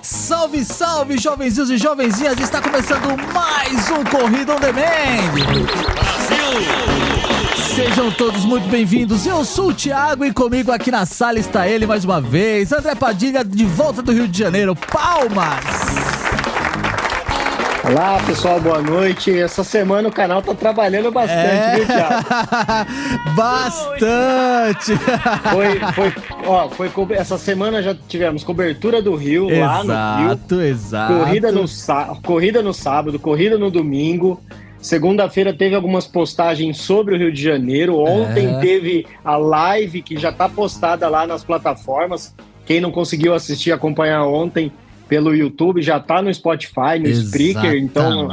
Salve, salve, jovenzinhos e jovenzinhas! Está começando mais um Corrida on Demand! Brasil! Sejam todos muito bem-vindos. Eu sou o Thiago e comigo aqui na sala está ele mais uma vez, André Padilha, de volta do Rio de Janeiro. Palmas! Olá, pessoal, boa noite. Essa semana o canal tá trabalhando bastante, viu, Thiago? Bastante! Essa semana já tivemos cobertura do Rio, lá no Rio. Exato. Corrida no sábado, corrida no domingo. Segunda-feira teve algumas postagens sobre o Rio de Janeiro. Ontem teve a live que já tá postada lá nas plataformas. Quem não conseguiu assistir, acompanhar ontem pelo YouTube, já tá no Spotify, no Spreaker, então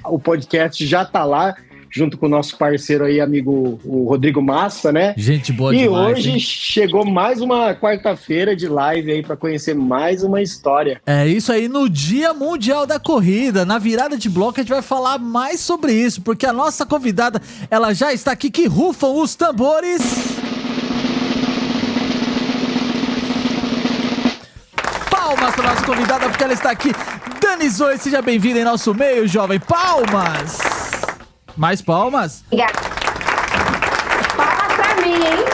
o podcast já tá lá, junto com o nosso parceiro aí, amigo, o Rodrigo Massa, né? Gente boa demais. E hoje, hein? Chegou mais uma quarta-feira de live aí para conhecer mais uma história. É isso aí, no Dia Mundial da Corrida, na virada de bloco a gente vai falar mais sobre isso, porque a nossa convidada, ela já está aqui, que rufam os tambores. Palmas para nossa convidada, porque ela está aqui. Dani Zoe, seja bem-vinda em nosso meio, jovem. Palmas! Mais palmas? Obrigada. Palmas pra mim, hein?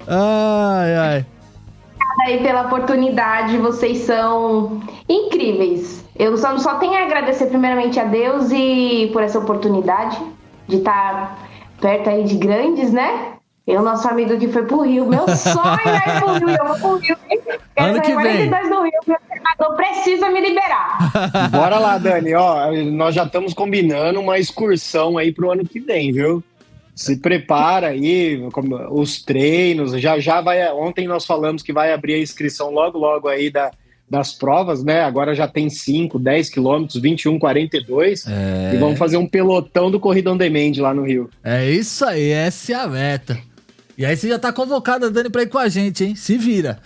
Ai. Obrigada aí pela oportunidade, vocês são incríveis. Eu só tenho a agradecer primeiramente a Deus e por essa oportunidade de estar perto aí de grandes, né? Nosso amigo que foi pro Rio, meu sonho é ir pro Rio, eu vou pro Rio. Ano que vem. 42 no Rio, meu treinador precisa me liberar. Bora lá, Dani, nós já estamos combinando uma excursão aí pro ano que vem, viu? Se prepara aí, os treinos, já vai, ontem nós falamos que vai abrir a inscrição logo aí das provas, né? Agora já tem 5, 10 quilômetros, 21, 42, e vamos fazer um pelotão do Corrida on Demand lá no Rio. É isso aí, essa é a meta. E aí você já tá convocada, Dani, pra ir com a gente, hein? Se vira.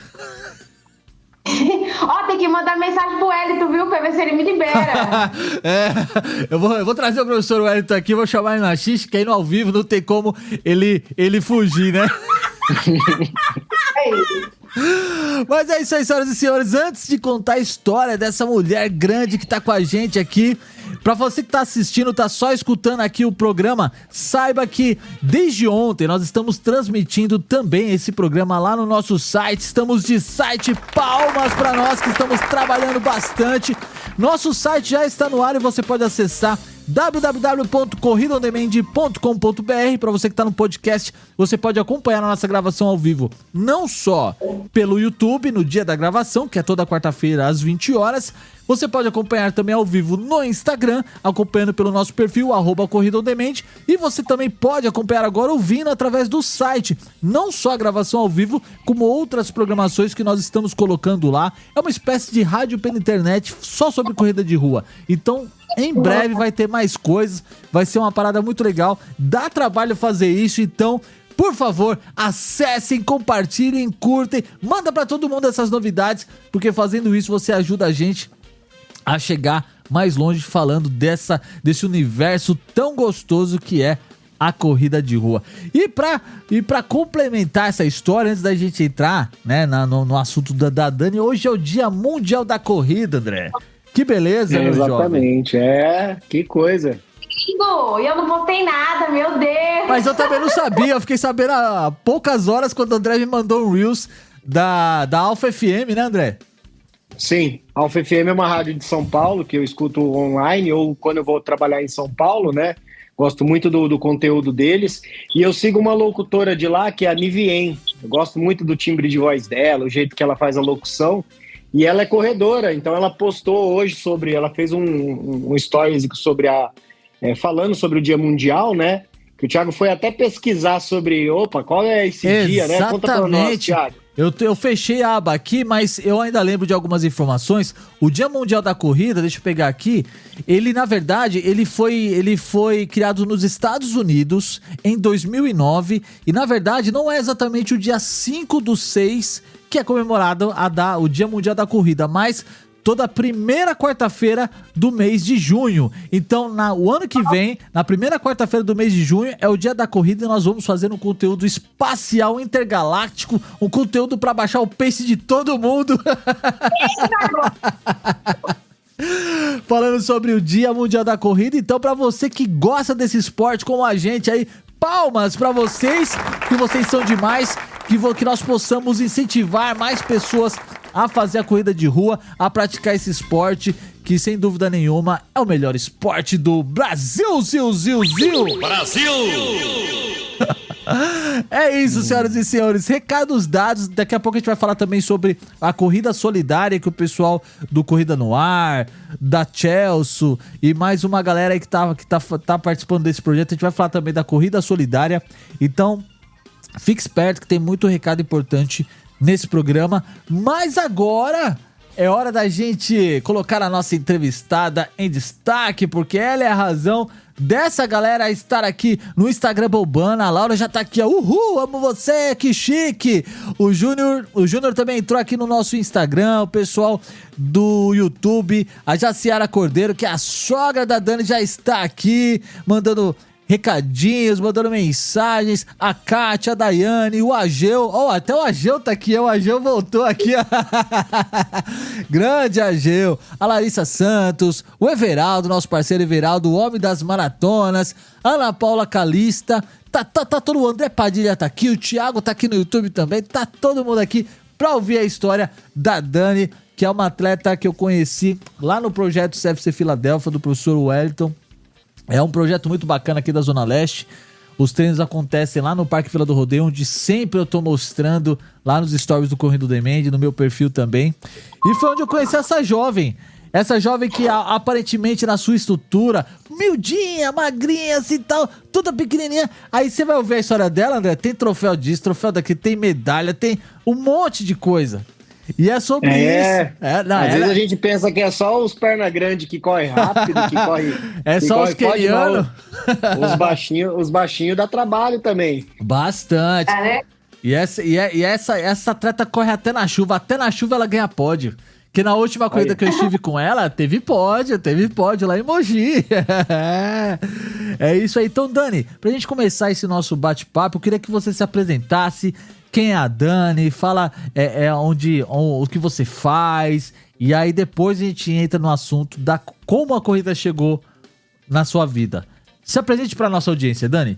Tem que mandar mensagem pro Wellington, viu? Pra ver se ele me libera. Eu vou trazer o professor Wellington aqui, vou chamar ele na xixi, que aí no ao vivo não tem como ele fugir, né? Mas é isso aí, senhoras e senhores. Antes de contar a história dessa mulher grande que tá com a gente aqui, pra você que tá assistindo, tá só escutando aqui o programa, saiba que desde ontem nós estamos transmitindo também esse programa lá no nosso site. Estamos de site, palmas pra nós que estamos trabalhando bastante. Nosso site já está no ar e você pode acessar www.corridaondemand.com.br. Para você que está no podcast, você pode acompanhar a nossa gravação ao vivo, não só pelo YouTube no dia da gravação, que é toda quarta-feira às 20 horas. Você pode acompanhar também ao vivo no Instagram, acompanhando pelo nosso perfil, @Corrida on Demand. E você também pode acompanhar agora ouvindo através do site, não só a gravação ao vivo, como outras programações que nós estamos colocando lá. É uma espécie de rádio pela internet só sobre corrida de rua. Então, em breve vai ter mais coisas, vai ser uma parada muito legal. Dá trabalho fazer isso, então, por favor, acessem, compartilhem, curtem, manda pra todo mundo essas novidades, porque fazendo isso você ajuda a gente a chegar mais longe falando desse universo tão gostoso que é a corrida de rua. E pra complementar essa história, antes da gente entrar, né, no assunto da Dani, hoje é o Dia Mundial da Corrida, André. Que beleza, meu jovem. Exatamente, que coisa. E eu não postei nada, meu Deus. Mas eu também não sabia, eu fiquei sabendo há poucas horas quando o André me mandou um Reels da Alfa FM, né, André? Sim, a Alfa FM é uma rádio de São Paulo que eu escuto online ou quando eu vou trabalhar em São Paulo, né? Gosto muito do conteúdo deles. E eu sigo uma locutora de lá, que é a Nivien. Eu gosto muito do timbre de voz dela, o jeito que ela faz a locução. E ela é corredora, então ela postou hoje ela fez um stories sobre falando sobre o Dia Mundial, né? Que o Thiago foi até pesquisar sobre, qual é esse dia, né? Conta pra nós, Thiago. Eu fechei a aba aqui, mas eu ainda lembro de algumas informações. O Dia Mundial da Corrida, deixa eu pegar aqui, ele, na verdade, ele foi criado nos Estados Unidos em 2009 e, na verdade, não é exatamente o dia 5/6 que é comemorado o Dia Mundial da Corrida, mas toda primeira quarta-feira do mês de junho. Então, o ano que vem, na primeira quarta-feira do mês de junho, é o dia da corrida e nós vamos fazer um conteúdo espacial intergaláctico, um conteúdo para baixar o pace de todo mundo. Falando sobre o Dia Mundial da Corrida. Então, para você que gosta desse esporte como a gente aí, palmas para vocês, que vocês são demais, que nós possamos incentivar mais pessoas a fazer a corrida de rua, a praticar esse esporte, que sem dúvida nenhuma é o melhor esporte do Brasil, Brasil! É isso, senhoras e senhores, recados dados. Daqui a pouco a gente vai falar também sobre a corrida solidária que o pessoal do Corrida no Ar, da Chelsea e mais uma galera aí que tá participando desse projeto. A gente vai falar também da corrida solidária. Então, fique esperto que tem muito recado importante nesse programa. Mas agora é hora da gente colocar a nossa entrevistada em destaque, porque ela é a razão dessa galera estar aqui no Instagram bombando. A Laura já tá aqui, ó. Uhul, amo você, que chique. O Júnior também entrou aqui no nosso Instagram. O pessoal do YouTube, a Jaciara Cordeiro, que é a sogra da Dani, já está aqui mandando recadinhos, mandando mensagens. A Kátia, a Daiane, o Ageu. Até o Ageu tá aqui, o Ageu voltou aqui. Grande Ageu. A Larissa Santos, o Everaldo, nosso parceiro Everaldo, o homem das maratonas. Ana Paula Calista. Tá todo mundo. André Padilha tá aqui, o Thiago tá aqui no YouTube também. Tá todo mundo aqui pra ouvir a história da Dani, que é uma atleta que eu conheci lá no projeto CFC Filadélfia, do professor Wellington. É um projeto muito bacana aqui da Zona Leste. Os treinos acontecem lá no Parque Vila do Rodeio, onde sempre eu tô mostrando lá nos stories do Correndo Demand, no meu perfil também. E foi onde eu conheci essa jovem que aparentemente na sua estrutura, miudinha, magrinha assim tal, toda pequenininha. Aí você vai ouvir a história dela, André, tem troféu disso, troféu daqui, tem medalha, tem um monte de coisa. E é sobre isso. Às vezes a gente pensa que é só os perna grandes que correm rápido, que corre. É só os quenianos. Os baixinhos dá trabalho também. Bastante. E essa atleta corre até na chuva. Até na chuva ela ganha pódio. Que na última corrida que eu estive com ela, teve pódio lá em Mogi. É isso aí. Então, Dani, pra gente começar esse nosso bate-papo, eu queria que você se apresentasse. Quem é a Dani? Fala o que você faz. E aí depois a gente entra no assunto da como a corrida chegou na sua vida. Se apresente para nossa audiência, Dani.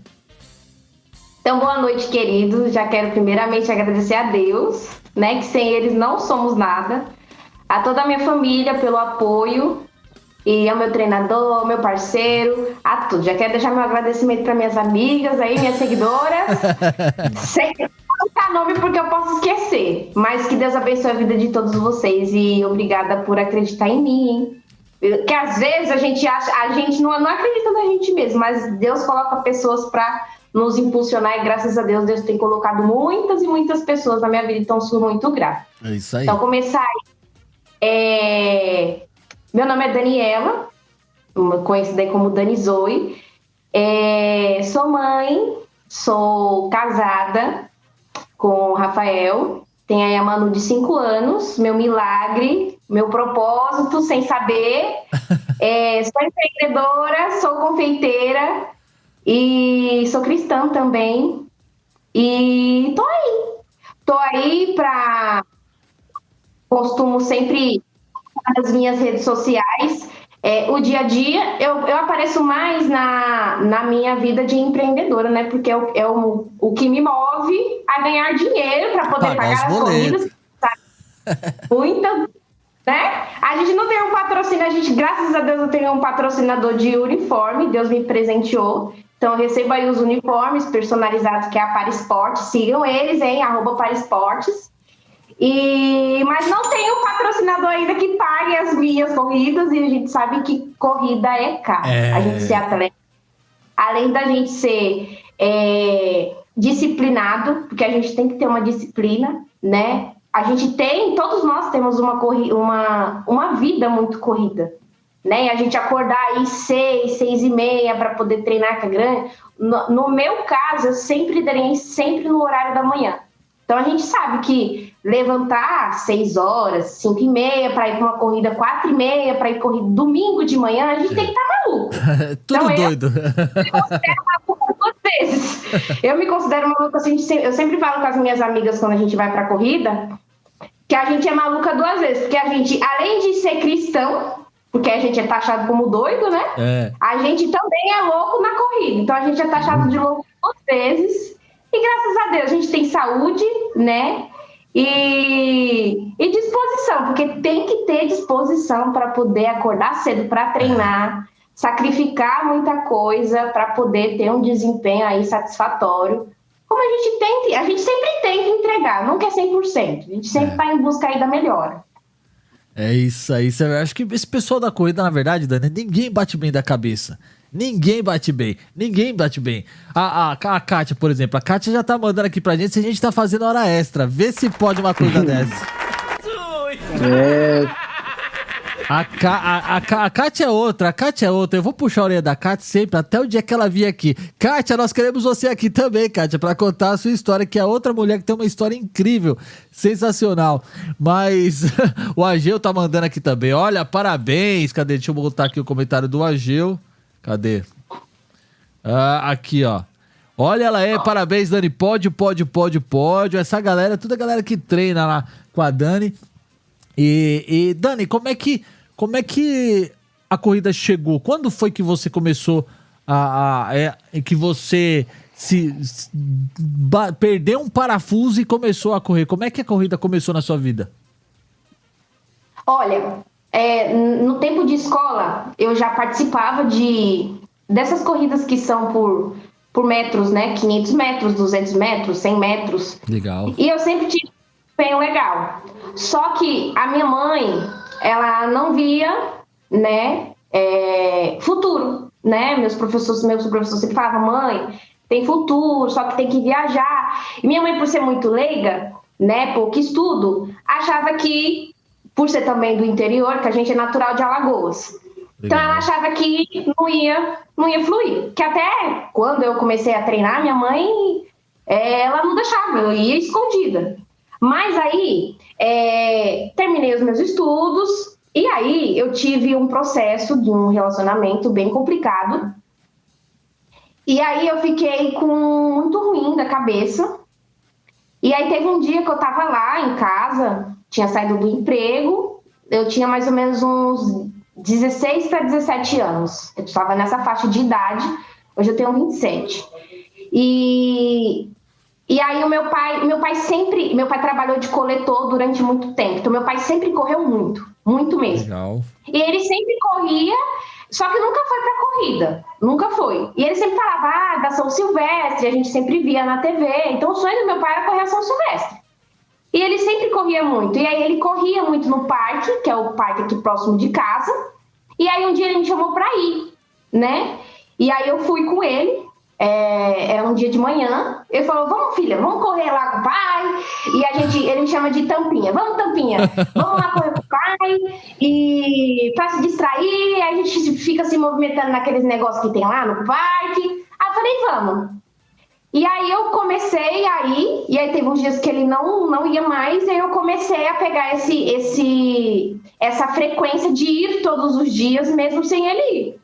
Então, boa noite, queridos. Já quero primeiramente agradecer a Deus, né? Que sem eles não somos nada. A toda a minha família pelo apoio. E ao meu treinador, ao meu parceiro, a tudo. Já quero deixar meu agradecimento para minhas amigas aí, minhas seguidoras. Sem colocar nome porque eu posso esquecer. Mas que Deus abençoe a vida de todos vocês. E obrigada por acreditar em mim, hein? Porque às vezes a gente não acredita na gente mesmo, mas Deus coloca pessoas para nos impulsionar. E graças a Deus, Deus tem colocado muitas e muitas pessoas na minha vida. Então, sou muito grata. É isso aí. Então, começar aí. Meu nome é Daniela, conhecida aí como Dani Zoe. Sou mãe, sou casada com o Rafael. Tenho aí a Manu de 5 anos, meu milagre, meu propósito, sem saber. Sou empreendedora, sou confeiteira e sou cristã também. E tô aí para... Costumo sempre... nas minhas redes sociais, o dia a dia, eu apareço mais na minha vida de empreendedora, né? Porque é o que me move a ganhar dinheiro para poder pagar as corridas. Muita, né? A gente não tem um patrocínio, graças a Deus, eu tenho um patrocinador de uniforme, Deus me presenteou. Então, eu recebo aí os uniformes personalizados, que é a Paraesportes. Sigam eles, hein? @Paraesportes. Mas não tem um patrocinador ainda que pague as minhas corridas, e a gente sabe que corrida é caro. A gente ser atleta, além da gente ser disciplinado, porque a gente tem que ter uma disciplina, né? Todos nós temos uma vida muito corrida, né? A gente acordar aí 6:30 para poder treinar, que é grande. No meu caso, eu sempre treinei no horário da manhã. Então a gente sabe que levantar 6 horas, 5h30 para ir para uma corrida, 4h30 para ir corrida domingo de manhã, a gente tem que estar maluco. Tudo então, doido. Eu me considero maluca 2 vezes. Eu me considero maluca assim, eu sempre falo com as minhas amigas quando a gente vai para corrida, que a gente é maluca 2 vezes, porque a gente, além de ser cristão, porque a gente é taxado como doido, né? A gente também é louco na corrida. Então a gente é taxado de louco 2 vezes. E graças a Deus a gente tem saúde, né? E disposição, porque tem que ter disposição para poder acordar cedo para treinar, sacrificar muita coisa para poder ter um desempenho aí satisfatório. Como a gente sempre tem que entregar, nunca é 100%. A gente sempre está em busca aí da melhora. É isso aí. Eu acho que esse pessoal da corrida, na verdade, Dani, ninguém bate bem da cabeça. Ninguém bate bem. A Kátia, por exemplo, a Kátia já tá mandando aqui pra gente se a gente tá fazendo hora extra. Vê se pode uma coisa dessa. A Kátia é outra, Eu vou puxar a orelha da Kátia sempre, até o dia que ela vir aqui. Kátia, nós queremos você aqui também, Kátia, pra contar a sua história, que é outra mulher que tem uma história incrível, sensacional. Mas o Ageu tá mandando aqui também. Olha, parabéns. Cadê? Deixa eu botar aqui o comentário do Ageu. Cadê? Aqui, ó. Olha ela aí, parabéns, Dani. Pódio. Essa galera, toda a galera que treina lá com a Dani. E Dani, como é que a corrida chegou? Quando foi que você começou que você perdeu um parafuso e começou a correr? Como é que a corrida começou na sua vida? Olha, no tempo de escola, eu já participava dessas corridas que são por metros, né? 500 metros, 200 metros, 100 metros. Legal. E eu sempre tive bem legal. Só que a minha mãe, ela não via, né, futuro, né? Meus professores sempre falavam, mãe, tem futuro, só que tem que viajar. E minha mãe, por ser muito leiga, né, pouco estudo, achava que, por ser também do interior, que a gente é natural de Alagoas. Legal. Então ela achava que não ia fluir. Que até quando eu comecei a treinar, minha mãe, ela não deixava, eu ia escondida. Mas aí, terminei os meus estudos, e aí eu tive um processo de um relacionamento bem complicado. E aí eu fiquei muito ruim da cabeça. E aí teve um dia que eu tava lá em casa, tinha saído do emprego, eu tinha mais ou menos uns 16 para 17 anos. Eu estava nessa faixa de idade, hoje eu tenho 27. E aí o meu pai trabalhou de coletor durante muito tempo. Então meu pai sempre correu muito mesmo. Legal. E ele sempre corria, só que nunca foi pra corrida, nunca foi. E ele sempre falava, da São Silvestre, a gente sempre via na TV. Então o sonho do meu pai era correr a São Silvestre. E ele sempre corria muito. E aí ele corria muito no parque, que é o parque aqui próximo de casa. E aí um dia ele me chamou pra ir, né? E aí eu fui com ele. Era um dia de manhã. Ele falou, vamos filha, vamos correr lá com o pai. E ele me chama de Tampinha. Vamos Tampinha, vamos lá correr com o pai. E pra se distrair, a gente fica se movimentando naqueles negócios que tem lá no parque. Aí eu falei, vamos. E aí eu comecei a ir, e aí teve uns dias que ele não ia mais, e aí eu comecei a pegar essa frequência de ir todos os dias, mesmo sem ele ir.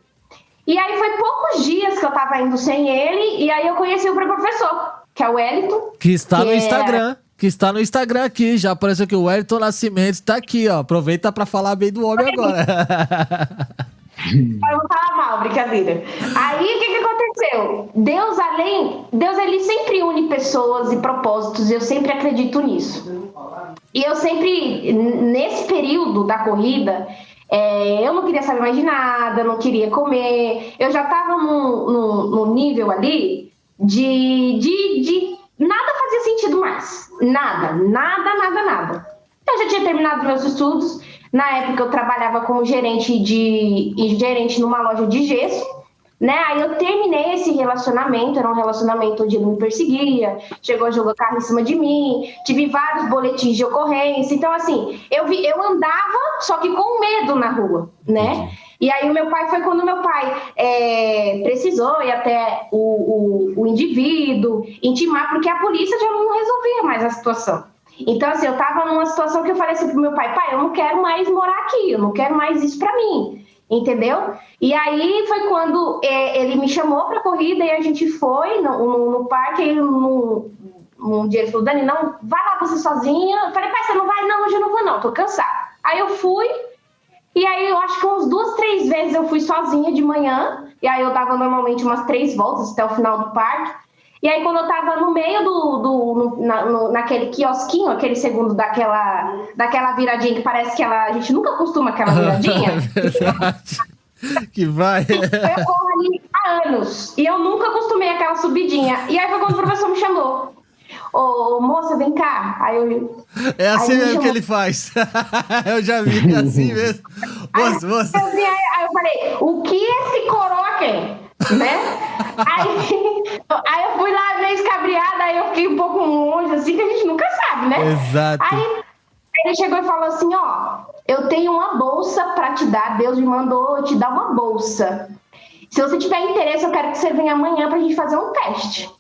E aí foi poucos dias que eu tava indo sem ele, e aí eu conheci o professor, que é o Wellington. Que está no Instagram. Que está no Instagram aqui, já apareceu que o Wellington Nascimento está aqui, ó. Aproveita para falar bem do homem agora. Eu vou falar mal, brincadeira. Aí, o que aconteceu? Deus, ele sempre une pessoas e propósitos, e eu sempre acredito nisso. E eu sempre, nesse período da corrida, eu não queria saber mais de nada, não queria comer. Eu já estava num nível ali de nada fazia sentido mais. Nada. Eu já tinha terminado meus estudos. Na época eu trabalhava como gerente numa loja de gesso, né? Aí eu terminei esse relacionamento, era um relacionamento onde ele me perseguia, chegou a jogar carro em cima de mim, tive vários boletins de ocorrência. Então, assim, eu andava, só que com medo na rua, né? E aí o meu pai foi quando meu pai precisou ir até o indivíduo intimar, porque a polícia já não resolvia mais a situação. Então, assim, eu tava numa situação que eu falei assim pro meu pai, eu não quero mais morar aqui, eu não quero mais isso pra mim, entendeu? E aí foi quando ele me chamou pra corrida e a gente foi no parque, e um dia ele falou, Dani, não, vai lá você sozinha. Eu falei, pai, você não vai? Não, hoje eu não vou não, tô cansada. Aí eu fui, e aí eu acho que umas 2, 3 vezes eu fui sozinha de manhã, e aí eu dava normalmente umas 3 voltas até o final do parque. E aí, quando eu tava no meio naquele quiosquinho, aquele segundo daquela viradinha que parece que a gente nunca costuma aquela viradinha. É verdade. Que vai. Eu corro ali há anos. E eu nunca acostumei aquela subidinha. E aí foi quando o professor me chamou. Ô, moça, vem cá. Aí eu... É assim mesmo que ele faz. Eu já vi, é assim mesmo. Moça. Aí eu falei, o que esse coroa quer? Né? Aí eu fui lá meio escabriada, aí eu fiquei um pouco longe, assim, que a gente nunca sabe, né? Exato. Aí ele chegou e falou assim, eu tenho uma bolsa pra te dar, Deus me mandou te dar uma bolsa. Se você tiver interesse, eu quero que você venha amanhã pra gente fazer um teste.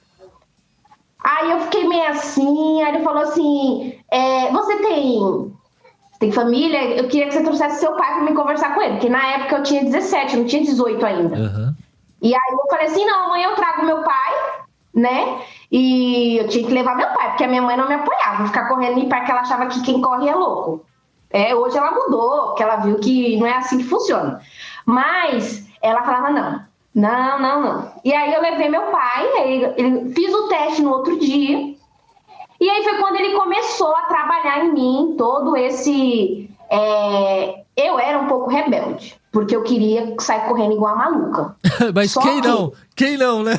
Aí eu fiquei meio assim, aí ele falou assim, você tem família? Eu queria que você trouxesse seu pai pra me conversar com ele, porque na época eu tinha 17, eu não tinha 18 ainda. Uhum. E aí eu falei assim, não, amanhã eu trago meu pai, né? E eu tinha que levar meu pai, porque a minha mãe não me apoiava, ficar correndo em parque, ela achava que quem corre é louco. Hoje ela mudou, porque ela viu que não é assim que funciona. Mas ela falava, não. E aí eu levei meu pai, ele fiz o teste no outro dia, e aí foi quando ele começou a trabalhar em mim, todo esse... eu era um pouco rebelde, porque eu queria sair correndo igual a maluca. Mas quem não, né?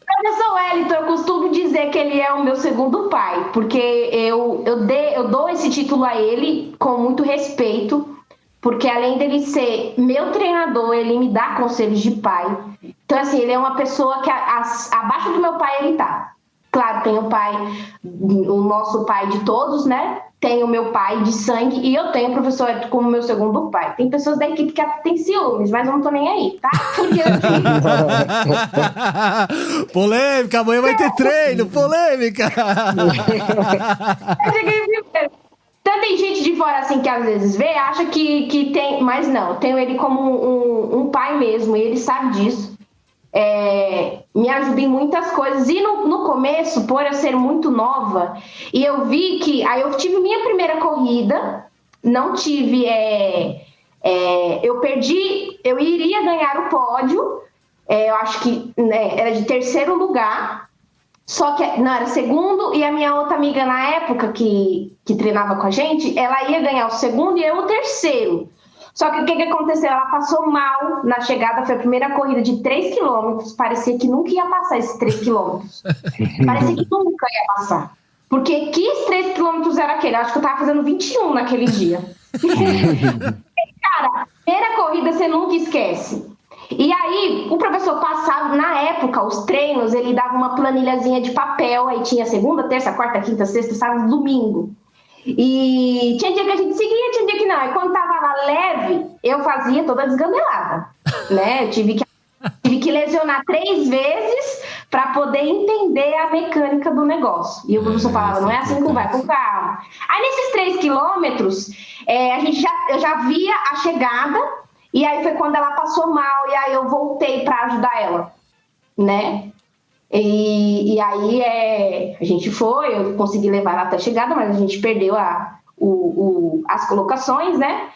Professor Wellington, eu costumo dizer que ele é o meu segundo pai, porque eu dou esse título a ele com muito respeito, porque além dele ser meu treinador, ele me dá conselhos de pai. Então, assim, ele é uma pessoa que abaixo do meu pai ele tá. Claro, tem o pai, o nosso pai de todos, né? Tem o meu pai de sangue e eu tenho o professor Edson como meu segundo pai. Tem pessoas da equipe que têm ciúmes, mas eu não tô nem aí, tá? Porque polêmica, amanhã vai ter treino, polêmica! Então tem gente de fora assim que às vezes vê, acha que tem, mas não, eu tenho ele como um pai mesmo, e ele sabe disso. Me ajuda em muitas coisas. E no começo, por eu ser muito nova, e eu vi que... Aí eu tive minha primeira corrida, não tive... eu perdi... Eu iria ganhar o pódio, eu acho que era de 3º lugar, só que não, era 2º, e a minha outra amiga na época, que treinava com a gente, ela ia ganhar o 2º e eu o 3º. Só que o que aconteceu? Ela passou mal na chegada, foi a primeira corrida de 3 quilômetros, parecia que nunca ia passar esses 3 quilômetros. Parecia que nunca ia passar. Porque que 3 quilômetros era aquele? Eu acho que eu tava fazendo 21 naquele dia. Cara, a primeira corrida você nunca esquece. E aí, o professor passava, na época, os treinos, ele dava uma planilhazinha de papel, aí tinha segunda, terça, quarta, quinta, sexta, sábado, domingo. E tinha dia que a gente seguia, tinha dia que não. E quando tava lá leve, eu fazia toda desgambelada, né? Eu tive que lesionar 3 vezes para poder entender a mecânica do negócio. E o professor falava, não é assim que vai, com calma. Aí nesses 3 quilômetros, eu já via a chegada, e aí foi quando ela passou mal, e aí eu voltei para ajudar ela, né? E aí a gente foi, eu consegui levar ela até a chegada, mas a gente perdeu as colocações, né?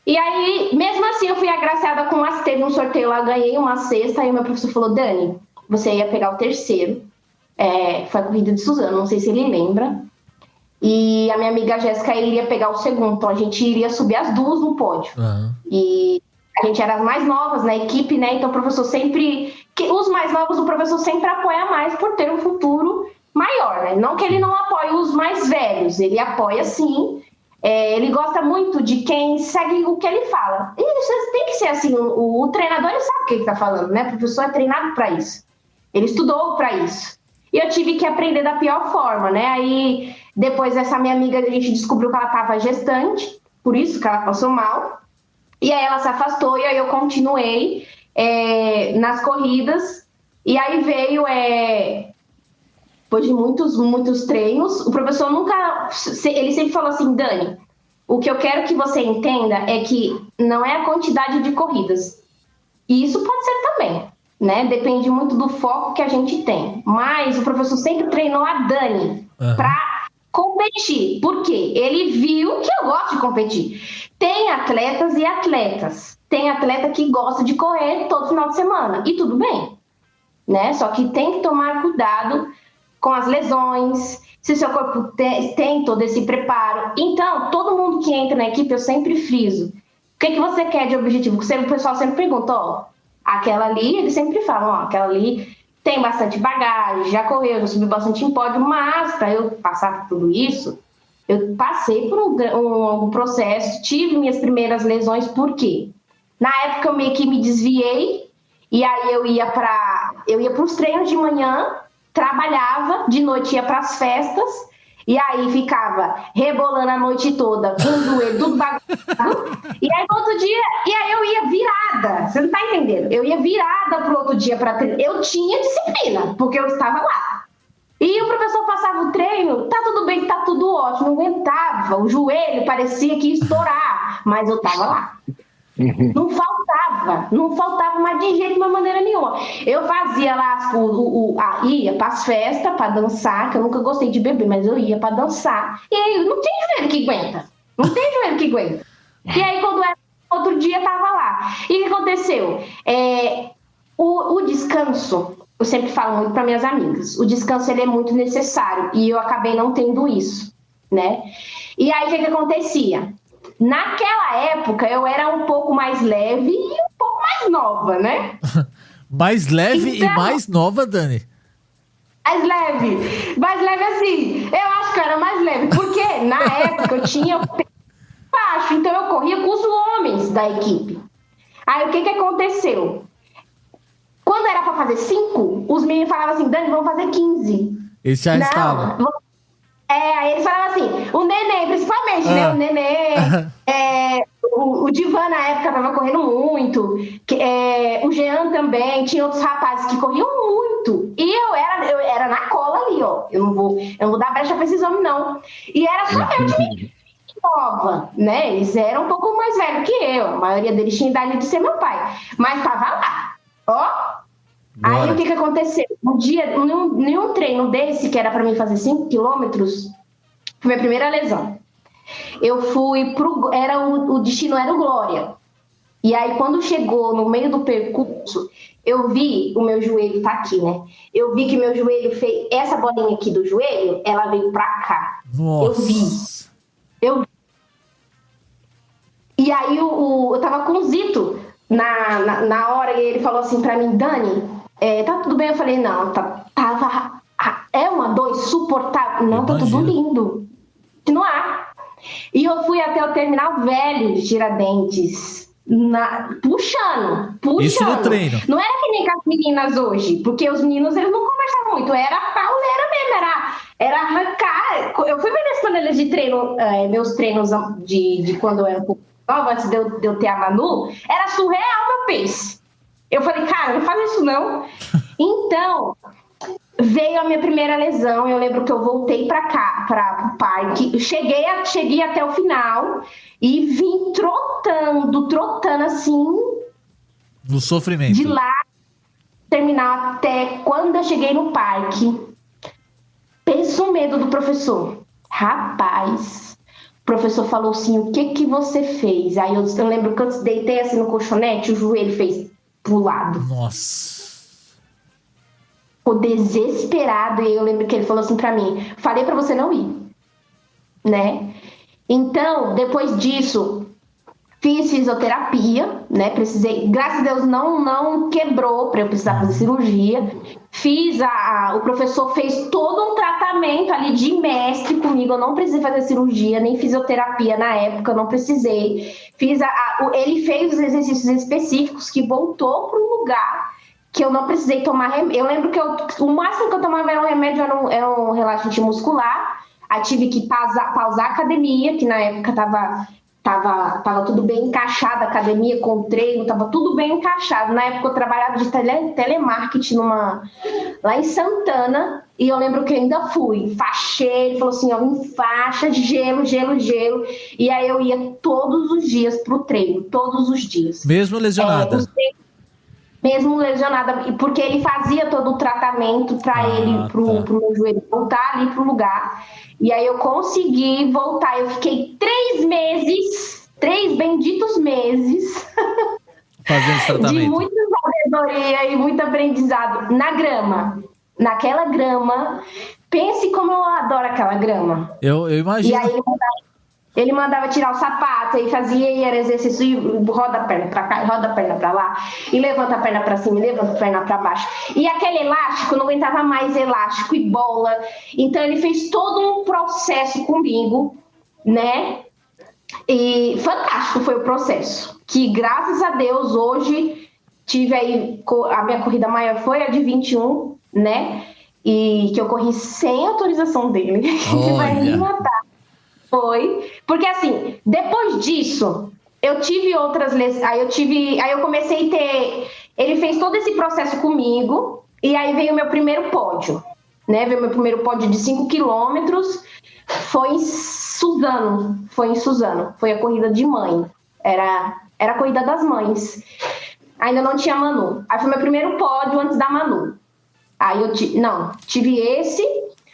E aí, mesmo assim, eu fui agraciada com teve um sorteio lá, ganhei uma cesta, aí o meu professor falou, Dani, você ia pegar o 3º, foi a corrida de Suzano, não sei se ele lembra, e a minha amiga Jéssica iria pegar o 2º, então a gente iria subir as 2 no pódio. Uhum. E a gente era as mais novas na equipe, né? Então o professor os mais novos, o professor sempre apoia mais por ter um futuro maior, né? Não que ele não apoie os mais velhos, ele apoia sim. Ele gosta muito de quem segue o que ele fala. E isso tem que ser assim, o treinador ele sabe o que ele está falando, né? O professor é treinado para isso. Ele estudou para isso. E eu tive que aprender da pior forma, né? Aí, depois essa minha amiga, a gente descobriu que ela estava gestante. por isso que ela passou mal. E aí ela se afastou e aí eu continuei nas corridas. E aí veio, depois de muitos treinos, o professor ele sempre falou assim, Dani, o que eu quero que você entenda é que não é a quantidade de corridas. E isso pode ser também, né? Depende muito do foco que a gente tem. Mas o professor sempre treinou a Dani para competir. Por quê? Ele viu que eu gosto de competir. Tem atletas e atletas. Tem atleta que gosta de correr todo final de semana. E tudo bem, né? Só que tem que tomar cuidado com as lesões, se o seu corpo tem todo esse preparo. Então, todo mundo que entra na equipe, eu sempre friso. O que você quer de objetivo? O pessoal sempre pergunta, aquela ali, eles sempre falam, aquela ali tem bastante bagagem, já correu, já subiu bastante em pódio, mas para eu passar por tudo isso, eu passei por um processo, tive minhas primeiras lesões, por quê? Na época eu meio que me desviei, e aí eu ia para os treinos de manhã, trabalhava, de noite ia para as festas, e aí ficava rebolando a noite toda, com o joelho tudo bagunçado, e aí no outro dia, eu ia virada, você não tá entendendo, eu ia virada pro outro dia para treinar, eu tinha disciplina, porque eu estava lá. E o professor passava o treino, tá tudo bem, tá tudo ótimo, não aguentava, o joelho parecia que ia estourar, mas eu tava lá. Não faltava, mas de jeito, de uma maneira nenhuma. Eu fazia lá, ia para as festas, para dançar, que eu nunca gostei de beber, mas eu ia para dançar. E aí, não tem joelho que aguenta. E aí, quando era outro dia, tava lá. E o que aconteceu? O descanso, eu sempre falo muito para minhas amigas, o descanso ele é muito necessário, e eu acabei não tendo isso, né? E aí, o que acontecia? Naquela época, eu era um pouco mais leve e um pouco mais nova, né? Mais leve e mais nova, Dani? Mais leve assim. Eu acho que eu era mais leve, porque na época eu tinha peso baixo, então eu corria com os homens da equipe. Aí o que aconteceu? Quando era para fazer 5, os meninos falavam assim, Dani, vamos fazer 15. Esse já estava. Aí eles falavam assim, o Nenê, principalmente, né? O Nenê, o Divan na época tava correndo muito, o Jean também, tinha outros rapazes que corriam muito. E eu era na cola ali, ó. Eu não vou dar brecha pra esses homens, não. E era só eu de mim nova, né? Eles eram um pouco mais velhos que eu. A maioria deles tinha idade de ser meu pai. Mas tava lá, ó. Bora. Aí o que aconteceu? Um dia, em um treino desse, que era para mim fazer 5 quilômetros, foi minha primeira lesão. Eu fui o destino era o Glória. E aí, quando chegou no meio do percurso, eu vi o meu joelho tá aqui, né? Eu vi que meu joelho fez essa bolinha aqui do joelho, ela veio pra cá. Nossa. Eu vi. E aí eu tava com o Zito na hora e ele falou assim pra mim, Dani, tá tudo bem? Eu falei, não, tava uma dor insuportável. Não, tá tudo lindo. Continuar. E eu fui até o terminal velho de Tiradentes, puxando. Isso no treino. Não era que nem com as meninas hoje, porque os meninos, eles não conversavam muito, era pauleira mesmo, era arrancar. Eu fui ver nesse panela de treino, meus treinos de quando eu era um pouco nova, antes de eu ter a Manu, era surreal meu pace. Eu falei, cara, não faz isso não. Então, veio a minha primeira lesão, eu lembro que eu voltei pra cá, para o parque, cheguei até o final e vim trotando assim, no sofrimento. De lá, terminar até quando eu cheguei no parque, pensa o medo do professor. Rapaz, o professor falou assim, o que você fez? Aí eu lembro que eu deitei assim no colchonete, o joelho fez pro lado. Nossa. Ficou desesperado, e eu lembro que ele falou assim pra mim, falei pra você não ir, né? Então, depois disso, fiz fisioterapia, né? Precisei, graças a Deus não quebrou pra eu precisar fazer cirurgia. O professor fez todo um tratamento ali de mestre comigo, eu não precisei fazer cirurgia, nem fisioterapia na época, eu não precisei. Ele fez os exercícios específicos que voltou pro lugar que eu não precisei tomar remédio. Eu lembro que o máximo que eu tomava era um remédio, era um relaxante muscular. Aí tive que pausar a academia, que na época tava Tava tudo bem encaixado, a academia com o treino, tava tudo bem encaixado. Na época eu trabalhava de telemarketing lá em Santana, e eu lembro que eu ainda fui, faixei, ele falou assim, ó, em faixa, gelo, e aí eu ia todos os dias pro treino, todos os dias. Mesmo lesionada? Mesmo lesionada, porque ele fazia todo o tratamento para ele, pro meu joelho voltar ali pro lugar. E aí eu consegui voltar. Eu fiquei 3 benditos meses fazendo esse tratamento. De muita sabedoria e muito aprendizado na grama. Naquela grama. Pense como eu adoro aquela grama. Eu imagino. E aí ele mandava tirar o sapato, aí era exercício, e roda a perna pra cá, roda a perna pra lá, e levanta a perna pra cima, e levanta a perna pra baixo. E aquele elástico, não aguentava mais elástico e bola. Então ele fez todo um processo comigo, né? E fantástico foi o processo. Que graças a Deus hoje tive aí, a minha corrida maior foi a de 21, né? E que eu corri sem autorização dele. Que vai me matar. Foi, porque assim, depois disso, eu tive outras lesões, aí eu comecei a ter, ele fez todo esse processo comigo, e aí veio o meu primeiro pódio, né, veio o meu primeiro pódio de 5 quilômetros, foi em Suzano, foi a corrida de mãe, era a corrida das mães, ainda não tinha Manu, aí foi meu primeiro pódio antes da Manu, aí tive esse.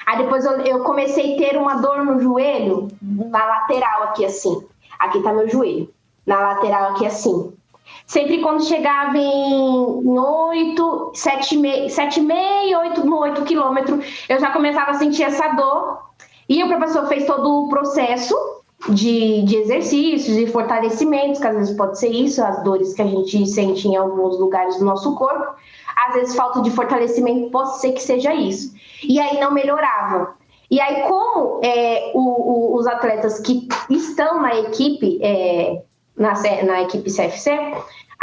Aí depois eu comecei a ter uma dor no joelho, na lateral aqui assim. Aqui tá meu joelho, na lateral aqui assim. Sempre quando chegava em 8, 7,5, 8 no 8 quilômetros, eu já começava a sentir essa dor. E o professor fez todo o processo de exercícios, de fortalecimentos, que às vezes pode ser isso, as dores que a gente sente em alguns lugares do nosso corpo. Às vezes falta de fortalecimento, pode ser que seja isso. E aí não melhorava. E aí como os atletas que estão na equipe, na equipe CFC,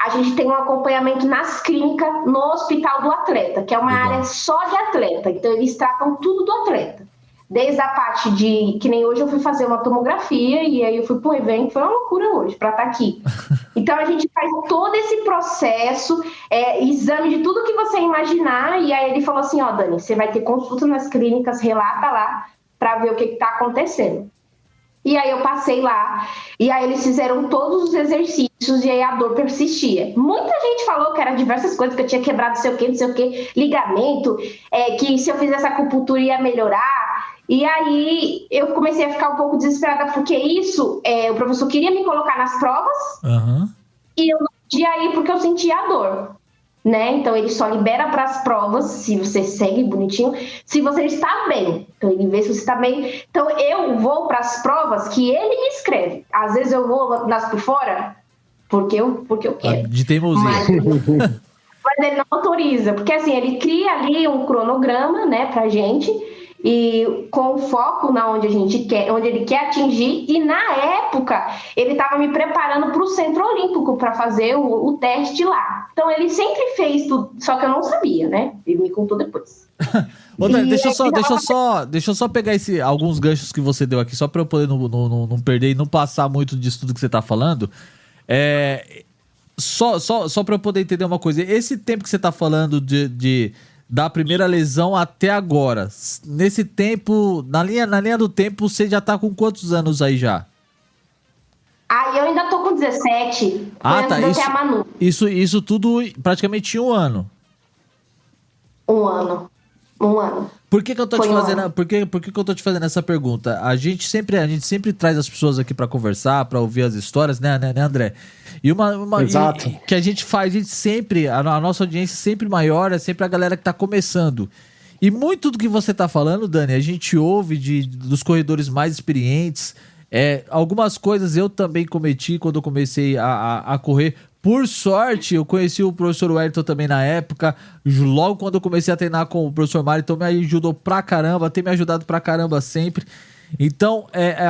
a gente tem um acompanhamento nas clínicas no hospital do atleta, que é uma área só de atleta. Então eles tratam tudo do atleta. Desde a parte de, que nem hoje eu fui fazer uma tomografia e aí eu fui para um evento, foi uma loucura hoje para estar aqui. Então a gente faz todo esse processo, exame de tudo que você imaginar, e aí ele falou assim, ó, Dani, você vai ter consulta nas clínicas, relata lá para ver o que está acontecendo. E aí eu passei lá, e aí eles fizeram todos os exercícios, e aí a dor persistia. Muita gente falou que era diversas coisas, que eu tinha quebrado não sei o que, ligamento, que se eu fizesse acupuntura ia melhorar. E aí eu comecei a ficar um pouco desesperada, porque o professor queria me colocar nas provas, e eu não podia ir porque eu sentia a dor, né? Então ele só libera para as provas, se você segue bonitinho, se você está bem. Então ele vê se você está bem. Então eu vou para as provas que ele me escreve. Às vezes eu vou nas por fora, porque eu quero. De teimosia. Mas ele não autoriza, porque assim, ele cria ali um cronograma, né, pra gente, e com foco na onde ele quer atingir, e na época ele estava me preparando para o Centro Olímpico para fazer o teste lá. Então ele sempre fez tudo, só que eu não sabia, né? Ele me contou depois. Ô, Dani, deixa eu só pegar alguns ganchos que você deu aqui, só para eu poder não perder e não passar muito disso tudo que você tá falando. Só para eu poder entender uma coisa, esse tempo que você tá falando da primeira lesão até agora, nesse tempo, na linha do tempo, você já tá com quantos anos aí já? Eu ainda tô com 17. Tá. A Manu. Isso tudo praticamente um ano. Um ano. Por que eu tô te fazendo essa pergunta? A gente sempre traz as pessoas aqui pra conversar, pra ouvir as histórias, né, André? E Exato. Que a gente sempre, a nossa audiência sempre maior é sempre a galera que tá começando. E muito do que você tá falando, Dani, a gente ouve dos corredores mais experientes. Algumas coisas eu também cometi quando eu comecei a correr. Por sorte, eu conheci o professor Wellington também na época. Logo quando eu comecei a treinar com o professor Mário, então me ajudou pra caramba, tem me ajudado pra caramba sempre. Então,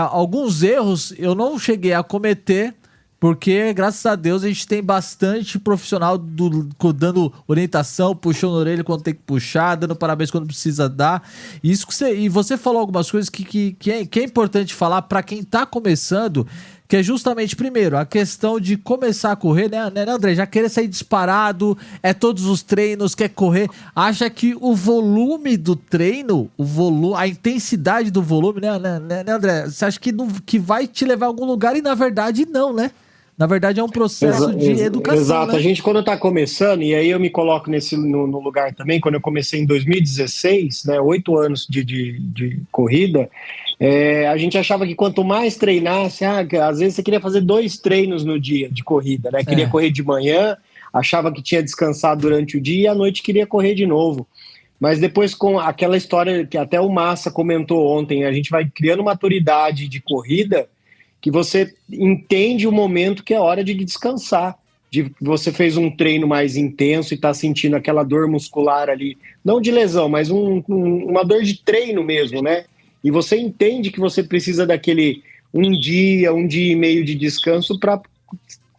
alguns erros eu não cheguei a cometer, porque, graças a Deus, a gente tem bastante profissional dando orientação, puxando a orelha quando tem que puxar, dando parabéns quando precisa dar. E você falou algumas coisas que é importante falar para quem tá começando, que é justamente, primeiro, a questão de começar a correr, né, André? Já querer sair disparado, todos os treinos, quer correr, acha que o volume do treino, a intensidade do volume, né, André? Você acha que vai te levar a algum lugar e, na verdade, não, né? Na verdade, é um processo de educação. Exato. Né? A gente, quando está começando, e aí eu me coloco no lugar também, quando eu comecei em 2016, né, 8 anos de corrida, a gente achava que quanto mais treinasse, às vezes você queria fazer 2 treinos no dia de corrida, né? Queria correr de manhã, achava que tinha descansado durante o dia e à noite queria correr de novo. Mas depois, com aquela história que até o Massa comentou ontem, a gente vai criando maturidade de corrida, que você entende o momento que é hora de descansar. Você fez um treino mais intenso e está sentindo aquela dor muscular ali, não de lesão, mas uma dor de treino mesmo, né? E você entende que você precisa daquele um dia e meio de descanso para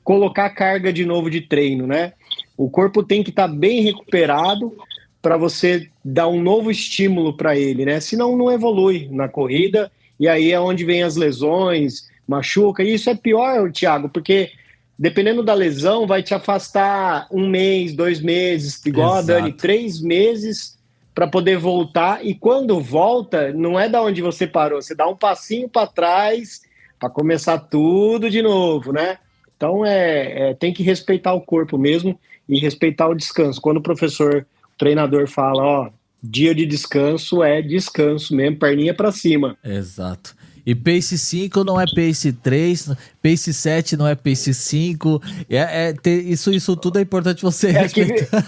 colocar carga de novo de treino, né? O corpo tem que estar bem recuperado para você dar um novo estímulo para ele, né? Senão não evolui na corrida, e aí é onde vem as lesões, machuca. E isso é pior, Thiago, porque dependendo da lesão vai te afastar 1 mês, 2 meses, igual a Dani, 3 meses para poder voltar, e quando volta, não é da onde você parou, você dá um passinho para trás para começar tudo de novo, né? Então tem que respeitar o corpo mesmo e respeitar o descanso. Quando o treinador fala, dia de descanso é descanso mesmo, perninha para cima. Exato. E Pace 5 não é Pace 3, Pace 7 não é Pace 5. Isso tudo é importante você respeitar.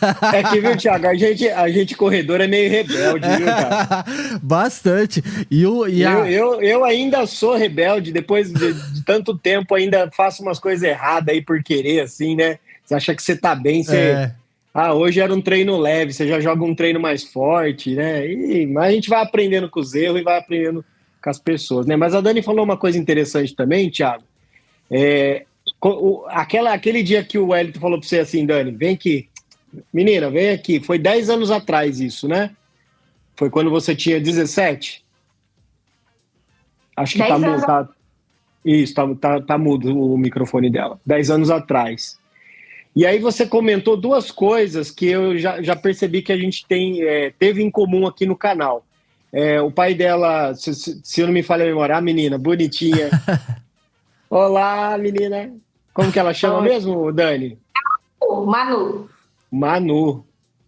Viu, Thiago, a gente corredor é meio rebelde, viu, cara? Bastante. Eu ainda sou rebelde, depois de tanto tempo ainda faço umas coisas erradas aí por querer, assim, né? Você acha que você tá bem, hoje era um treino leve, você já joga um treino mais forte, né? Mas a gente vai aprendendo com os erros e vai aprendendo com as pessoas, né? Mas a Dani falou uma coisa interessante também, Thiago. Aquele dia que o Wellington falou pra você assim, Dani, vem aqui. Menina, vem aqui. Foi 10 anos atrás isso, né? Foi quando você tinha 17? Acho que tá mudo. Isso, tá mudo o microfone dela. 10 anos atrás. E aí você comentou 2 coisas que eu já percebi que a gente teve em comum aqui no canal. O pai dela, se eu não me falha a memória, a menina, bonitinha. Olá, menina. Como que ela chama mesmo, Dani? Manu.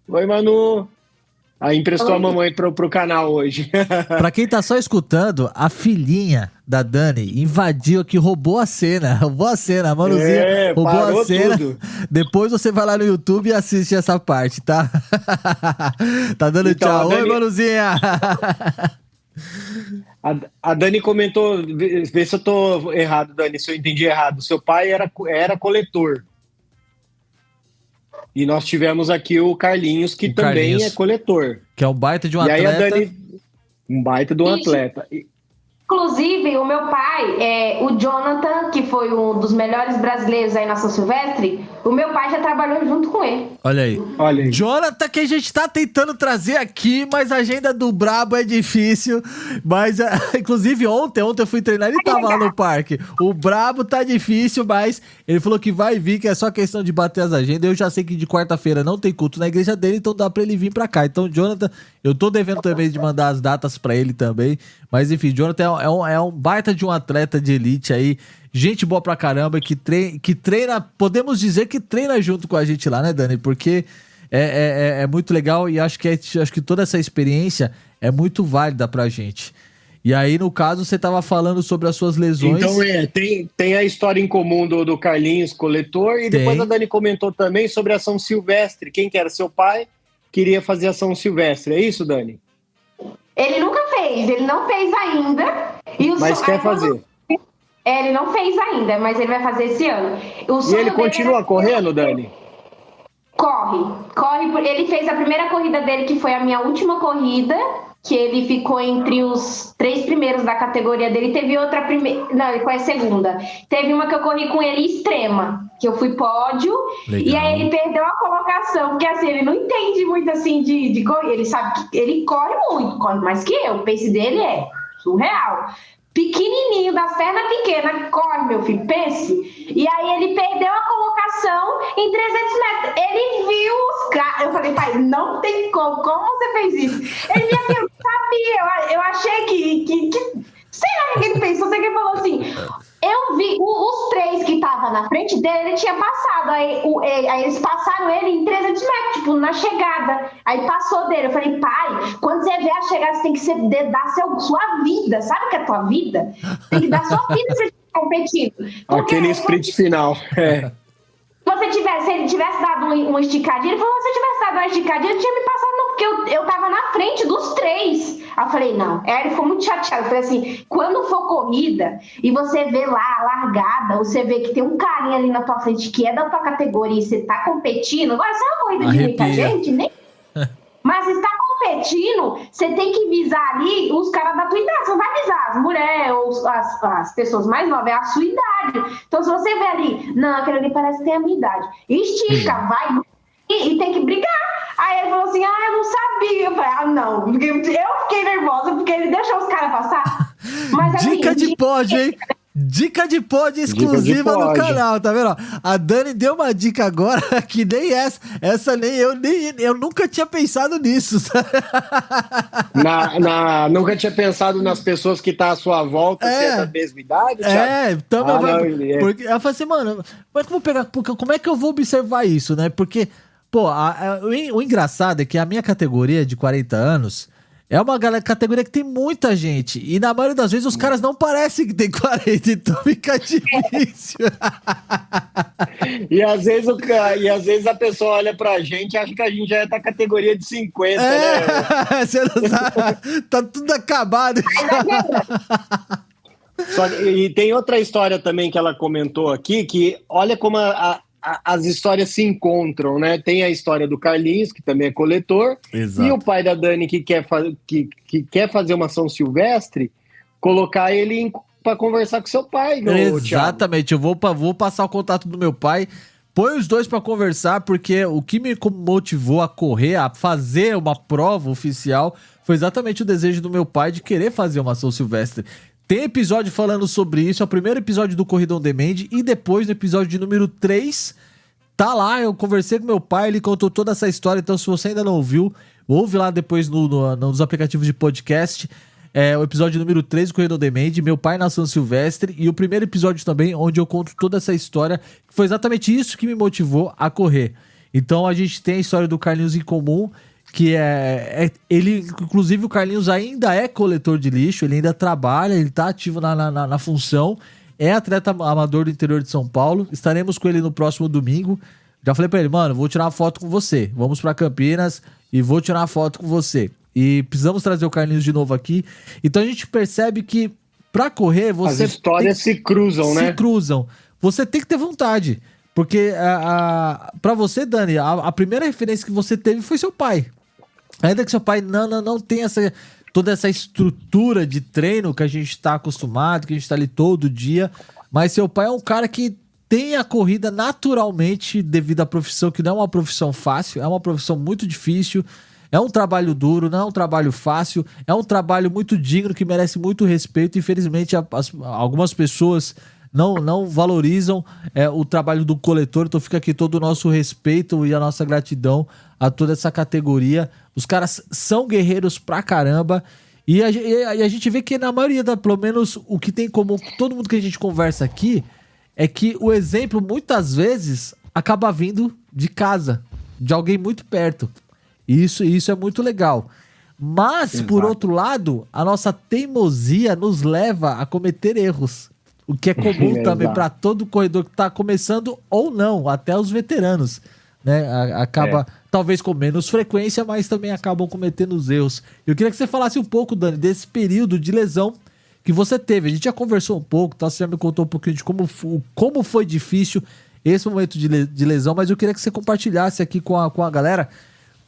Oi, Manu. Aí emprestou a mamãe pro canal hoje. Pra quem tá só escutando, a filhinha da Dani invadiu aqui, roubou a cena, a Manuzinha roubou a cena. Tudo. Depois você vai lá no YouTube e assiste essa parte, tá? Tá dando então, tchau. Oi, Manuzinha! A Dani comentou, vê se eu tô errado, Dani, se eu entendi errado. Seu pai era coletor. E nós tivemos aqui o Carlinhos, que também é coletor. Que é um baita de um atleta. E aí a Dani, um baita de um atleta. Inclusive, o meu pai, o Jonathan, que foi um dos melhores brasileiros aí na São Silvestre, o meu pai já trabalhou junto com ele. Olha aí. Jonathan, que a gente tá tentando trazer aqui, mas a agenda do Brabo é difícil. Mas, inclusive, ontem eu fui treinar, ele tava lá no parque. O Brabo tá difícil, mas ele falou que vai vir, que é só questão de bater as agendas. Eu já sei que de quarta-feira não tem culto na igreja dele, então dá pra ele vir pra cá. Então, Jonathan, eu tô devendo também de mandar as datas pra ele também. Mas, enfim, Jonathan é um baita de um atleta de elite aí, gente boa pra caramba, que treina, podemos dizer que treina junto com a gente lá, né, Dani? Porque é muito legal e acho que toda essa experiência é muito válida pra gente. E aí, no caso, você tava falando sobre as suas lesões. Então, tem a história em comum do Carlinhos, coletor, e depois a Dani comentou também sobre a São Silvestre. Quem que era seu pai queria fazer a São Silvestre, é isso, Dani? Ele nunca fez, ele não fez ainda. Mas quer fazer. Ele não fez ainda, mas ele vai fazer esse ano. E ele continua correndo, Dani? Corre. Ele fez a primeira corrida dele, que foi a minha última corrida, que ele ficou entre os 3 primeiros da categoria dele. Teve outra primeira... Não, ele foi a segunda. Teve uma que eu corri com ele extrema, que eu fui pódio. Legal. E aí ele perdeu a colocação, porque assim, ele não entende muito assim de correr. Ele sabe que ele corre muito mais que eu. O pace dele é surreal. pequenininho, das pernas pequenas, corre, meu filho, pense. E aí ele perdeu a colocação em 300 metros. Ele viu os caras. Eu falei, pai, não tem como você fez isso? Ele me viu, sabia, eu achei que sei lá o que ele pensou, sei que ele falou assim, eu vi os 3 que estavam na frente dele, ele tinha passado, aí eles passaram ele em 300 metros, tipo, na chegada, aí passou dele, eu falei, pai, quando você vê a chegada, você tem que dar sua vida, sabe o que é a tua vida? Tem que dar sua vida se você estiver competindo. Aquele sprint final, Se ele tivesse dado uma esticadinha, ele falou, se eu tivesse dado uma esticadinha, ele tinha me passado, não, porque eu tava na frente dos 3. Aí eu falei, não. Aí ele ficou muito chateado. Eu falei assim, quando for corrida e você vê lá a largada, você vê que tem um carinha ali na tua frente que é da tua categoria e você tá competindo, agora se é uma corrida de muita gente, nem... Mas se tá competindo, você tem que visar ali os caras da tua idade. Você não vai visar as mulheres ou as pessoas mais novas, é a sua idade. Então, se você vê ali, não, aquele ali parece que tem a minha idade. Estica, vai e tem que brigar. Aí ele falou assim, eu não sabia. Eu falei, não. Porque eu fiquei nervosa porque ele deixou os caras passar. Mas, assim, dica de pódio, hein? Dica de pódio exclusiva no canal, tá vendo? A Dani deu uma dica agora que nem essa nem eu nunca tinha pensado nisso. Nunca tinha pensado nas pessoas que tá à sua volta, ser da mesma idade, Thiago? Porque ela falou assim, mano, mas como é que eu vou observar isso, né? Porque, pô, o engraçado é que a minha categoria de 40 anos é uma categoria que tem muita gente. E na maioria das vezes os caras não parecem que tem 40, então fica difícil. E às vezes a pessoa olha pra gente e acha que a gente já é da categoria de 50, né? Você não sabe, tá tudo acabado. E tem outra história também que ela comentou aqui, que olha como as histórias se encontram, né? Tem a história do Carlinhos, que também é coletor, exato, e o pai da Dani que quer fazer uma São Silvestre, colocar ele para conversar com seu pai. Exatamente, eu vou passar o contato do meu pai, põe os dois para conversar, porque o que me motivou a correr, a fazer uma prova oficial, foi exatamente o desejo do meu pai de querer fazer uma São Silvestre. Tem episódio falando sobre isso, é o primeiro episódio do Corrida On Demand, e depois no episódio de número 3, tá lá, eu conversei com meu pai, ele contou toda essa história, então se você ainda não ouviu, ouve lá depois nos aplicativos de podcast, o episódio número 3 do Corrida On Demand, meu pai na São Silvestre, e o primeiro episódio também, onde eu conto toda essa história, que foi exatamente isso que me motivou a correr. Então a gente tem a história do Carlinhos em comum, que ele, inclusive o Carlinhos ainda é coletor de lixo, ele ainda trabalha, ele tá ativo na função, é atleta amador do interior de São Paulo, estaremos com ele no próximo domingo. Já falei pra ele, mano, vou tirar uma foto com você, vamos pra Campinas e vou tirar uma foto com você. E precisamos trazer o Carlinhos de novo aqui. Então a gente percebe que pra correr você... As histórias se cruzam, né? Se cruzam. Você tem que ter vontade. Porque pra você, Dani, a primeira referência que você teve foi seu pai. Ainda que seu pai não tenha toda essa estrutura de treino que a gente está acostumado, que a gente está ali todo dia, mas seu pai é um cara que tem a corrida naturalmente devido à profissão, que não é uma profissão fácil, é uma profissão muito difícil, é um trabalho duro, não é um trabalho fácil, é um trabalho muito digno, que merece muito respeito. Infelizmente, algumas pessoas não valorizam o trabalho do coletor, então fica aqui todo o nosso respeito e a nossa gratidão a toda essa categoria. Os caras são guerreiros pra caramba, e a gente vê que na maioria, pelo menos o que tem como todo mundo que a gente conversa aqui, é que o exemplo muitas vezes acaba vindo de casa, de alguém muito perto. Isso é muito legal. Mas, exato, por outro lado, a nossa teimosia nos leva a cometer erros. O que é comum também para todo corredor que está começando ou não, até os veteranos, né? Acaba, talvez com menos frequência, mas também acabam cometendo os erros. Eu queria que você falasse um pouco, Dani, desse período de lesão que você teve. A gente já conversou um pouco, tá? Você já me contou um pouquinho de como foi difícil esse momento de lesão, mas eu queria que você compartilhasse aqui com a galera,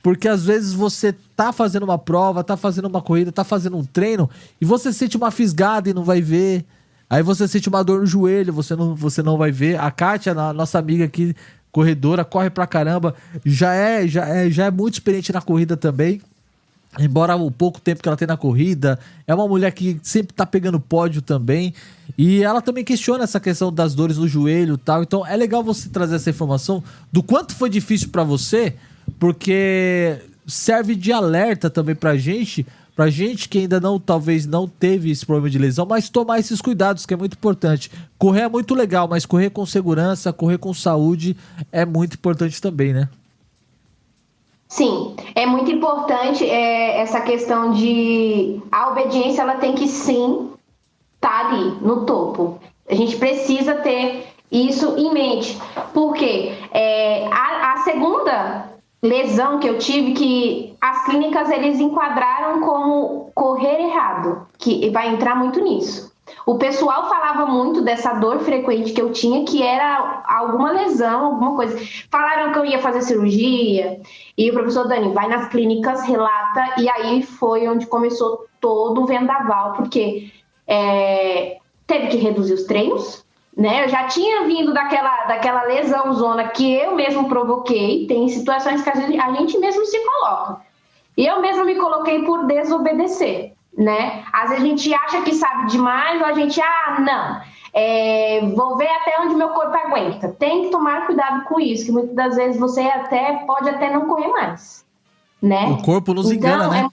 porque às vezes você tá fazendo uma prova, tá fazendo uma corrida, tá fazendo um treino, e você sente uma fisgada e não vai ver. Aí você sente uma dor no joelho, você não vai ver. A Kátia, a nossa amiga aqui, corredora, corre pra caramba, já é muito experiente na corrida também. embora o pouco tempo que ela tem na corrida, é uma mulher que sempre tá pegando pódio também, e ela também questiona essa questão das dores no joelho e tal, então é legal você trazer essa informação do quanto foi difícil pra você, porque serve de alerta também pra gente que ainda não, talvez não teve esse problema de lesão, mas tomar esses cuidados, que é muito importante. Correr é muito legal, mas correr com segurança, correr com saúde é muito importante também, né? Sim, é muito importante essa questão de a obediência, ela tem que sim estar ali no topo. A gente precisa ter isso em mente, porque a segunda lesão que eu tive, que as clínicas eles enquadraram como correr errado, que vai entrar muito nisso. O pessoal falava muito dessa dor frequente que eu tinha, que era alguma lesão, alguma coisa. Falaram que eu ia fazer cirurgia, e o professor Dani, vai nas clínicas, relata, e aí foi onde começou todo o vendaval, porque teve que reduzir os treinos, né? Eu já tinha vindo daquela lesão zona que eu mesmo provoquei, tem situações que a gente mesmo se coloca. E eu mesmo me coloquei por desobedecer, né? Às vezes a gente acha que sabe demais, ou a gente, não, vou ver até onde meu corpo aguenta. Tem que tomar cuidado com isso, que muitas das vezes você pode até não correr mais, né? O corpo nos engana, né?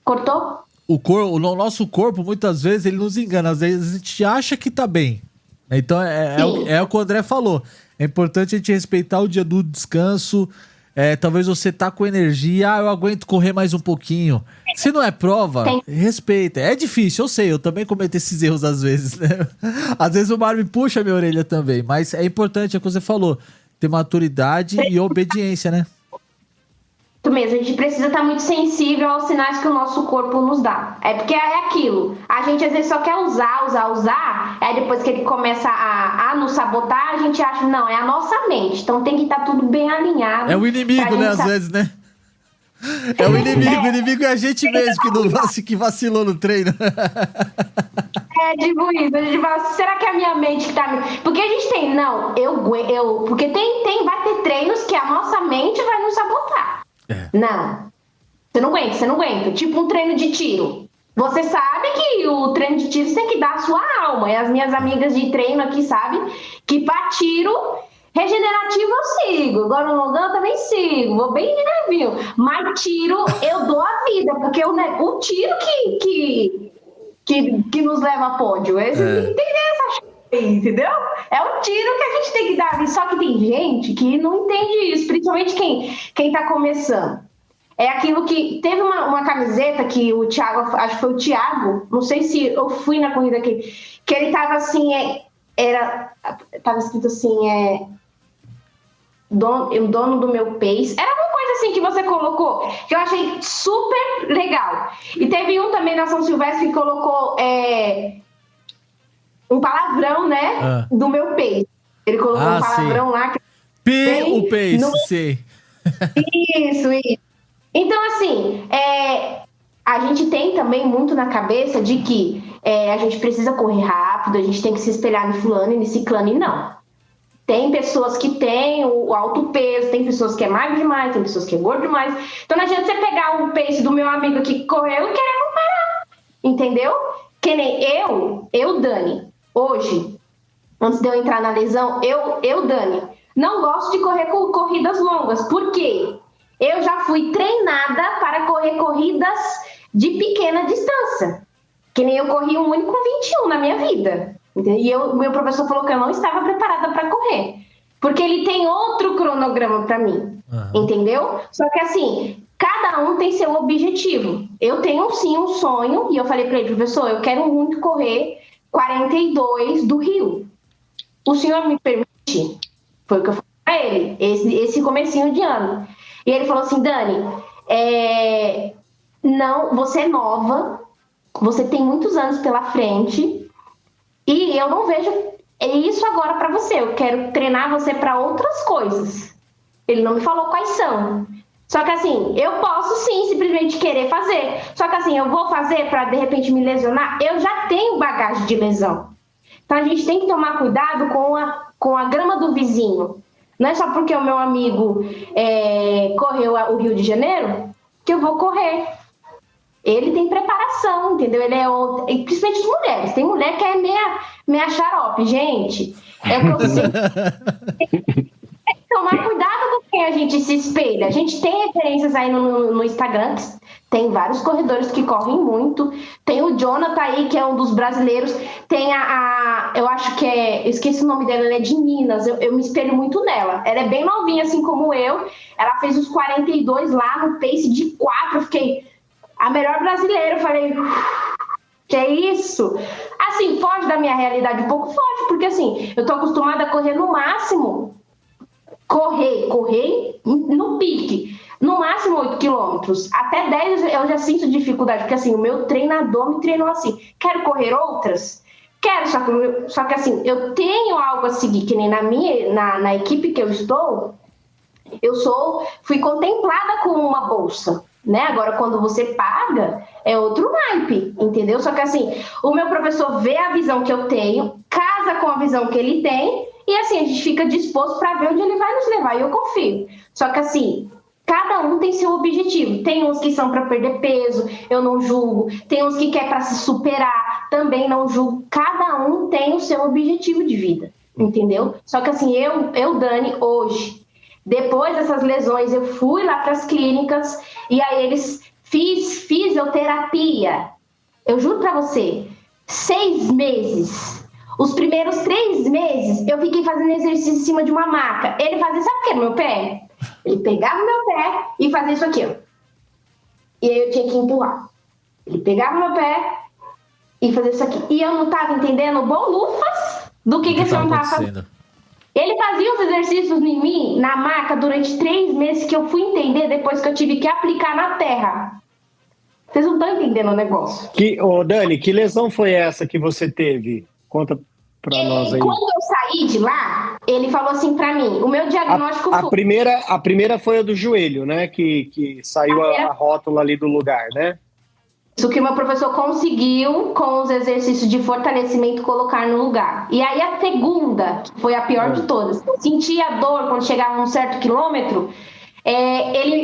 Cortou? O nosso corpo, muitas vezes, ele nos engana. Às vezes a gente acha que tá bem. Então, é o que o André falou. É importante a gente respeitar o dia do descanso. Talvez você tá com energia. Eu aguento correr mais um pouquinho. Se não é prova, respeita. É difícil, eu sei. Eu também cometo esses erros às vezes, né? Às vezes o mar me puxa a minha orelha também. Mas é importante, é o que você falou. Ter maturidade e obediência, né? Isso mesmo, a gente precisa estar muito sensível aos sinais que o nosso corpo nos dá. Porque é aquilo, a gente às vezes só quer usar, aí depois que ele começa a nos sabotar, a gente acha, não, é a nossa mente, então tem que estar tudo bem alinhado. É o inimigo, né, às vezes, né? É o inimigo é a gente mesmo que vacilou no treino. Tipo isso, a gente fala, será que é a minha mente que tá... Porque a gente tem, porque vai ter treinos que a nossa mente vai nos sabotar. Não, você não aguenta. Tipo um treino de tiro. Você sabe que o treino de tiro você tem que dar a sua alma. E as minhas amigas de treino aqui sabem que para tiro regenerativo eu sigo. Agora no longão eu também sigo. Vou bem de levinho. Mas tiro eu dou a vida. Porque o tiro que nos leva a pódio. Esse tem que entender essa entendeu? É o tiro que a gente tem que dar. Só que tem gente que não entende isso, principalmente quem tá começando. É aquilo que... Teve uma camiseta que o Thiago, acho que foi o Thiago, não sei se eu fui na corrida aqui, que ele tava assim, tava escrito assim, o dono do meu pace. Era uma coisa assim que você colocou, que eu achei super legal. E teve um também na São Silvestre que colocou... um palavrão, né? Do meu pace. Ele colocou um palavrão lá. O pace, sei. Isso. Então, assim, a gente tem também muito na cabeça de que a gente precisa correr rápido, a gente tem que se espelhar no fulano e no ciclano, e não. Tem pessoas que têm o alto peso, tem pessoas que é magro demais, tem pessoas que é gordo demais. Então, não adianta você pegar o pace do meu amigo que correu e querer comparar. Entendeu? Que nem eu, Dani, hoje, antes de eu entrar na lesão, eu, Dani, não gosto de correr com corridas longas. Por quê? Eu já fui treinada para correr corridas de pequena distância. Que nem eu corri um único 21 na minha vida. E meu professor falou que eu não estava preparada para correr. Porque ele tem outro cronograma para mim. Entendeu? Só que assim, cada um tem seu objetivo. Eu tenho sim um sonho, e eu falei para ele, professor, eu quero muito correr 42 do Rio. O senhor me permite? Foi o que eu falei para ele, esse comecinho de ano. E ele falou assim, Dani, não, você é nova, você tem muitos anos pela frente, e eu não vejo isso agora para você. Eu quero treinar você para outras coisas. Ele não me falou quais são. Só que assim, eu posso sim simplesmente querer fazer. Só que assim, eu vou fazer para de repente me lesionar? Eu já tenho bagagem de lesão. Então a gente tem que tomar cuidado com a grama do vizinho. Não é só porque o meu amigo correu o Rio de Janeiro, que eu vou correr. Ele tem preparação, entendeu? Ele é principalmente as mulheres. Tem mulher que é meia xarope, gente. É o que eu sei. Tomar cuidado com quem a gente se espelha. A gente tem referências aí no Instagram, tem vários corredores que correm muito. Tem o Jonathan aí, que é um dos brasileiros. Tem eu acho que eu esqueci o nome dela, ela é de Minas. Eu me espelho muito nela. Ela é bem novinha, assim como eu. Ela fez os 42 lá no pace de 4. Eu fiquei a melhor brasileira. Eu falei, que é isso? Assim, foge da minha realidade um pouco, foge, porque assim, eu tô acostumada a correr no máximo. Correr no pique, no máximo 8 quilômetros, até 10 eu já sinto dificuldade, porque assim, o meu treinador me treinou assim, quero correr outras? Quero, só que assim, eu tenho algo a seguir, que nem na equipe que eu estou, fui contemplada com uma bolsa, né? Agora, quando você paga, é outro naipe, entendeu? Só que assim, o meu professor vê a visão que eu tenho, casa com a visão que ele tem, e assim, a gente fica disposto para ver onde ele vai nos levar, e eu confio. Só que assim, cada um tem seu objetivo. Tem uns que são para perder peso, eu não julgo. Tem uns que quer para se superar, também não julgo. Cada um tem o seu objetivo de vida, entendeu? Só que assim, eu Dani, hoje, depois dessas lesões, eu fui lá para as clínicas e aí eles fiz fisioterapia. Eu juro para você, 6 meses. Os primeiros 3 meses, eu fiquei fazendo exercício em cima de uma maca. Ele fazia, sabe o que no meu pé? Ele pegava o meu pé e fazia isso aqui, ó. E aí eu tinha que empurrar. Ele pegava o meu pé e fazia isso aqui. E eu não estava entendendo bolufas do que esse homem estava fazendo. Ele fazia os exercícios em mim, na maca, durante 3 meses, que eu fui entender depois que eu tive que aplicar na terra. Vocês não estão entendendo o negócio. Dani, que lesão foi essa que você teve? Conta pra nós aí. Quando eu saí de lá, ele falou assim pra mim, o meu diagnóstico foi... A primeira foi a do joelho, né? Que saiu a rótula ali do lugar, né? Isso que o meu professor conseguiu, com os exercícios de fortalecimento, colocar no lugar. E aí a segunda, que foi a pior de todas. Eu sentia dor quando chegava a um certo quilômetro.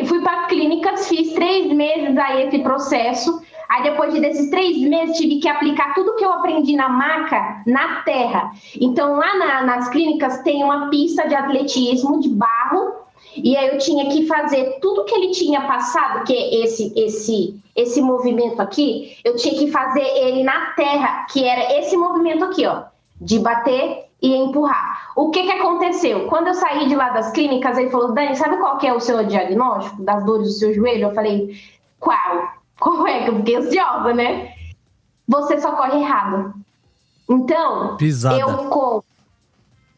Fui para a clínica, fiz 3 meses aí esse processo. Aí depois desses 3 meses tive que aplicar tudo que eu aprendi na maca na terra. Então lá nas clínicas tem uma pista de atletismo de barro e aí eu tinha que fazer tudo que ele tinha passado, que é esse movimento aqui, eu tinha que fazer ele na terra, que era esse movimento aqui, ó, de bater e empurrar. O que aconteceu? Quando eu saí de lá das clínicas, ele falou, Dani, sabe qual que é o seu diagnóstico das dores do seu joelho? Eu falei, qual? Qual é? Que eu fiquei ansiosa, né? Você só corre errado. Então, pisada.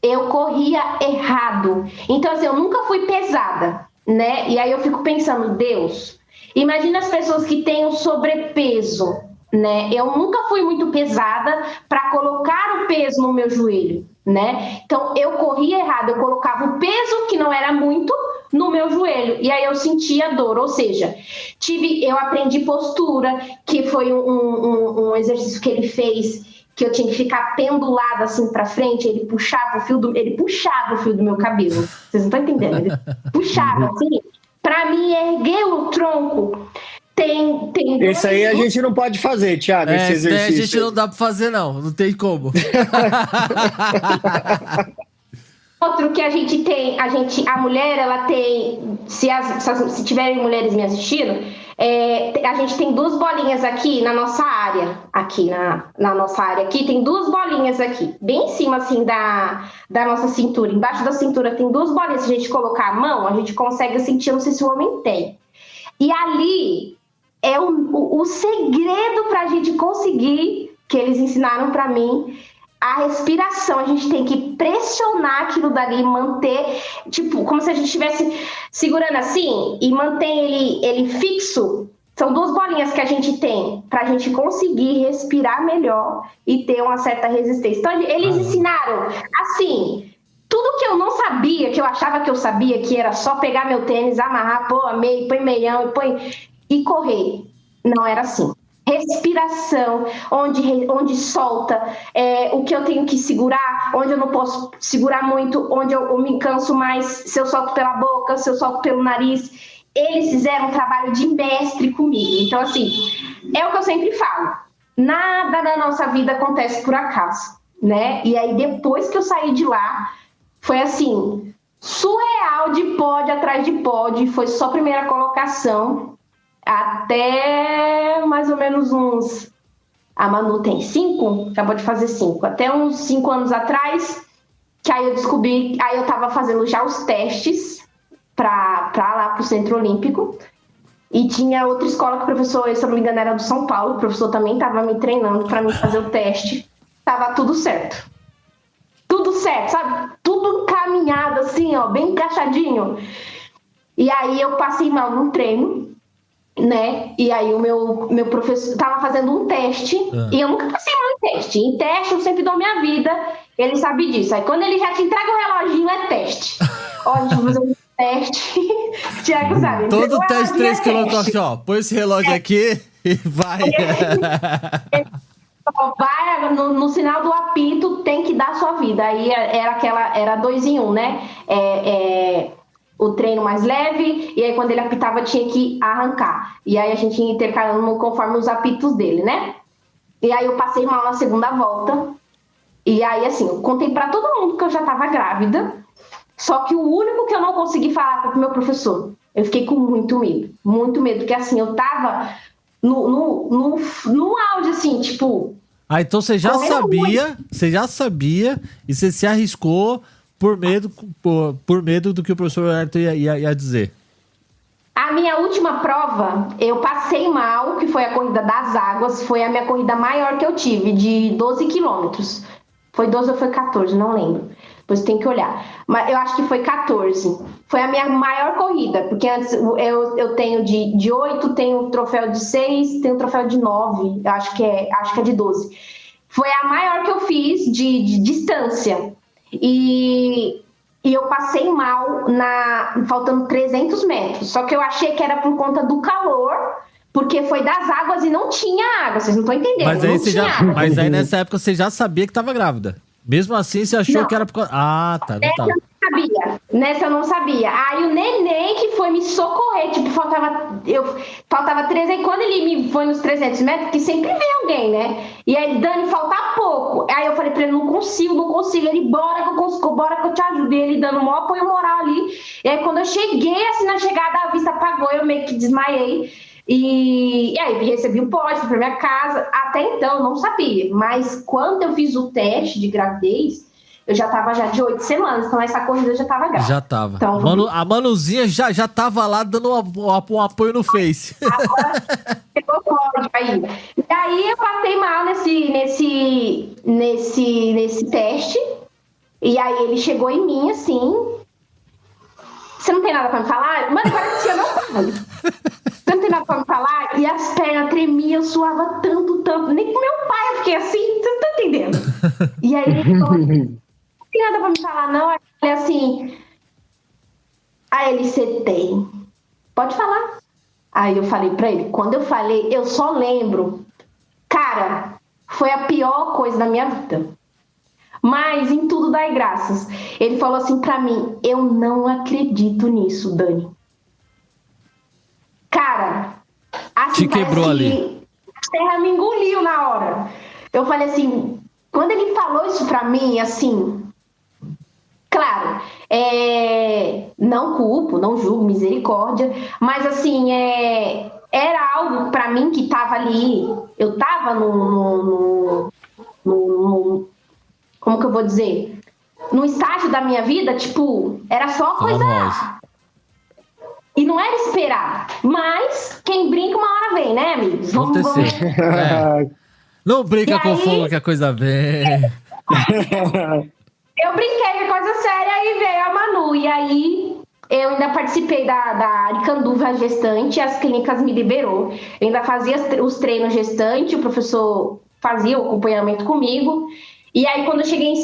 Eu corria errado. Então, assim, eu nunca fui pesada, né? E aí eu fico pensando, Deus, imagina as pessoas que têm o sobrepeso, né? Eu nunca fui muito pesada para colocar o peso no meu joelho, né? Então, eu corria errado. Eu colocava o peso, que não era muito, no meu joelho, e aí eu sentia dor, ou seja, eu aprendi postura, que foi um exercício que ele fez, que eu tinha que ficar pendulada assim pra frente, ele puxava o fio do meu cabelo, vocês não estão entendendo, ele puxava assim, pra mim erguer o tronco. Tem esse aí a gente não pode fazer, Thiago, esse exercício. A gente não dá pra fazer não tem como. Outro que a gente tem, a mulher, ela tem, se tiverem mulheres me assistindo, a gente tem 2 bolinhas aqui na nossa área, na nossa área aqui, tem 2 bolinhas aqui, bem em cima, assim, da nossa cintura. Embaixo da cintura tem 2 bolinhas, se a gente colocar a mão, a gente consegue sentir, não sei se o homem tem. E ali é o segredo pra gente conseguir, que eles ensinaram pra mim, a respiração. A gente tem que pressionar aquilo dali, manter, tipo, como se a gente estivesse segurando assim e mantém ele fixo. São 2 bolinhas que a gente tem pra gente conseguir respirar melhor e ter uma certa resistência. Então, eles ensinaram, assim, tudo que eu não sabia, que eu achava que eu sabia, que era só pegar meu tênis, amarrar, pôr meio, põe meião e correr. Não era assim. Respiração, onde solta, o que eu tenho que segurar, onde eu não posso segurar muito, onde eu me canso mais, se eu solto pela boca, se eu solto pelo nariz. eles fizeram um trabalho de mestre comigo. Então, assim, é o que eu sempre falo. Nada na nossa vida acontece por acaso, né? E aí, depois que eu saí de lá, foi assim, surreal de pódio atrás de pódio. Foi só primeira colocação até mais ou menos uns... A Manu tem 5, acabou de fazer 5. Até uns 5 anos atrás, que aí eu descobri... Aí eu tava fazendo já os testes para lá pro Centro Olímpico. E tinha outra escola que o professor, se eu não me engano, era do São Paulo. O professor também estava me treinando para mim fazer o teste. Tava tudo certo. Tudo certo, sabe? Tudo encaminhado, assim, ó, bem encaixadinho. E aí eu passei mal num treino, né? E aí o meu professor tava fazendo um teste. E eu nunca passei mal em teste. Em teste eu sempre dou minha vida. Ele sabe disso. Aí quando ele já te entrega o reloginho, é teste. Ó, a gente vai fazer um teste. Thiago sabe. Todo teste 3 km, ó. Põe esse relógio aqui e vai. Vai no sinal do apito, tem que dar a sua vida. Aí era 2 em 1, né? O treino mais leve, e aí quando ele apitava tinha que arrancar. E aí a gente ia intercalando conforme os apitos dele, né? E aí eu passei mal na segunda volta. E aí, assim, eu contei pra todo mundo que eu já tava grávida. Só que o único que eu não consegui falar foi pro meu professor. Eu fiquei com muito medo, porque assim, eu tava no auge, assim, tipo... Ah, então você já sabia e você se arriscou por medo do que o professor Ayrton ia dizer. A minha última prova, eu passei mal, que foi a corrida das águas, foi a minha corrida maior que eu tive, de 12 quilômetros. Foi 12 ou foi 14, não lembro. Depois tem que olhar. Mas eu acho que foi 14. Foi a minha maior corrida, porque antes eu tenho de 8, tenho o troféu de 6, tenho o troféu de 9, eu acho que é de 12. Foi a maior que eu fiz de distância. E eu passei mal faltando 300 metros. Só que eu achei que era por conta do calor, porque foi das águas e não tinha água. Vocês não estão entendendo. Mas aí nessa época você já sabia que estava grávida. Mesmo assim, você achou que era por causa... Ah, tá. Não tava. Nessa eu não sabia. Aí o neném que foi me socorrer, tipo, faltava 300, quando ele me foi nos 300 metros, que sempre vem alguém, né? E aí, Dani, falta pouco. Aí eu falei pra ele, não consigo. Ele, bora que eu te ajudo. E ele dando um maior apoio moral ali. E aí, quando eu cheguei, assim, na chegada, a vista apagou, eu meio que desmaiei. E aí, recebi um pódio pra minha casa. Até então, eu não sabia. Mas quando eu fiz o teste de gravidez, eu já tava de 8 semanas. Então, essa corrida eu já tava grávida. Já tava. Então, a Manuzinha já tava lá dando um apoio no Face. Agora, pegou o pódio aí. E aí, eu passei mal nesse teste. E aí, ele chegou em mim, assim... Você não tem nada pra me falar? Mano, parecia não falo. Você não tem nada pra me falar? E as pernas tremiam, eu suava tanto. Nem com meu pai eu fiquei assim, você não tá entendendo? E aí ele falou, não tem nada pra me falar, não? Aí eu falei assim, aí ele, você tem. Pode falar. Aí eu falei pra ele, quando eu falei, eu só lembro. Cara, foi a pior coisa da minha vida. Mas em tudo dai graças. Ele falou assim pra mim, eu não acredito nisso, Dani. Cara, assim, te quebrou ali. A terra me engoliu na hora. Eu falei assim, quando ele falou isso pra mim, assim, claro, não culpo, não julgo, misericórdia, mas assim, era algo pra mim que tava ali, eu tava no como que eu vou dizer? No estágio da minha vida, tipo, era só coisa... E não era esperar. Mas quem brinca uma hora vem, né, amigos? Vamos... Não brinca com fogo que a coisa vem. Eu brinquei com a coisa séria e veio a Manu. E aí eu ainda participei da Aricanduva gestante, as clínicas me liberou. Eu ainda fazia os treinos gestante, o professor fazia o acompanhamento comigo. E aí, quando eu cheguei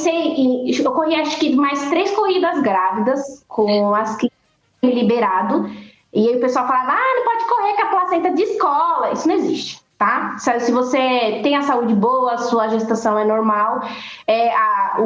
eu corri acho que mais 3 corridas grávidas com as clínicas liberado. E aí o pessoal falava, não pode correr com a placenta de escola. Isso não existe, tá? Se você tem a saúde boa, a sua gestação é normal,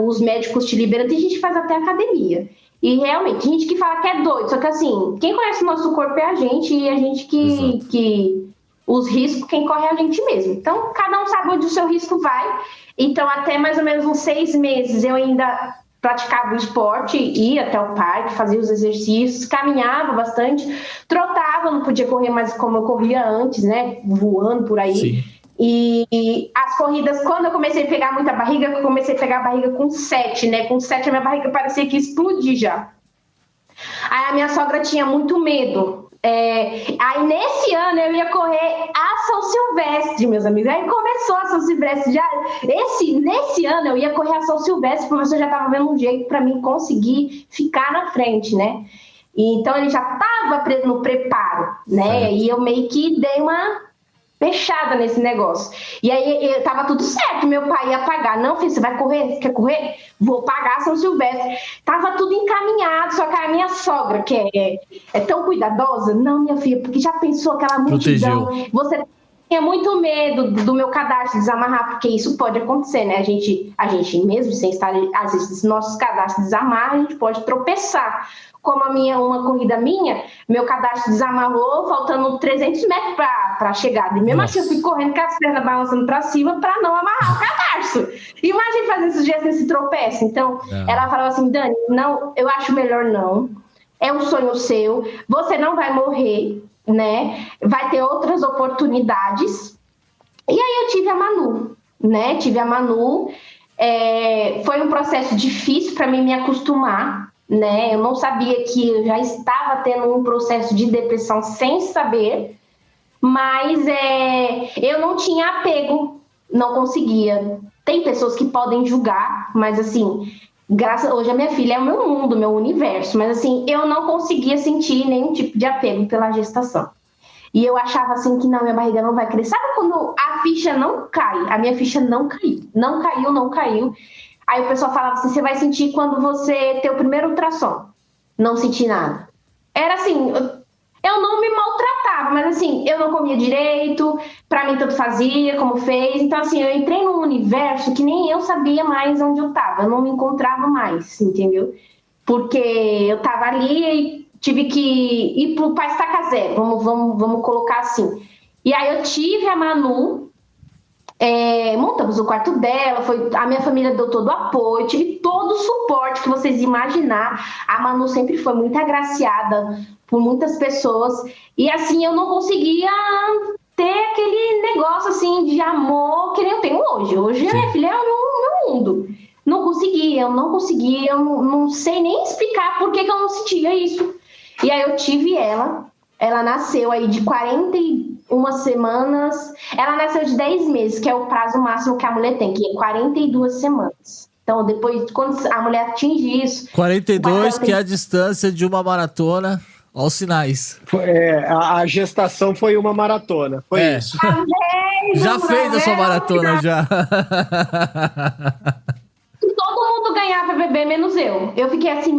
os médicos te liberam. Tem gente que faz até academia. E realmente, tem gente que fala que é doido, só que assim, quem conhece o nosso corpo é a gente, e a gente que os riscos, quem corre é a gente mesmo. Então, cada um sabe onde o seu risco vai. Então, até mais ou menos uns 6 meses, eu ainda praticava o esporte, ia até o parque, fazia os exercícios, caminhava bastante, trotava, não podia correr mais como eu corria antes, né, voando por aí. Sim. E as corridas, quando eu comecei a pegar muita barriga, eu comecei a pegar a barriga com 7, né? Com 7 a minha barriga parecia que ia explodir já. Aí a minha sogra tinha muito medo. Aí nesse ano eu ia correr a São Silvestre, meus amigos. Aí começou a São Silvestre. Nesse ano eu ia correr a São Silvestre, o professor já estava vendo um jeito para mim conseguir ficar na frente, né? Então ele já estava no preparo, né? E eu meio que dei uma fechada nesse negócio. E aí tava tudo certo, meu pai ia pagar. Não, filho, você vai correr? Você quer correr? Vou pagar São Silvestre. Tava tudo encaminhado, só que a minha sogra, que é tão cuidadosa, não, minha filha, porque já pensou aquela multidão, você tinha muito medo do meu cadastro desamarrar, porque isso pode acontecer, né? A gente mesmo sem estar, às vezes, nossos cadastros desamarram, a gente pode tropeçar. Como uma corrida minha, meu cadastro desamarrou, faltando 300 metros para a chegada. E mesmo assim eu fui correndo com as pernas balançando para cima para não amarrar o cadastro. Imagina fazer esses dias nesse tropeço. Então, ela falava assim, Dani, não, eu acho melhor não. É um sonho seu, você não vai morrer, né? Vai ter outras oportunidades. E aí eu tive a Manu, né? Foi um processo difícil para mim me acostumar, né? Eu não sabia que eu já estava tendo um processo de depressão sem saber, mas eu não tinha apego, não conseguia. Tem pessoas que podem julgar, mas assim, hoje a minha filha é o meu mundo, meu universo, mas assim, eu não conseguia sentir nenhum tipo de apego pela gestação. E eu achava assim que não, minha barriga não vai crescer. Sabe quando a ficha não cai? A minha ficha não caiu. Não caiu. Aí o pessoal falava assim, você vai sentir quando você ter o primeiro ultrassom. Não senti nada. Era assim, eu não me maltratava, mas assim, eu não comia direito, pra mim tanto fazia, como fez. Então assim, eu entrei num universo que nem eu sabia mais onde eu tava. Eu não me encontrava mais, entendeu? Porque eu tava ali e tive que ir para estaca zero, vamos colocar assim. E aí eu tive a Manu, montamos o quarto dela, a minha família deu todo o apoio, tive todo o suporte que vocês imaginar. A Manu sempre foi muito agraciada por muitas pessoas, e assim, eu não conseguia ter aquele negócio assim de amor que nem eu tenho hoje. Hoje a minha filha é o meu mundo. Não conseguia, eu não sei nem explicar por que eu não sentia isso. E aí eu tive ela nasceu aí de 41 semanas, ela nasceu de 10 meses, que é o prazo máximo que a mulher tem, que é 42 semanas. Então, depois, quando a mulher atinge isso... 42, que é a distância de uma maratona, aos sinais. A gestação foi uma maratona, foi isso. Já fez a sua maratona, já. Todo mundo ganhava bebê, menos eu. Eu fiquei assim,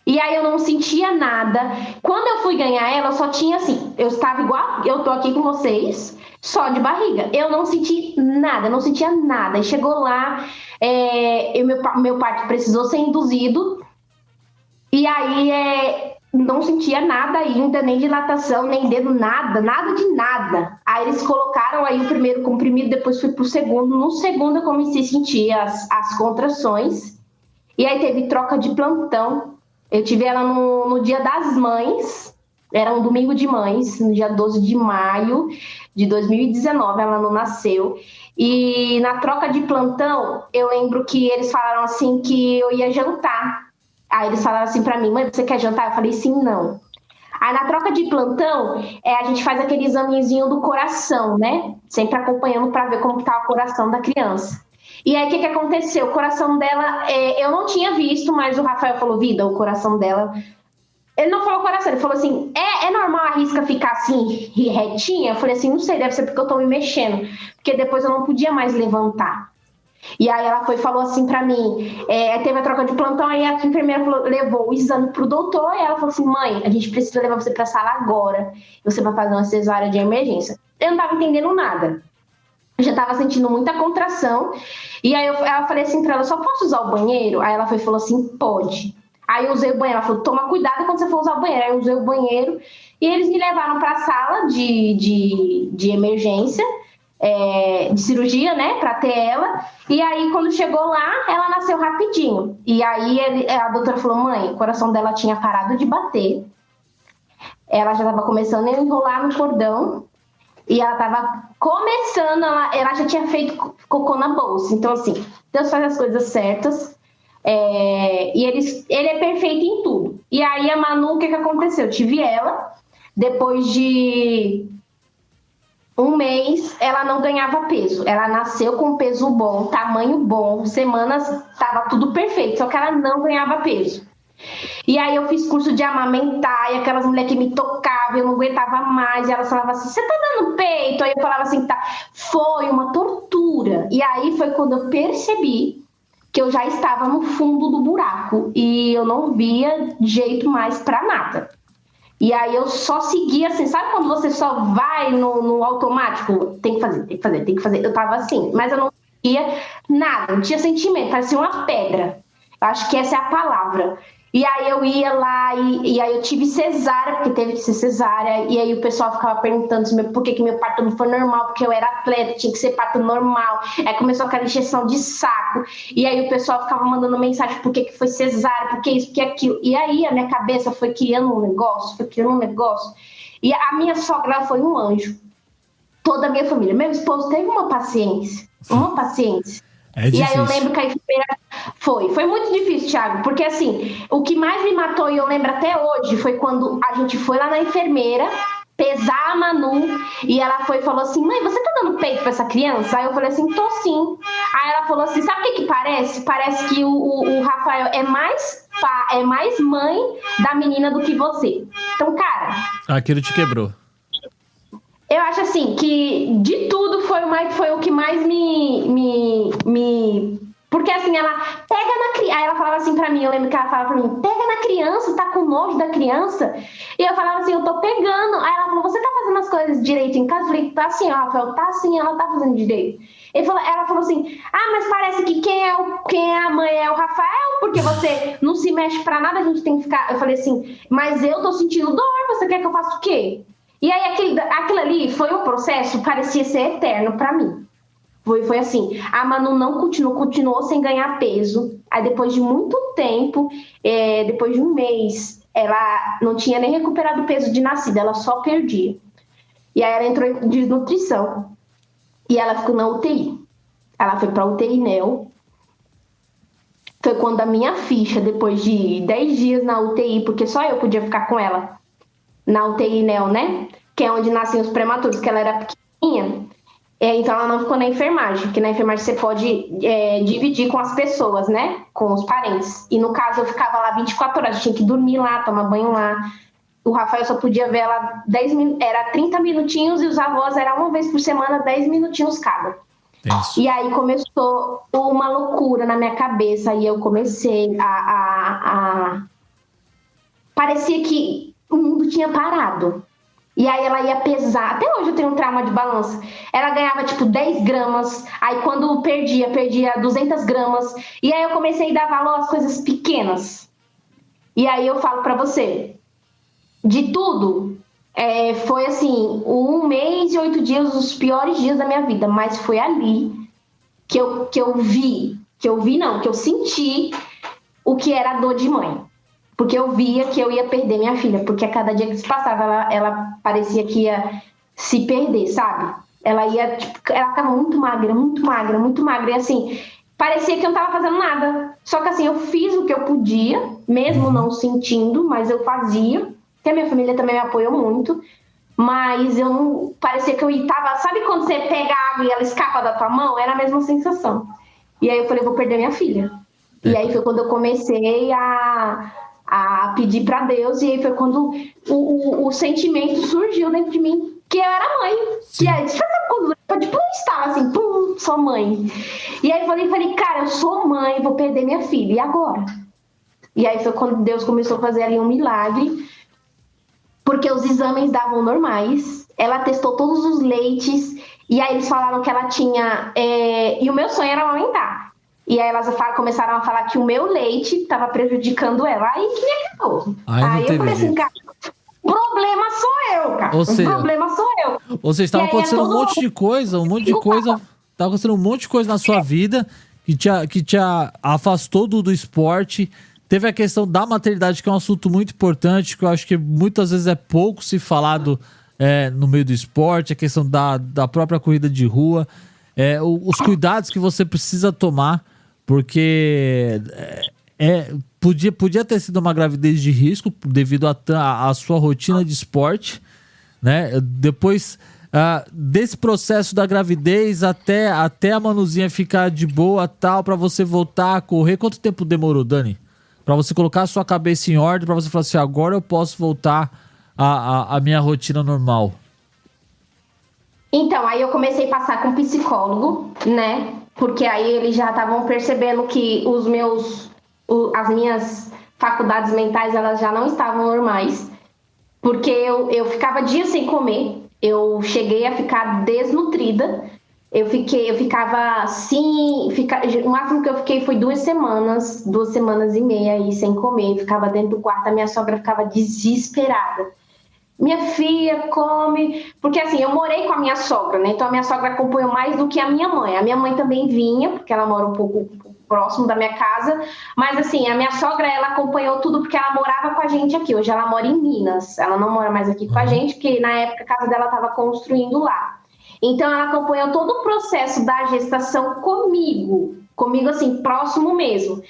E aí eu não sentia nada. Quando eu fui ganhar ela, eu só tinha assim, eu estava igual, eu tô aqui com vocês, só de barriga. Eu não senti nada, não sentia nada. E chegou lá, meu parto precisou ser induzido. E aí não sentia nada ainda, nem dilatação, nem dedo, nada de nada. Aí eles colocaram aí o primeiro comprimido, depois fui pro segundo. No segundo eu comecei a sentir as contrações. E aí teve troca de plantão. Eu tive ela no Dia das Mães, era um domingo de mães, no dia 12 de maio de 2019, ela não nasceu. E na troca de plantão, eu lembro que eles falaram assim que eu ia jantar. Aí eles falaram assim pra mim, mãe, você quer jantar? Eu falei, sim, não. Aí na troca de plantão, a gente faz aquele examezinho do coração, né? Sempre acompanhando pra ver como que tá o coração da criança. E aí, o que aconteceu? O coração dela, eu não tinha visto, mas o Rafael falou, vida, o coração dela... Ele não falou coração, ele falou assim, é normal a risca ficar assim, retinha? Eu falei assim, não sei, deve ser porque eu tô me mexendo. Porque depois eu não podia mais levantar. E aí ela falou assim pra mim, teve a troca de plantão, aí a enfermeira levou o exame pro doutor, e ela falou assim, mãe, a gente precisa levar você pra sala agora. Você vai fazer uma cesárea de emergência. Eu não tava entendendo nada. Eu já tava sentindo muita contração. E aí eu falei assim pra ela, só posso usar o banheiro? Aí ela falou assim, pode. Aí eu usei o banheiro. Ela falou, toma cuidado quando você for usar o banheiro. Aí eu usei o banheiro e eles me levaram para a sala de emergência, de cirurgia, né, para ter ela. E aí, quando chegou lá, ela nasceu rapidinho. E aí a doutora falou, mãe, o coração dela tinha parado de bater. Ela já estava começando a enrolar no cordão. E ela estava começando, ela já tinha feito cocô na bolsa. Então, assim, Deus faz as coisas certas. E ele é perfeito em tudo. E aí a Manu, o que aconteceu? Eu tive ela, depois de um mês, ela não ganhava peso. Ela nasceu com peso bom, tamanho bom, semanas, estava tudo perfeito, só que ela não ganhava peso. E aí eu fiz curso de amamentar, e aquelas mulheres que me tocavam, eu não aguentava mais, e elas falavam assim, você tá dando peito? Aí eu falava assim, tá. Foi uma tortura. E aí foi quando eu percebi que eu já estava no fundo do buraco, e eu não via jeito mais pra nada. E aí eu só seguia assim, sabe quando você só vai no automático? Tem que fazer, tem que fazer, tem que fazer. Eu tava assim, mas eu não via nada, não tinha sentimento, parecia uma pedra. Eu acho que essa é a palavra. E aí eu ia lá e aí eu tive cesárea, porque teve que ser cesárea, e aí o pessoal ficava perguntando por que meu parto não foi normal, porque eu era atleta, tinha que ser parto normal. Aí começou aquela injeção de saco, e aí o pessoal ficava mandando mensagem por que foi cesárea, por que isso, por que aquilo. E aí a minha cabeça foi criando um negócio, e a minha sogra ela foi um anjo. Toda a minha família. Meu esposo teve uma paciência. É difícil. E aí eu lembro que a enfermeira foi muito difícil, Thiago, porque assim, o que mais me matou, e eu lembro até hoje, foi quando a gente foi lá na enfermeira pesar a Manu, e ela foi e falou assim, mãe, você tá dando peito pra essa criança? Aí eu falei assim, tô sim. Aí ela falou assim, sabe o que parece? Parece que o Rafael é mais mãe da menina do que você. Então, cara... Aquilo te quebrou. Eu acho assim, que de tudo foi o que mais me... Porque assim, ela pega na criança. Aí ela falava assim pra mim, eu lembro que ela falava pra mim, pega na criança, tá com nojo da criança. E eu falava assim, eu tô pegando. Aí ela falou, você tá fazendo as coisas direito em casa? Eu falei, tá assim, ó, Rafael, tá assim, ela tá fazendo direito. Ela falou assim, mas parece que quem é a mãe é o Rafael, porque você não se mexe pra nada, a gente tem que ficar... Eu falei assim, mas eu tô sentindo dor, você quer que eu faça o quê? E aí aquilo ali foi um processo, parecia ser eterno pra mim. Foi assim, a Manu não continuou sem ganhar peso. Aí depois de muito tempo, depois de um mês, ela não tinha nem recuperado o peso de nascida, ela só perdia. E aí ela entrou em desnutrição. E ela ficou na UTI. Ela foi pra UTI Neo. Foi quando a minha ficha, depois de 10 dias na UTI, porque só eu podia ficar com ela, na UTI Neo, né? Que é onde nascem os prematuros, que ela era pequenininha. Então ela não ficou na enfermagem, porque na enfermagem você pode dividir com as pessoas, né? Com os parentes. E no caso eu ficava lá 24 horas, eu tinha que dormir lá, tomar banho lá. O Rafael só podia ver ela 30 minutinhos e os avós era uma vez por semana, 10 minutinhos cada. Isso. E aí começou uma loucura na minha cabeça e eu comecei parecia que o mundo tinha parado. E aí ela ia pesar, até hoje eu tenho um trauma de balança, ela ganhava tipo 10 gramas, aí quando perdia 200 gramas, e aí eu comecei a dar valor às coisas pequenas. E aí eu falo pra você, de tudo, foi assim, 1 mês e 8 dias, os piores dias da minha vida, mas foi ali que eu senti o que era a dor de mãe. Porque eu via que eu ia perder minha filha, porque a cada dia que se passava, ela parecia que ia se perder, sabe? Ela ficava muito magra, e assim, parecia que eu não tava fazendo nada. Só que assim, eu fiz o que eu podia, mesmo não sentindo, mas eu fazia, porque a minha família também me apoiou muito, mas parecia que eu tava, sabe quando você pega a água e ela escapa da tua mão? Era a mesma sensação. E aí eu falei, vou perder minha filha. E aí foi quando eu comecei a pedir para Deus, e aí foi quando o sentimento surgiu dentro de mim, que eu era mãe. Sim. E aí, sabe quando tipo, estava assim, pum, sou mãe. E aí eu falei, cara, eu sou mãe, vou perder minha filha, e agora? E aí foi quando Deus começou a fazer ali um milagre, porque os exames davam normais, ela testou todos os leites, e aí eles falaram que ela tinha... E o meu sonho era amamentar. E aí elas começaram a falar que o meu leite estava prejudicando ela. Aí que me acabou. Aí eu falei assim, cara, o problema sou eu, cara. O problema sou eu. Ou seja, estava acontecendo um monte de coisa, Tava acontecendo um monte de coisa na sua vida que te afastou do esporte. Teve a questão da maternidade, que é um assunto muito importante, que eu acho que muitas vezes é pouco se falado no meio do esporte, a questão da própria corrida de rua, os cuidados que você precisa tomar, porque podia ter sido uma gravidez de risco devido à sua rotina de esporte, né? Depois desse processo da gravidez até a Manuzinha ficar de boa, tal, para você voltar a correr, quanto tempo demorou, Dani? Para você colocar a sua cabeça em ordem, para você falar assim, agora eu posso voltar à minha rotina normal. Então, aí eu comecei a passar com um psicólogo, né? Porque aí eles já estavam percebendo que as minhas faculdades mentais, elas já não estavam normais. Porque eu ficava dias sem comer, eu cheguei a ficar desnutrida, eu ficava assim, o máximo que eu fiquei foi 2 semanas e meia aí sem comer, ficava dentro do quarto, a minha sogra ficava desesperada. Minha filha come, porque assim, eu morei com a minha sogra, né? Então a minha sogra acompanhou mais do que a minha mãe também vinha, porque ela mora um pouco próximo da minha casa, mas assim, a minha sogra, ela acompanhou tudo porque ela morava com a gente aqui, hoje ela mora em Minas, ela não mora mais aqui com a gente, porque na época a casa dela estava construindo lá. Então ela acompanhou todo o processo da gestação comigo assim, próximo mesmo.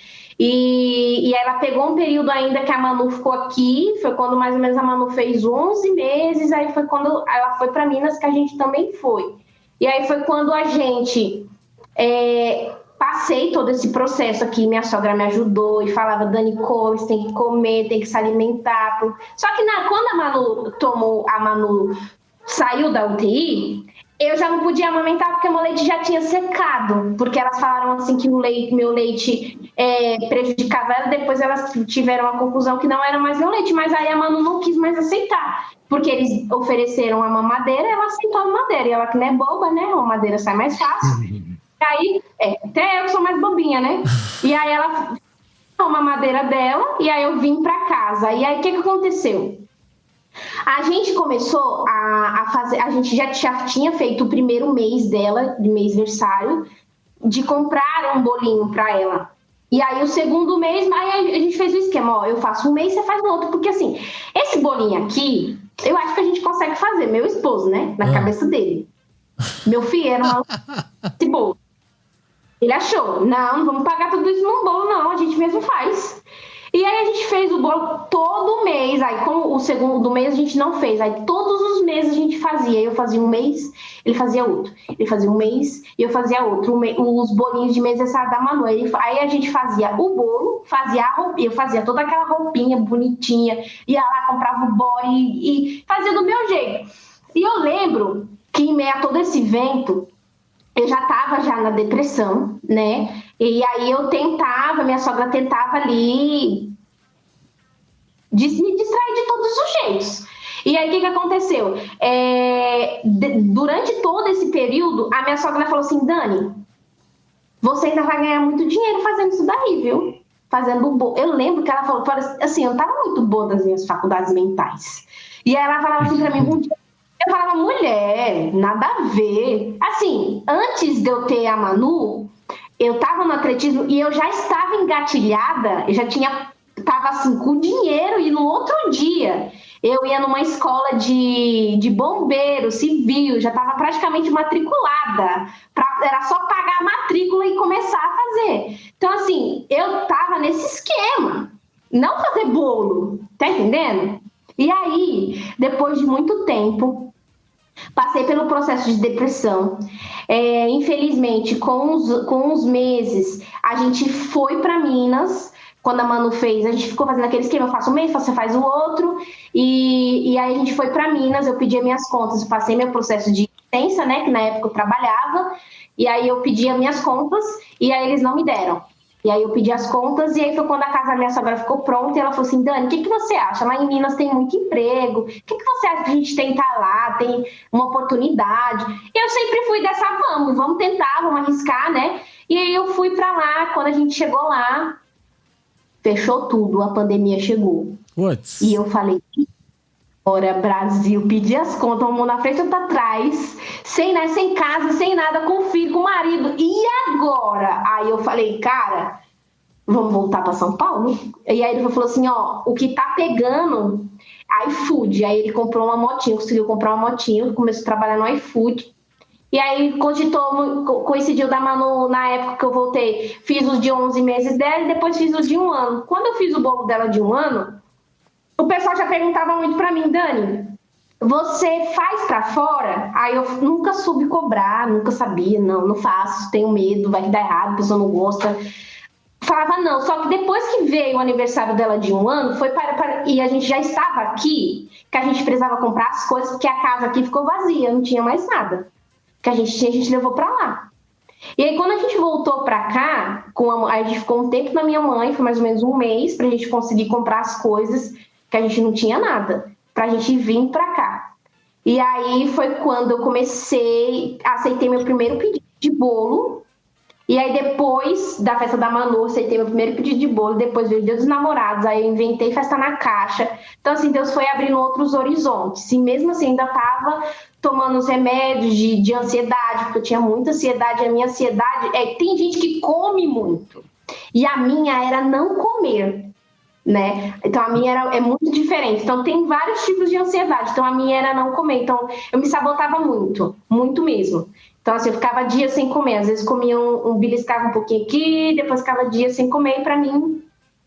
E ela pegou um período ainda que a Manu ficou aqui, foi quando mais ou menos a Manu fez 11 meses, aí foi quando ela foi para Minas que a gente também foi. E aí foi quando a gente passei todo esse processo aqui, minha sogra me ajudou e falava, Dani, come, você tem que comer, tem que se alimentar. Só que quando a Manu saiu da UTI, eu já não podia amamentar porque meu leite já tinha secado, porque elas falaram assim que meu leite prejudicava ela, depois elas tiveram a conclusão que não era mais meu leite, mas aí a Manu não quis mais aceitar, porque eles ofereceram a mamadeira, ela aceitou a mamadeira, e ela que não é boba, né, a mamadeira sai mais fácil. Aí, até eu que sou mais bobinha, né? E aí ela a mamadeira dela, e aí eu vim pra casa. E aí o que aconteceu? A gente começou a fazer, a gente já tinha feito o primeiro mês dela, de mêsversário, de comprar um bolinho pra ela. E aí o segundo mês, aí a gente fez o esquema, ó, eu faço um mês, você faz o outro, porque assim, esse bolinho aqui, eu acho que a gente consegue fazer, meu esposo, né, na cabeça dele. Meu filho era esse bolo. Ele achou, não vamos pagar tudo isso num bolo, não, a gente mesmo faz. E aí a gente fez o bolo todo mês, aí com o segundo mês a gente não fez, aí todos os meses a gente fazia, eu fazia um mês, ele fazia outro, ele fazia um mês e eu fazia outro, os bolinhos de mêsversário da Manu, aí a gente fazia o bolo, fazia a roupinha, eu fazia toda aquela roupinha bonitinha, ia lá, comprava o body e fazia do meu jeito. E eu lembro que em meio a todo esse vento, eu já estava na depressão, né? E aí minha sogra tentava ali me distrair de todos os jeitos. E aí o que aconteceu? Durante todo esse período, a minha sogra falou assim, Dani, você ainda vai ganhar muito dinheiro fazendo isso daí, viu? Fazendo bolo. Eu lembro que ela falou assim, eu não estava muito boa das minhas faculdades mentais. E aí ela falava assim para mim, um dia, eu falava, mulher, nada a ver. Assim, antes de eu ter a Manu, eu tava no atletismo e eu já estava engatilhada, eu já tava assim, com dinheiro, e no outro dia eu ia numa escola de bombeiro civil, já estava praticamente matriculada, era só pagar a matrícula e começar a fazer. Então, assim, eu tava nesse esquema, não fazer bolo, tá entendendo? E aí, depois de muito tempo, passei pelo processo de depressão. Infelizmente, com os meses, a gente foi para Minas. Quando a Manu fez, a gente ficou fazendo aquele esquema, eu faço um mês, você faz o outro. E aí a gente foi para Minas, eu pedi as minhas contas, eu passei meu processo de licença, né, que na época eu trabalhava. E aí eu pedi as minhas contas e aí eles não me deram. E aí eu pedi as contas, e aí foi quando a casa da minha sogra ficou pronta, e ela falou assim, Dani, o que você acha? Lá em Minas tem muito emprego, o que você acha que a gente tentar lá? Tem uma oportunidade. E eu sempre fui dessa, vamos tentar, vamos arriscar, né? E aí eu fui pra lá, quando a gente chegou lá, fechou tudo, a pandemia chegou. Puts. E eu falei, ora, Brasil, pedi as contas, uma mão na frente e outra atrás, sem casa, sem nada, com filho, com marido, e agora? Aí eu falei, cara, vamos voltar para São Paulo? E aí ele falou assim, ó, o que tá pegando, iFood. Aí ele comprou uma motinha, conseguiu comprar uma motinha, começou a trabalhar no iFood. E aí coincidiu da Manu, na época que eu voltei, fiz os de 11 meses dela e depois fiz os de 1 ano. Quando eu fiz o bolo dela de 1 ano, o pessoal já perguntava muito pra mim, Dani, você faz pra fora? Aí eu nunca soube cobrar, nunca sabia, não faço, tenho medo, vai dar errado, a pessoa não gosta. Falava não, só que depois que veio o aniversário dela de 1 ano, foi e a gente já estava aqui, que a gente precisava comprar as coisas, porque a casa aqui ficou vazia, não tinha mais nada. Que a gente levou pra lá. E aí, quando a gente voltou pra cá, a gente ficou um tempo na minha mãe, foi mais ou menos 1 mês, pra gente conseguir comprar as coisas, que a gente não tinha nada, pra gente vir pra cá. E aí foi quando eu aceitei meu primeiro pedido de bolo. E aí, depois da festa da Manu, aceitei meu primeiro pedido de bolo, depois veio o Dia dos Namorados, aí eu inventei festa na caixa. Então, assim, Deus foi abrindo outros horizontes. E mesmo assim, ainda tava tomando os remédios de ansiedade, porque eu tinha muita ansiedade. A minha ansiedade tem gente que come muito, e a minha era não comer, né? Então a minha é muito diferente. Então tem vários tipos de ansiedade. Então a minha era não comer. Então eu me sabotava muito, muito mesmo. Então assim, eu ficava dias sem comer. Às vezes comia beliscava um pouquinho aqui, depois ficava dias sem comer. E pra mim...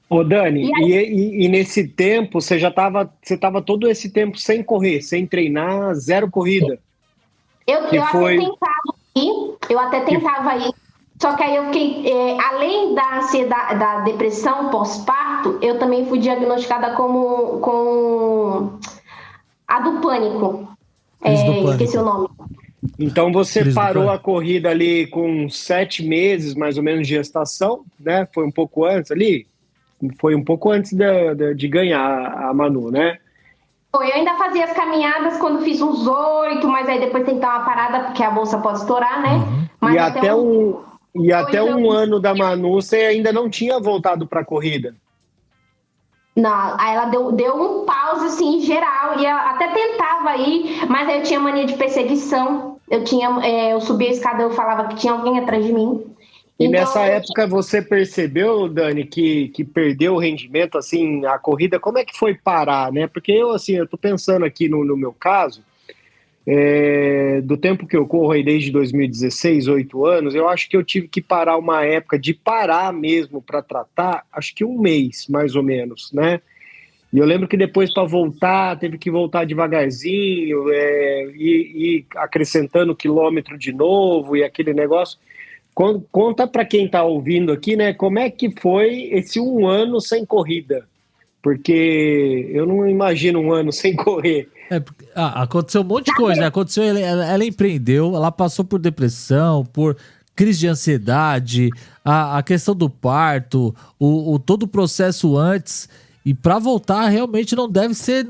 Ô Dani, e nesse tempo, você tava todo esse tempo sem correr, sem treinar, zero corrida? Eu até tentava ir, só que aí eu fiquei, além da ansiedade, da depressão pós-parto, eu também fui diagnosticada com a do pânico. Esqueci o nome. Então você parou a corrida ali com 7 meses, mais ou menos, de gestação, né? Foi um pouco antes ali? Foi um pouco antes de ganhar a Manu, né? Eu ainda fazia as caminhadas quando fiz uns 8, mas aí depois tem que dar uma parada, porque a bolsa pode estourar, né? Uhum. Mas até um ano da Manu, você ainda não tinha voltado para a corrida? Não, aí ela deu um pause, assim, em geral, e ela até tentava ir, mas aí eu tinha mania de perseguição. Eu subia a escada, eu falava que tinha alguém atrás de mim. E então, nessa época você percebeu, Dani, que perdeu o rendimento, assim, a corrida, como é que foi parar, né? Porque eu tô pensando aqui no meu caso, do tempo que eu corro aí desde 2016, 8 anos, eu acho que eu tive que parar uma época de parar mesmo para tratar, acho que 1 mês, mais ou menos, né? E eu lembro que depois para voltar, teve que voltar devagarzinho, e acrescentando quilômetro de novo e aquele negócio. Conta para quem está ouvindo aqui, né? Como é que foi esse 1 ano sem corrida? Porque eu não imagino 1 ano sem correr. Aconteceu um monte de coisa, né? Ela empreendeu, ela passou por depressão, por crise de ansiedade, a questão do parto, todo o processo antes. E para voltar, realmente não deve ser...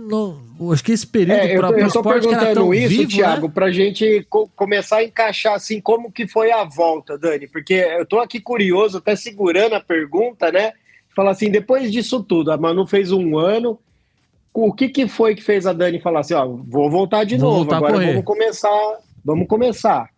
acho que esse período para o esporte que era tão vivo, isso, Thiago, né? para a gente começar a encaixar assim, como que foi a volta, Dani? Porque eu tô aqui curioso, até segurando a pergunta, né? Falar assim, depois disso tudo, a Manu fez 1 ano, o que foi que fez a Dani falar assim, ó, vou voltar de novo, agora vamos começar.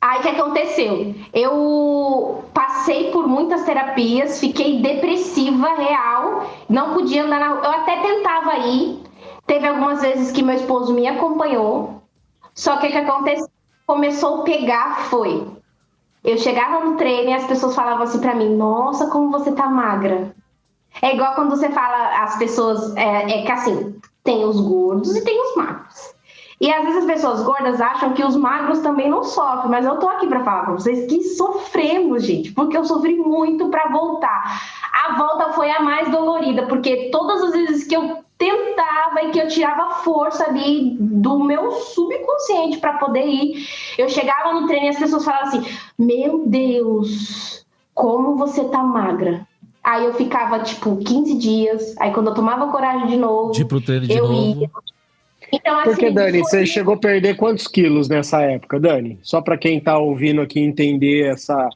Aí o que aconteceu? Eu passei por muitas terapias, fiquei depressiva real, não podia andar na rua. Eu até tentava ir, teve algumas vezes que meu esposo me acompanhou, só que o que aconteceu? Começou a pegar, foi. Eu chegava no treino e as pessoas falavam assim pra mim, nossa, como você tá magra. É igual quando você fala, as pessoas, que assim, tem os gordos e tem os magros. E às vezes as pessoas gordas acham que os magros também não sofrem, mas eu tô aqui pra falar pra vocês que sofremos, gente, porque eu sofri muito pra voltar. A volta foi a mais dolorida, porque todas as vezes que eu tentava e que eu tirava força ali do meu subconsciente pra poder ir, eu chegava no treino e as pessoas falavam assim, meu Deus, como você tá magra. Aí eu ficava, 15 dias. Aí quando eu tomava coragem de novo, De ir pro treino de eu novo. ia. Então, assim, Porque, Dani, você chegou a perder quantos quilos nessa época, Dani? Só para quem está ouvindo aqui entender essa.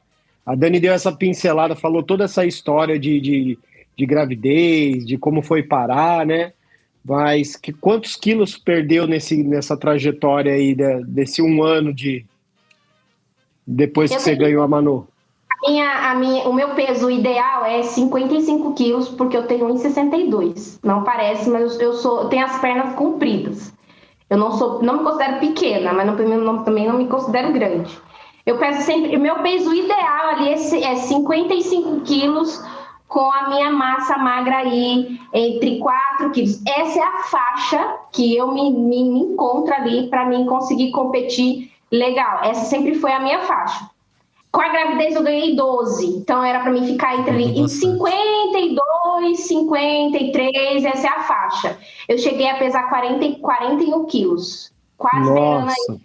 A Dani deu essa pincelada, falou toda essa história de gravidez, de como foi parar, né? Mas quantos quilos perdeu nessa trajetória aí desse 1 ano depois que você ganhou a Manu? O meu peso ideal é 55 quilos, porque eu tenho 1,62. Não parece, mas eu tenho as pernas compridas. Eu não me considero pequena, mas também não me considero grande. Eu peso sempre. O meu peso ideal ali é 55 quilos, com a minha massa magra aí entre 4 quilos. Essa é a faixa que eu me encontro ali para mim conseguir competir legal. Essa sempre foi a minha faixa. Com a gravidez eu ganhei 12, então era para mim ficar em 52, 53, essa é a faixa. Eu cheguei a pesar 41 quilos, quase beirando aí.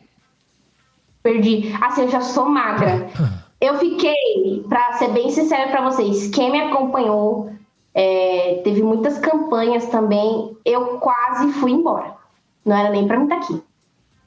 Perdi, assim, eu já sou magra. Eu fiquei, para ser bem sincera para vocês, quem me acompanhou, teve muitas campanhas também, eu quase fui embora, não era nem para mim estar aqui.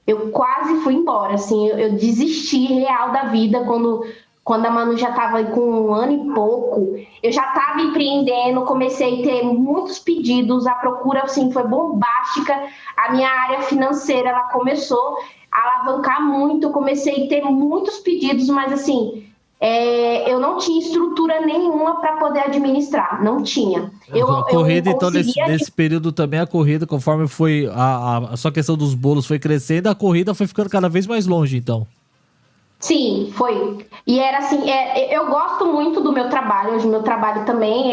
Eu quase fui embora, assim, eu desisti real da vida quando a Manu já estava com 1 ano e pouco. Eu já estava empreendendo, comecei a ter muitos pedidos, a procura, assim, foi bombástica. A minha área financeira, ela começou a alavancar muito, comecei a ter muitos pedidos, mas, assim, eu não tinha estrutura nenhuma para poder administrar, não tinha. A corrida, então, nesse período também, a corrida, conforme foi a sua questão dos bolos foi crescendo, a corrida foi ficando cada vez mais longe, então. Sim, foi. E era assim, eu gosto muito do meu trabalho, hoje o meu trabalho também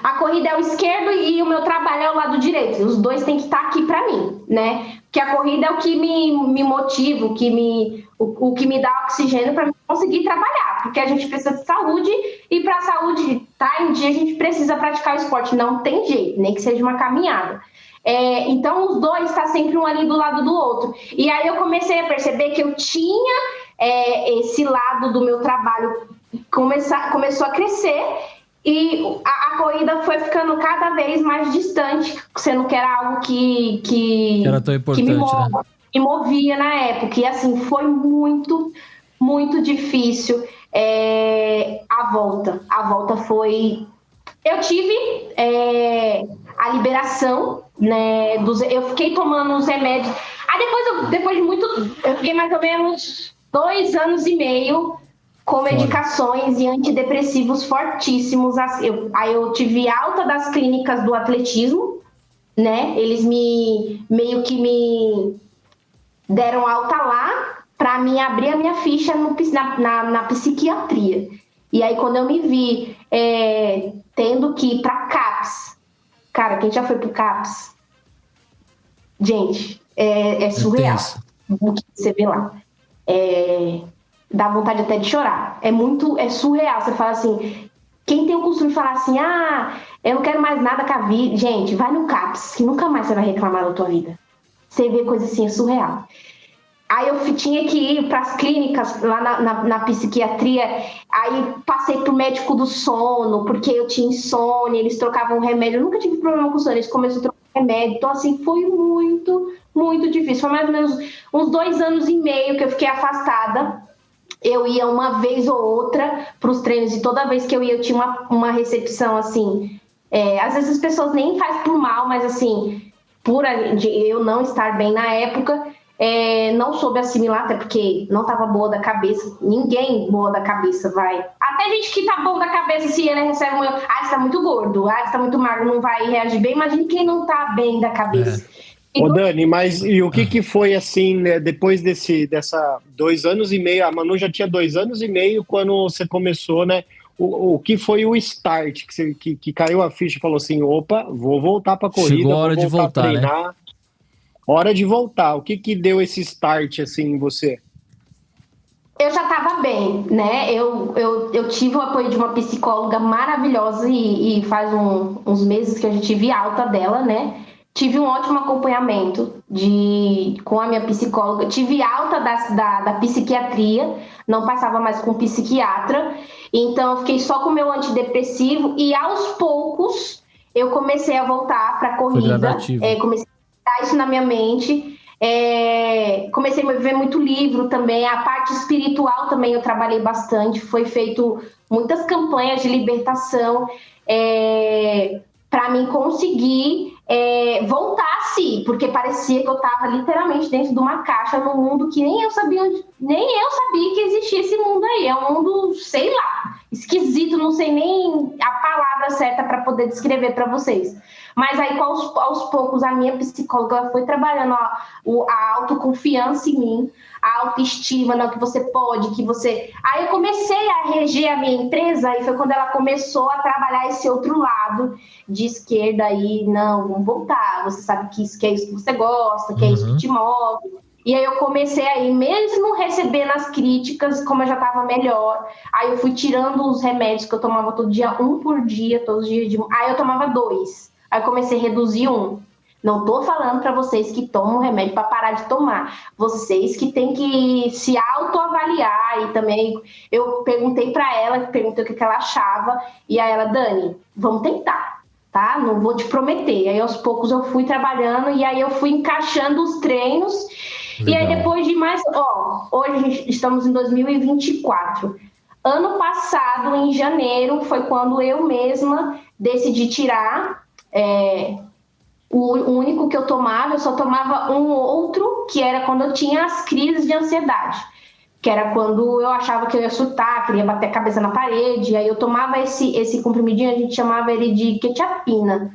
a corrida é o esquerdo e o meu trabalho é o lado direito. Os dois têm que estar aqui para mim, né? Porque a corrida é o que me motiva, o que me dá oxigênio para conseguir trabalhar, porque a gente precisa de saúde e para a saúde estar em dia a gente precisa praticar o esporte, não tem jeito, nem que seja uma caminhada. Então os dois estão sempre um ali do lado do outro. E aí eu comecei a perceber que eu tinha esse lado do meu trabalho começou a crescer e a corrida foi ficando cada vez mais distante, sendo que era algo que era tão importante, me movia na época. E assim, foi muito, muito difícil a volta foi... Eu tive a liberação, né, eu fiquei tomando os remédios. Depois de muito... Eu fiquei mais ou menos 2 anos e meio com medicações e antidepressivos fortíssimos. Aí eu tive alta das clínicas do atletismo, né? Eles meio que me deram alta lá para mim abrir a minha ficha na psiquiatria. E aí quando eu me vi tendo que ir para CAPS, cara, quem já foi pro CAPS? Gente, é surreal o que você vê lá. Dá vontade até de chorar. É surreal. Você fala assim, quem tem o costume de falar assim, eu não quero mais nada com a vida. Gente, vai no CAPS, que nunca mais você vai reclamar da tua vida. Você vê coisa assim, é surreal. Aí eu tinha que ir para as clínicas lá na psiquiatria, aí passei pro médico do sono, porque eu tinha insônia, eles trocavam remédio, eu nunca tive problema com sono, eles começaram a trocar remédio, então assim, foi muito, muito difícil. Foi mais ou menos uns 2 anos e meio que eu fiquei afastada. Eu ia uma vez ou outra para os treinos e toda vez que eu ia eu tinha uma recepção assim, às vezes as pessoas nem fazem por mal, mas assim, por eu não estar bem na época, não soube assimilar, até porque não estava boa da cabeça. Ninguém boa da cabeça vai. Até gente que tá bom da cabeça, se ele recebe você tá muito gordo, você tá muito magro, não vai reagir bem. Imagina quem não tá bem da cabeça. Ô Dani, mas e o que foi assim, né, depois dessa 2 anos e meio, a Manu já tinha 2 anos e meio quando você começou, né? O que foi o start, que caiu a ficha e falou assim, opa, vou voltar pra corrida, chegou a hora de voltar, a treinar, né? Hora de voltar. O que deu esse start assim em você? Eu já estava bem, né? Eu tive o apoio de uma psicóloga maravilhosa e faz uns meses que a gente tive alta dela, né? tive um ótimo acompanhamento com a minha psicóloga. Tive alta da psiquiatria, não passava mais com psiquiatra. Então, eu fiquei só com o meu antidepressivo e, aos poucos, eu comecei a voltar para a corrida. Comecei a botar isso na minha mente. Comecei a ver muito livro também. A parte espiritual também eu trabalhei bastante. Foi feito muitas campanhas de libertação para mim conseguir voltar a si, porque parecia que eu estava literalmente dentro de uma caixa num mundo que nem eu sabia que existia esse mundo aí. É um mundo, sei lá, esquisito, não sei nem a palavra certa para poder descrever para vocês. Mas aí, aos poucos, a minha psicóloga foi trabalhando a autoconfiança em mim, a autoestima, não, que você pode, que você... Aí eu comecei a reger a minha empresa e foi quando ela começou a trabalhar esse outro lado de esquerda aí, não, vamos voltar, você sabe que é isso que você gosta, que é isso que te move. E aí eu comecei aí, mesmo recebendo as críticas, como eu já estava melhor, aí eu fui tirando os remédios que eu tomava todo dia, um por dia, todos os dias, aí eu tomava 2. Aí eu comecei a reduzir 1. Não tô falando para vocês que tomam remédio para parar de tomar. Vocês que têm que se autoavaliar. E também eu perguntei para ela, perguntei o que ela achava. E aí ela, Dani, vamos tentar, tá? Não vou te prometer. Aí aos poucos eu fui trabalhando e aí eu fui encaixando os treinos. Legal. E aí depois de mais... hoje estamos em 2024. Ano passado, em janeiro, foi quando eu mesma decidi tirar... O único que eu só tomava um outro, que era quando eu tinha as crises de ansiedade, que era quando eu achava que eu ia surtar, queria bater a cabeça na parede, aí eu tomava esse comprimidinho, a gente chamava ele de quetiapina.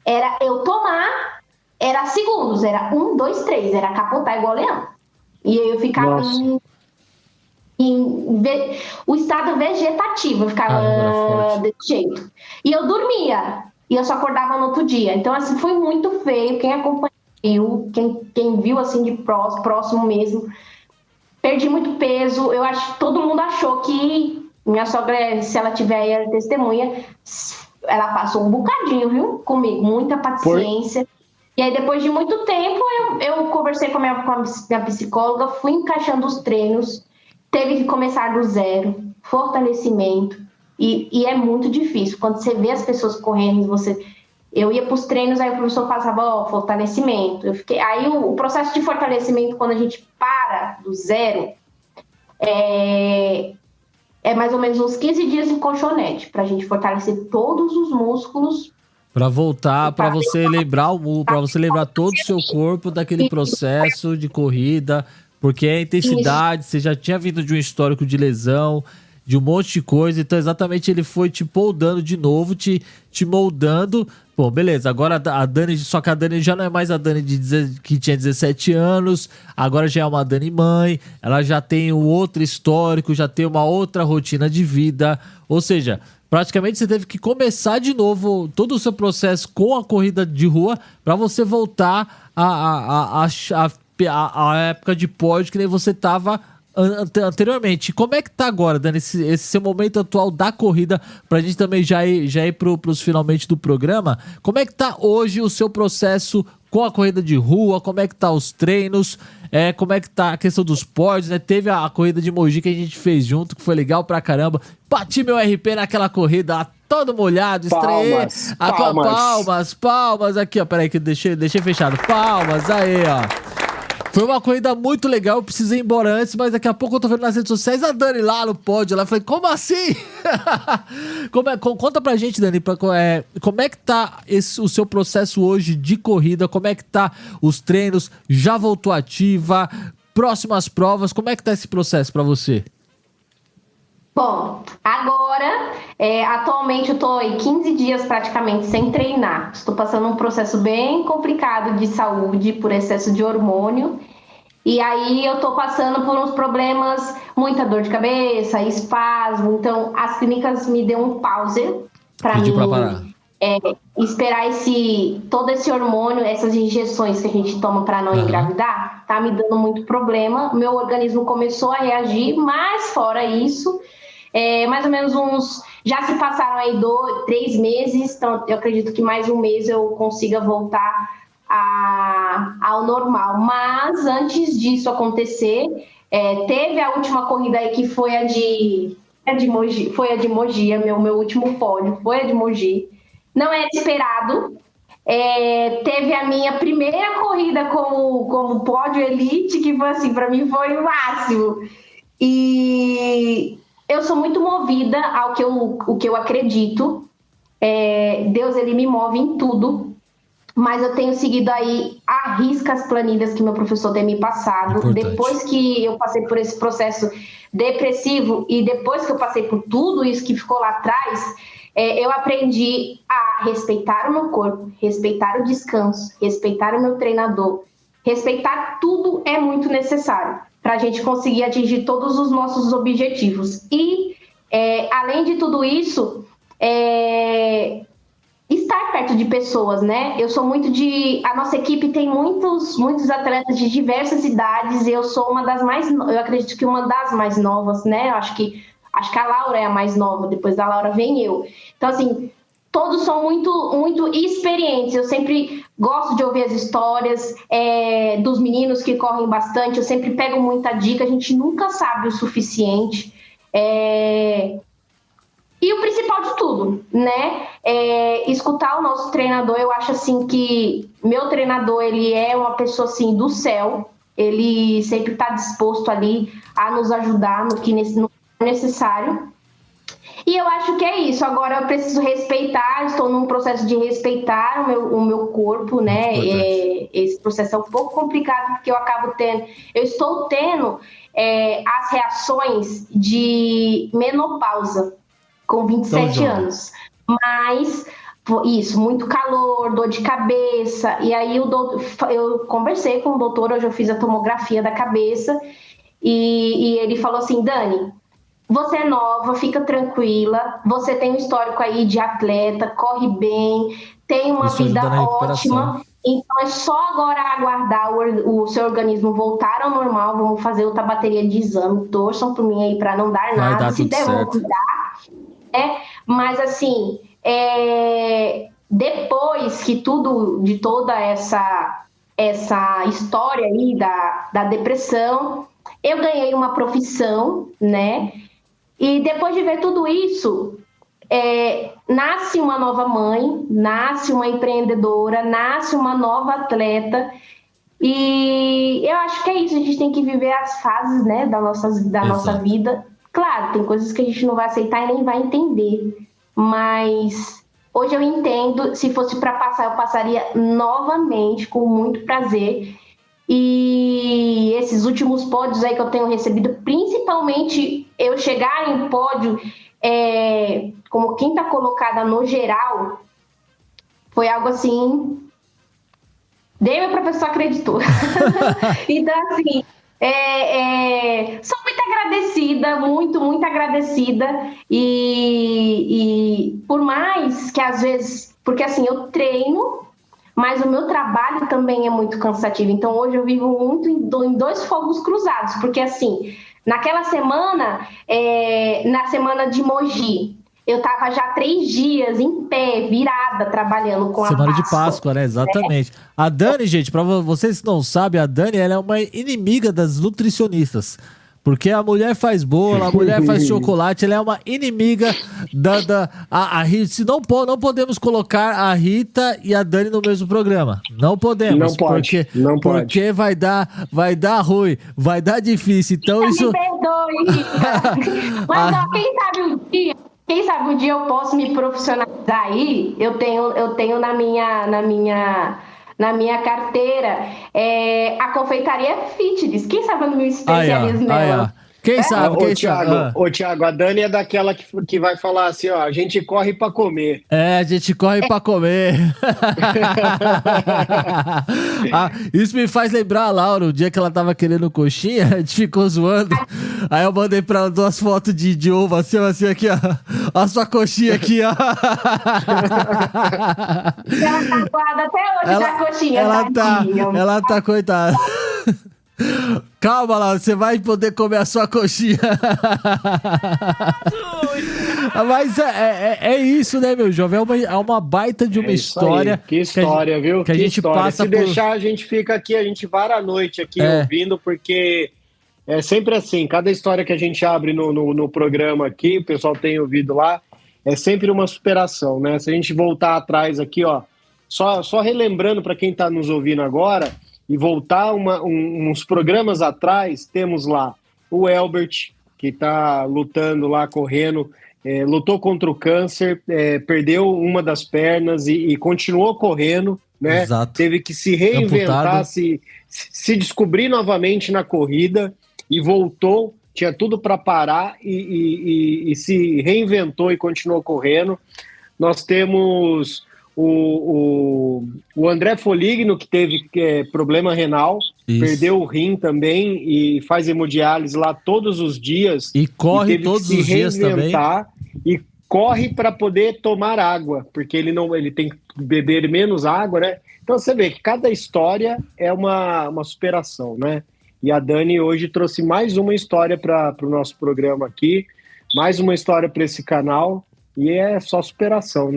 Era eu tomar, era segundos, era 1, 2, 3, era capotar igual leão. E aí eu ficava o estado vegetativo, eu ficava desse jeito. E eu dormia. E eu só acordava no outro dia. Então, assim, foi muito feio. Quem acompanhou, quem viu, assim, de próximo mesmo. Perdi muito peso. Eu acho que todo mundo achou que minha sogra, se ela tiver aí, ela testemunha, ela passou um bocadinho, viu? Comigo. Muita paciência. E aí, depois de muito tempo, eu conversei com a minha psicóloga, fui encaixando os treinos. Teve que começar do zero. Fortalecimento. E é muito difícil. Quando você vê as pessoas correndo, eu ia para os treinos, aí o professor passava fortalecimento. Aí o processo de fortalecimento, quando a gente para do zero, é mais ou menos uns 15 dias em colchonete, para a gente fortalecer todos os músculos. Para voltar, para você lembrar todo o seu corpo daquele processo de corrida, porque a intensidade, você já tinha vindo de um histórico de lesão, de um monte de coisa, então exatamente ele foi te moldando de novo, te moldando. Bom, beleza, agora a Dani, só que a Dani já não é mais a Dani que tinha 17 anos, agora já é uma Dani mãe, ela já tem um outro histórico, já tem uma outra rotina de vida, ou seja, praticamente você teve que começar de novo todo o seu processo com a corrida de rua para você voltar à época de pódio que nem você estava anteriormente. Como é que tá agora, Dani, esse seu momento atual da corrida, pra gente também já ir pros finalmente do programa? Como é que tá hoje o seu processo com a corrida de rua? Como é que tá os treinos? Como é que tá a questão dos pódios, né? Teve a corrida de Mogi que a gente fez junto, que foi legal pra caramba. Bati meu RP naquela corrida, todo molhado, estreiei. Palmas. Aqui, ó, peraí que deixei fechado. Palmas, aí, ó. Foi uma corrida muito legal, eu precisei ir embora antes, mas daqui a pouco eu tô vendo nas redes sociais a Dani lá no pódio. Ela falei, como assim? Conta pra gente, Dani, como é que tá o seu processo hoje de corrida? Como é que tá os treinos? Já voltou ativa? Próximas provas, como é que tá esse processo pra você? Bom, agora, atualmente eu tô em 15 dias praticamente sem treinar. Estou passando um processo bem complicado de saúde por excesso de hormônio. E aí eu tô passando por uns problemas, muita dor de cabeça, espasmo. Então, as clínicas me deu um pause para mim esperar todo esse hormônio, essas injeções que a gente toma para não engravidar, tá me dando muito problema. Meu organismo começou a reagir, mas fora isso... mais ou menos já se passaram aí 3 meses, então eu acredito que mais um mês eu consiga voltar ao normal. Mas antes disso acontecer, teve a última corrida aí que foi a de Mogi, meu último pódio, foi a de Mogi. Não era esperado. Teve a minha primeira corrida como pódio elite, que foi assim, para mim foi o máximo. E eu sou muito movida ao que eu acredito. Deus, ele me move em tudo. Mas eu tenho seguido aí à risca as planilhas que meu professor tem me passado. Importante. Depois que eu passei por esse processo depressivo e depois que eu passei por tudo isso que ficou lá atrás, eu aprendi a respeitar o meu corpo, respeitar o descanso, respeitar o meu treinador. Respeitar tudo é muito necessário para a gente conseguir atingir todos os nossos objetivos. E, além de tudo isso, estar perto de pessoas, né? Eu sou muito a nossa equipe tem muitos atletas de diversas idades e eu sou uma das mais, eu acredito que uma das mais novas, né? Eu acho que a Laura é a mais nova, depois da Laura vem eu. Então, assim, todos são muito experientes. Eu sempre gosto de ouvir as histórias dos meninos que correm bastante. Eu sempre pego muita dica. A gente nunca sabe o suficiente. E o principal de tudo, né? Escutar o nosso treinador. Eu acho, assim, que meu treinador, ele é uma pessoa, assim, do céu. Ele sempre está disposto ali a nos ajudar no que necessário. E eu acho que é isso. Agora eu preciso respeitar, estou num processo de respeitar o meu corpo, né? Esse processo é um pouco complicado porque eu estou tendo as reações de menopausa com 27 anos. Mas isso, muito calor, dor de cabeça. E aí eu conversei com o doutor, hoje eu fiz a tomografia da cabeça e ele falou assim: Dani, você é nova, fica tranquila, você tem um histórico aí de atleta, corre bem, tem uma vida ótima, então é só agora aguardar o seu organismo voltar ao normal. Vamos fazer outra bateria de exame, torçam por mim aí para não dar nada, se der, vamos cuidar, mas assim, depois que de toda essa história aí da depressão, eu ganhei uma profissão, né? E depois de ver tudo isso, nasce uma nova mãe, nasce uma empreendedora, nasce uma nova atleta. E eu acho que é isso, a gente tem que viver as fases, né, da nossa vida. Claro, tem coisas que a gente não vai aceitar e nem vai entender, mas hoje eu entendo. Se fosse para passar, eu passaria novamente, com muito prazer. E esses últimos pódios aí que eu tenho recebido, principalmente eu chegar em pódio como quinta colocada no geral, foi algo assim, nem meu professor acreditou. Então, assim, sou muito agradecida, muito agradecida, e por mais que às vezes, porque assim, eu treino, mas o meu trabalho também é muito cansativo. Então, hoje eu vivo muito em dois fogos cruzados. Porque, assim, naquela semana, na semana de Mogi, eu estava já 3 dias em pé, virada, trabalhando com semana de Páscoa, né? Exatamente. A Dani, gente, para vocês que não sabem, a Dani, ela é uma inimiga das nutricionistas. Porque a mulher faz bolo, a mulher faz chocolate, ela é uma inimiga a Rita. Se não podemos colocar a Rita e a Dani no mesmo programa. Não podemos. Não pode. Porque vai dar ruim, vai dar difícil. Então isso. Me perdoe, Rita. Mas ó, quem sabe um dia eu posso me profissionalizar aí. Eu tenho na minha carteira a confeitaria fitness. Quem sabe eu não me especializo nela? Quem sabe? Thiago, a Dani é daquela que vai falar assim, ó, a gente corre pra comer. A gente corre pra comer. Isso me faz lembrar a Laura, o dia que ela tava querendo coxinha, a gente ficou zoando. Aí eu mandei pra ela 2 fotos de ovo, assim aqui, ó. A sua coxinha aqui, ó. Ela tá guarda até hoje da coxinha. Ela tá, coitada. Calma, Laura, você vai poder comer a sua coxinha. Mas é isso, né, meu jovem? É uma baita de uma história. Que história, viu? Que a gente passa Se deixar, a gente fica aqui, a gente vara a noite aqui ouvindo, porque é sempre assim, cada história que a gente abre no programa aqui, o pessoal tem ouvido lá, é sempre uma superação, né? Se a gente voltar atrás aqui, ó, só relembrando para quem está nos ouvindo agora, e voltar uns programas atrás, temos lá o Elbert, que está lutando lá, correndo, lutou contra o câncer, perdeu uma das pernas e continuou correndo, né? Exato. Teve que se reinventar, se descobrir novamente na corrida e voltou, tinha tudo para parar e se reinventou e continuou correndo. Nós temos o André Foligno, que teve problema renal, perdeu o rim também e faz hemodiálise lá todos os dias. E corre todos os dias também. E corre para poder tomar água, porque ele tem que beber menos água, né? Então você vê que cada história é uma superação, né? E a Dani hoje trouxe mais uma história para o nosso programa aqui, mais uma história para esse canal, e é só superação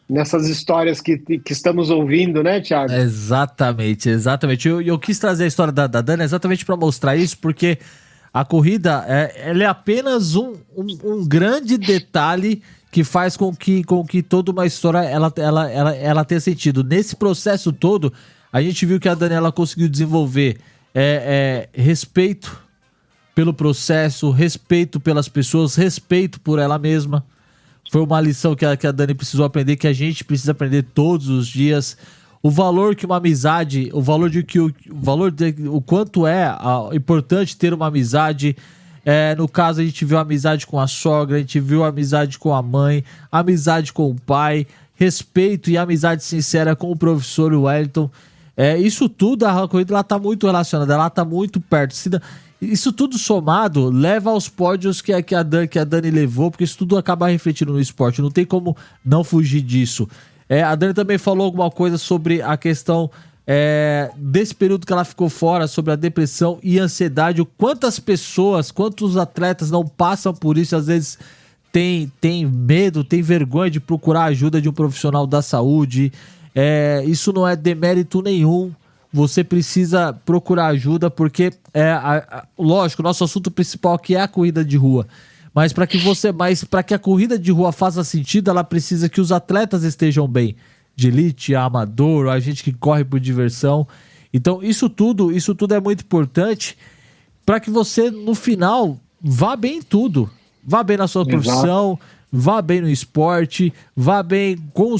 nessas histórias que estamos ouvindo, né, Thiago? Exatamente. Eu quis trazer a história da Dani exatamente para mostrar isso, porque a corrida ela é apenas um grande detalhe que faz com que toda uma história ela tenha sentido. Nesse processo todo, a gente viu que a Dani ela conseguiu desenvolver respeito pelo processo, respeito pelas pessoas, respeito por ela mesma. Foi uma lição que a Dani precisou aprender, que a gente precisa aprender todos os dias. O valor que uma amizade, o quanto é importante ter uma amizade. No caso, a gente viu a amizade com a sogra, a gente viu a amizade com a mãe, a amizade com o pai, respeito e amizade sincera com o professor Wellington. Isso tudo, a corrida ela tá muito relacionada, ela tá muito perto. Isso tudo somado leva aos pódios que a Dani levou, porque isso tudo acaba refletindo no esporte, não tem como não fugir disso. A Dani também falou alguma coisa sobre a questão desse período que ela ficou fora, sobre a depressão e ansiedade, quantos atletas não passam por isso, às vezes tem medo, tem vergonha de procurar ajuda de um profissional da saúde. Isso não é demérito nenhum. Você precisa procurar ajuda, porque lógico, o nosso assunto principal aqui é a corrida de rua. Mas para que a corrida de rua faça sentido, ela precisa que os atletas estejam bem. De elite, amador, a gente que corre por diversão. Então isso tudo é muito importante para que você, no final, vá bem em tudo. Vá bem na sua profissão, vá bem no esporte, vá bem com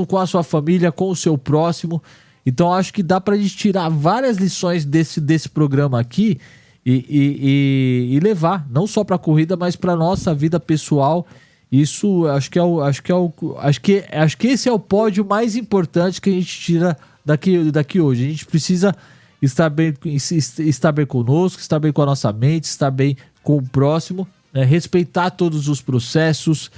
com a sua família, com o seu próximo. Então acho que dá pra gente tirar várias lições desse programa aqui e levar, não só pra corrida, mas pra nossa vida pessoal. Isso acho que esse é o pódio mais importante que a gente tira daqui hoje. A gente precisa estar bem conosco, estar bem com a nossa mente, estar bem com o próximo, né? Respeitar todos os processos,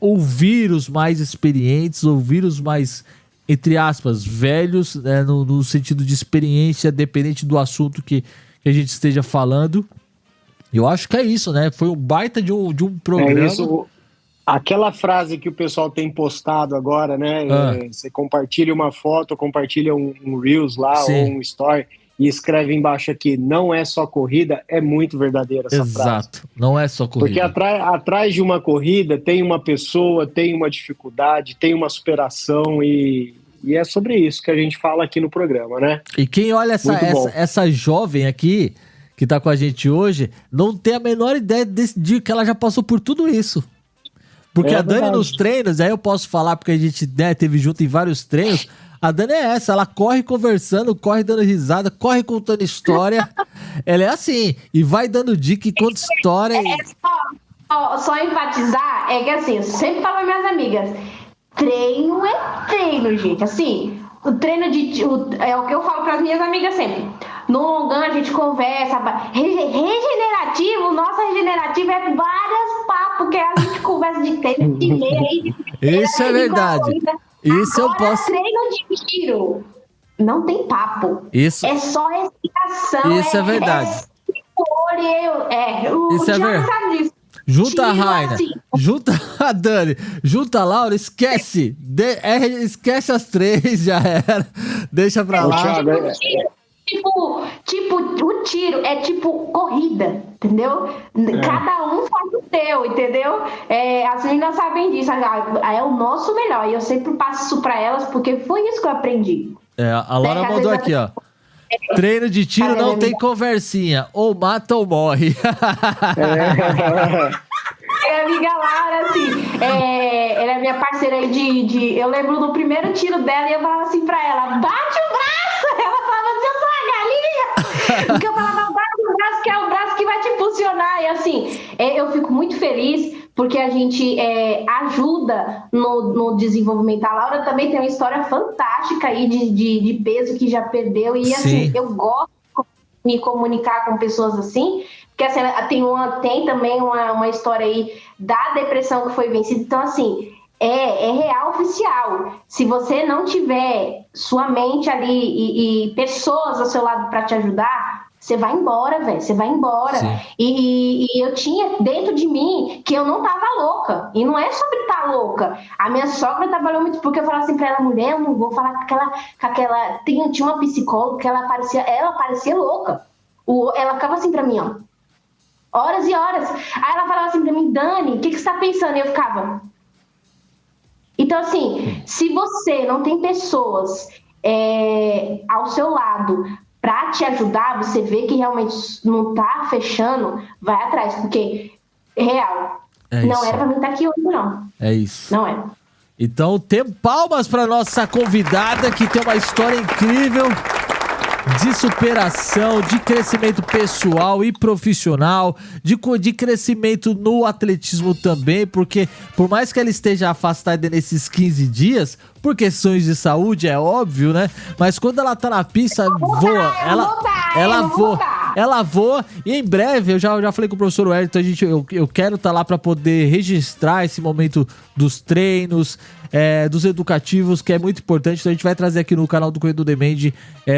ouvir os mais experientes, ouvir os mais, entre aspas, velhos, né, no sentido de experiência, dependente do assunto que a gente esteja falando. Eu acho que é isso, né? Foi um baita de um programa. Isso. Aquela frase que o pessoal tem postado agora, né? Você compartilha uma foto, compartilha um Reels lá, sim, ou um Story, e escreve embaixo aqui, não é só corrida, é muito verdadeira essa frase. Exato, não é só corrida. Porque atrás de uma corrida tem uma pessoa, tem uma dificuldade, tem uma superação e é sobre isso que a gente fala aqui no programa, né? E quem olha essa jovem aqui, que tá com a gente hoje, não tem a menor ideia de que ela já passou por tudo isso. Porque a Dani nos treinos, aí eu posso falar porque a gente, né, teve junto em vários treinos, a Dani é essa, ela corre conversando, corre dando risada, corre contando história, ela é assim, e vai dando dica e conta história. Só enfatizar, é que assim, eu sempre falo para minhas amigas, treino é treino, gente, assim, o treino é o que eu falo para as minhas amigas sempre. No longão a gente conversa, regenerativo, nossa regenerativa é vários papos que a gente conversa de treino, de meia, isso é verdade. Isso eu posso. Treino de tiro não tem papo. Isso. É só respiração. Isso é verdade. Isso é verdade. Junta a tiro, Raina, assim. junta a Dani, junta a Laura, esquece. Esquece as 3, já era. Deixa pra lá. Thiago, Tipo, o tiro é tipo corrida, entendeu? Cada um faz o seu, entendeu? As meninas sabem disso. É o nosso melhor. E eu sempre passo isso pra elas, porque foi isso que eu aprendi. A Laura mandou aqui, ó. Treino de tiro não tem conversinha. Ou mata ou morre. A amiga Laura, assim, ela é minha parceira aí eu lembro do primeiro tiro dela e eu falava assim pra ela, bate o braço! Ela falava assim, eu sou uma galinha! Porque eu falava, bate o braço, que é o braço que vai te impulsionar. E assim, eu fico muito feliz porque a gente ajuda no desenvolvimento. A Laura também tem uma história fantástica aí de peso que já perdeu. E assim, eu gosto de me comunicar com pessoas assim, porque assim, tem também uma história aí da depressão que foi vencida. Então, assim, é real oficial. Se você não tiver sua mente ali e pessoas ao seu lado para te ajudar, você vai embora, velho. Você vai embora. E eu tinha dentro de mim que eu não tava louca. E não é sobre estar louca. A minha sogra trabalhou muito porque eu falava assim pra ela, mulher, eu não vou falar com aquela... Tinha uma psicóloga que ela parecia louca. Ela ficava assim pra mim, ó. Horas e horas. Aí ela falava assim pra mim, Dani, o que você tá pensando? E eu ficava... Então, assim, se você não tem pessoas ao seu lado para te ajudar, você vê que realmente não tá fechando, vai atrás, porque real, não era pra mim estar aqui hoje, não. É isso. Não era. Então, tem palmas para nossa convidada, que tem uma história incrível de superação, de crescimento pessoal e profissional, de crescimento no atletismo também, porque por mais que ela esteja afastada nesses 15 dias, por questões de saúde, é óbvio, né? Mas quando ela tá na pista, voa. Ela voa. E em breve, eu já falei com o professor Wellington, eu quero estar lá para poder registrar esse momento dos treinos, dos educativos, que é muito importante. Então a gente vai trazer aqui no canal do Corredor Demand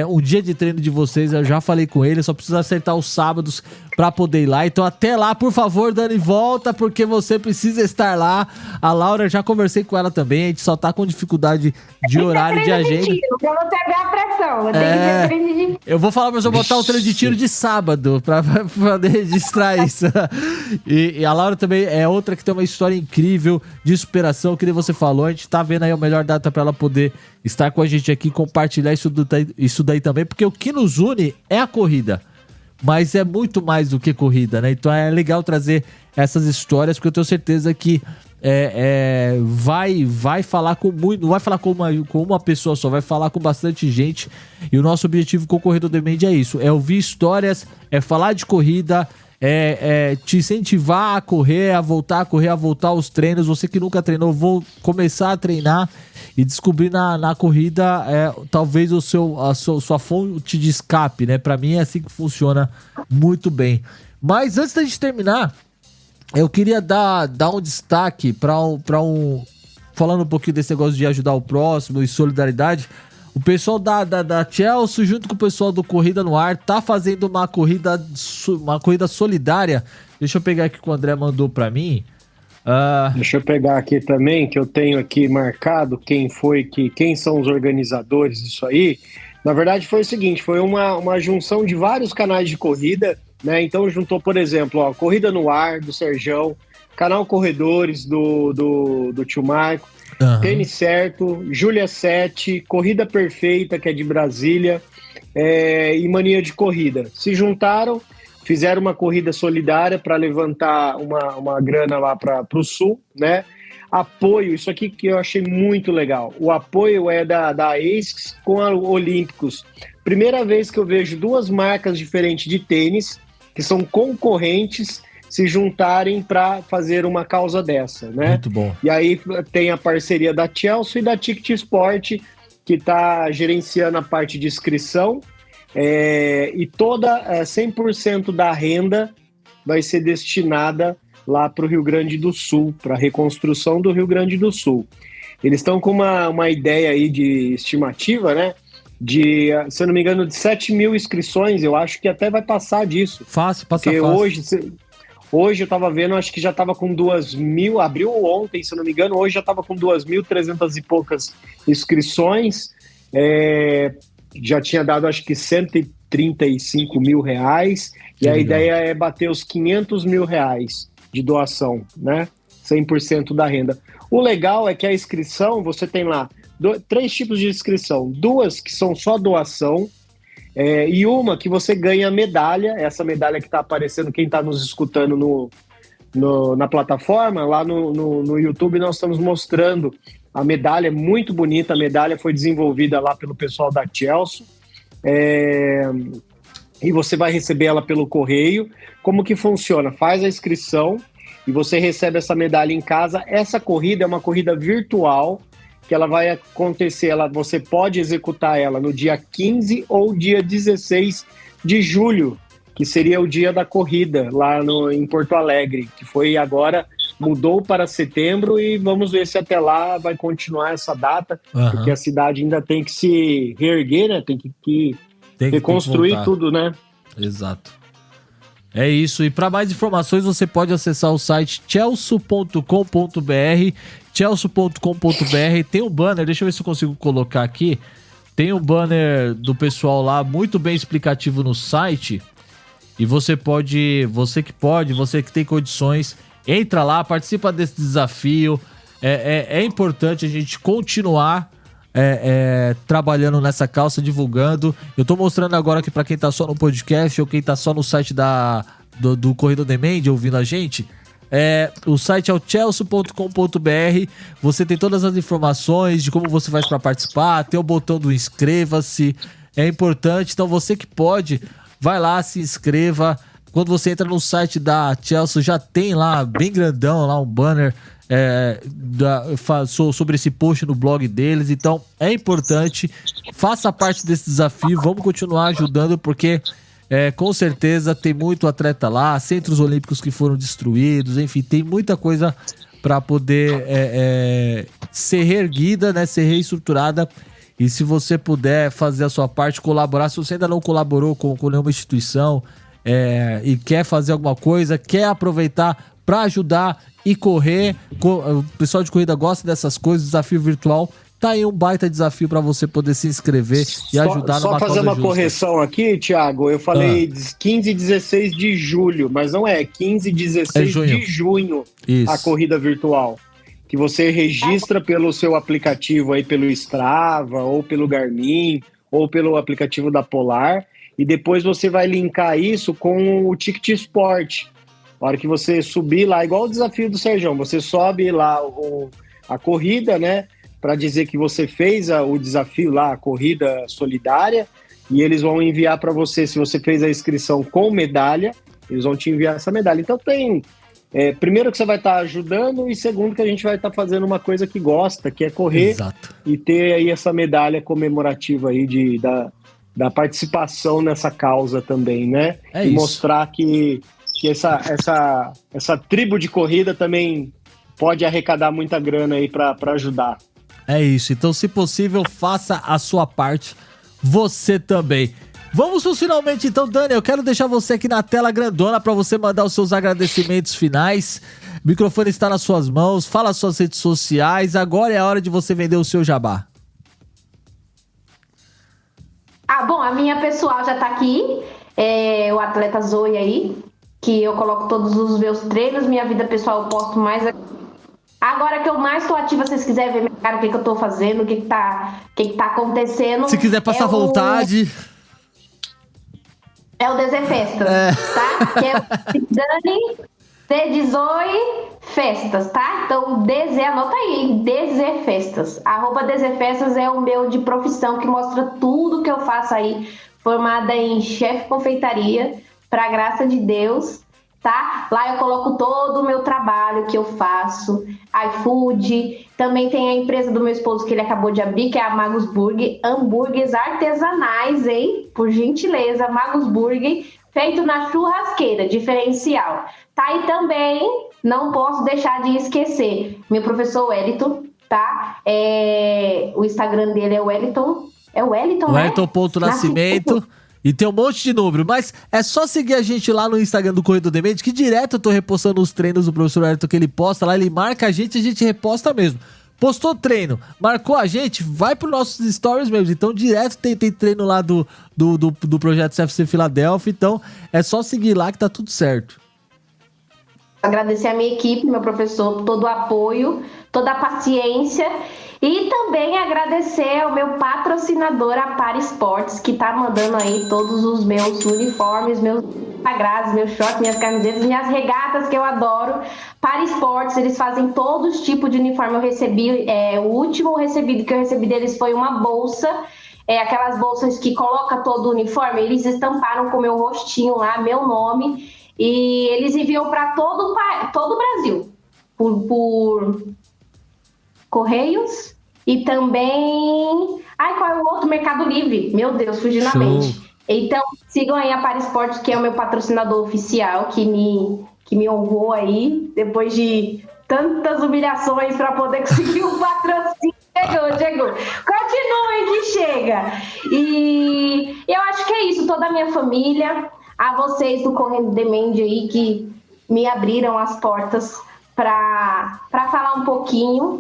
um dia de treino de vocês. Eu já falei com ele, só precisa acertar os sábados para poder ir lá. Então até lá, por favor, Dani, volta, porque você precisa estar lá. A Laura, já conversei com ela também, a gente só tá com dificuldade de horário de agenda. Eu vou pegar a pressão, eu tenho que ter treino de tiro. Eu vou falar pra você botar o treino de tiro de sábado pra poder registrar isso. E a Laura também é outra que tem uma história incrível de superação, que nem você falou. A gente tá vendo aí a melhor data pra ela poder estar com a gente aqui, compartilhar isso daí também, porque o que nos une é a corrida. Mas é muito mais do que corrida, né? Então é legal trazer essas histórias, porque eu tenho certeza que vai falar com muito, não vai falar com uma pessoa só, vai falar com bastante gente. E o nosso objetivo com o Corredor Demand é isso: é ouvir histórias, é falar de corrida, te incentivar a correr, a voltar aos treinos. Você que nunca treinou, vou começar a treinar e descobrir na corrida talvez a sua fonte de escape, né? Pra mim é assim que funciona muito bem. Mas antes da gente terminar, eu queria dar um destaque para falando um pouquinho desse negócio de ajudar o próximo e solidariedade. O pessoal da Chelsea, junto com o pessoal do Corrida no Ar, tá fazendo uma corrida solidária. Deixa eu pegar aqui o que o André mandou para mim. Deixa eu pegar aqui também, que eu tenho aqui marcado quem são os organizadores disso aí. Na verdade foi o seguinte, foi uma junção de vários canais de corrida, né? Então juntou, por exemplo, Corrida no Ar, do Serjão, Canal Corredores, do Tio Marco, Tênis Certo, Júlia 7, Corrida Perfeita, que é de Brasília, e Mania de Corrida. Se juntaram, fizeram uma corrida solidária para levantar uma grana lá para o Sul, né? Apoio, isso aqui que eu achei muito legal. O apoio é da ASICS com a Olímpicos. Primeira vez que eu vejo duas marcas diferentes de tênis, que são concorrentes, se juntarem para fazer uma causa dessa, né? Muito bom. E aí tem a parceria da Chelsea e da Ticket Sport, que está gerenciando a parte de inscrição, e toda 100% da renda vai ser destinada lá para o Rio Grande do Sul, para a reconstrução do Rio Grande do Sul. Eles estão com uma ideia aí de estimativa, né? De, se eu não me engano, de 7 mil inscrições. Eu acho que até vai passar disso. Passa porque fácil. Hoje eu estava vendo, acho que já estava com 2.000, abriu ontem, se eu não me engano, hoje já estava com 2.300 e poucas inscrições, já tinha dado acho que 135 mil reais, e a ideia é bater os 500 mil reais de doação, né? 100% da renda. O legal é que a inscrição, você tem lá 3 tipos de inscrição, 2 que são só doação, e uma que você ganha medalha, essa medalha que está aparecendo, quem está nos escutando na plataforma, lá no YouTube nós estamos mostrando a medalha, é muito bonita, a medalha foi desenvolvida lá pelo pessoal da Chelsea, e você vai receber ela pelo correio. Como que funciona? Faz a inscrição e você recebe essa medalha em casa. Essa corrida é uma corrida virtual, que ela vai acontecer, você pode executar ela no dia 15 ou dia 16 de julho, que seria o dia da corrida lá em Porto Alegre, que foi agora, mudou para setembro, e vamos ver se até lá vai continuar essa data, porque a cidade ainda tem que se reerguer, né? Tem que reconstruir tudo, né? Exato. É isso, e para mais informações você pode acessar o site chelsea.com.br, chelsea.com.br, tem um banner, deixa eu ver se eu consigo colocar aqui, tem um banner do pessoal lá, muito bem explicativo no site, e você que tem condições, entra lá, participa desse desafio, é importante a gente continuar trabalhando nessa causa, divulgando. Eu tô mostrando agora aqui pra quem tá só no podcast ou quem tá só no site do Corrida Demand ouvindo a gente. O site é o chelsea.com.br. Você tem todas as informações de como você faz pra participar, tem o botão do inscreva-se, é importante. Então você que pode, vai lá, se inscreva. Quando você entra no site da Chelsea, já tem lá, bem grandão, lá um banner sobre esse post no blog deles. Então é importante, faça parte desse desafio, vamos continuar ajudando, porque com certeza tem muito atleta lá, centros olímpicos que foram destruídos, enfim, tem muita coisa para poder ser reerguida, né, ser reestruturada. E se você puder fazer a sua parte, colaborar, se você ainda não colaborou com nenhuma instituição e quer fazer alguma coisa, quer aproveitar para ajudar e correr, o pessoal de corrida gosta dessas coisas, desafio virtual, tá aí um baita desafio para você poder se inscrever e ajudar numa causa justa. Só fazer uma correção aqui, Thiago, eu falei 15 e 16 de julho, mas não é 15 e 16 de junho. Isso. A corrida virtual, que você registra pelo seu aplicativo aí, pelo Strava, ou pelo Garmin, ou pelo aplicativo da Polar, e depois você vai linkar isso com o Ticket Sport. A hora que você subir lá, igual o desafio do Sérgio, você sobe lá a corrida, né, para dizer que você fez o desafio lá, a corrida solidária, e eles vão enviar para você, se você fez a inscrição com medalha, eles vão te enviar essa medalha. Então tem, primeiro que você vai estar ajudando, e segundo que a gente vai estar fazendo uma coisa que gosta, que é correr. Exato. E ter aí essa medalha comemorativa aí da participação nessa causa também, né? E isso. Mostrar que essa tribo de corrida também pode arrecadar muita grana aí para ajudar. É isso, então se possível, faça a sua parte, você também. Vamos pros finalmente então, Dani, eu quero deixar você aqui na tela grandona para você mandar os seus agradecimentos finais. O microfone está nas suas mãos, fala as suas redes sociais, agora é a hora de você vender o seu jabá. Bom, a minha pessoal já tá aqui, o Atleta Zoe aí, que eu coloco todos os meus treinos, minha vida pessoal eu posto mais. Agora que eu mais tô ativa, se vocês quiserem ver minha cara, o que eu tô fazendo, o que tá acontecendo. Se quiser passar vontade. É o DZ Festas, tá? Que é o Dani D de Zoe Festas, tá? Então, DZ, anota aí, DZ Festas. @DZ Festas é o meu de profissão, que mostra tudo que eu faço aí, formada em chefe confeitaria, pra graça de Deus, tá? Lá eu coloco todo o meu trabalho que eu faço, iFood, também tem a empresa do meu esposo que ele acabou de abrir, que é a Magus Burger, hambúrgueres artesanais, hein? Por gentileza, Magus Burger, feito na churrasqueira, diferencial. Tá? E também, não posso deixar de esquecer, meu professor Wellington, tá? O Instagram dele é Wellington, né? Wellington.nascimento. E tem um monte de número, mas é só seguir a gente lá no Instagram do Corredor Demente, que direto eu tô repostando os treinos do professor Ayrton que ele posta lá, ele marca a gente reposta mesmo. Postou treino, marcou a gente, vai pro nossos stories mesmo. Então direto tem treino lá do projeto CFC Filadélfia, então é só seguir lá que tá tudo certo. Agradecer a minha equipe, meu professor, todo o apoio, toda a paciência. E também agradecer ao meu patrocinador, a Par Esportes, que tá mandando aí todos os meus uniformes, meus sagrados, meus shorts, minhas camisetas, minhas regatas que eu adoro. Par Esportes, eles fazem todos os tipos de uniforme. Eu recebi, o último recebido que eu recebi deles foi uma bolsa, aquelas bolsas que coloca todo o uniforme, eles estamparam com o meu rostinho lá, meu nome, e eles enviam para todo o Brasil, por Correios. E também... qual é o outro? Mercado Livre. Meu Deus, fugiu na mente. Então, sigam aí a Par Esportes, que é o meu patrocinador oficial, que me honrou aí, depois de tantas humilhações para poder conseguir o patrocínio. Chegou. Continuem que chega. E eu acho que é isso. Toda a minha família, a vocês do Correndo Demente aí, que me abriram as portas para falar um pouquinho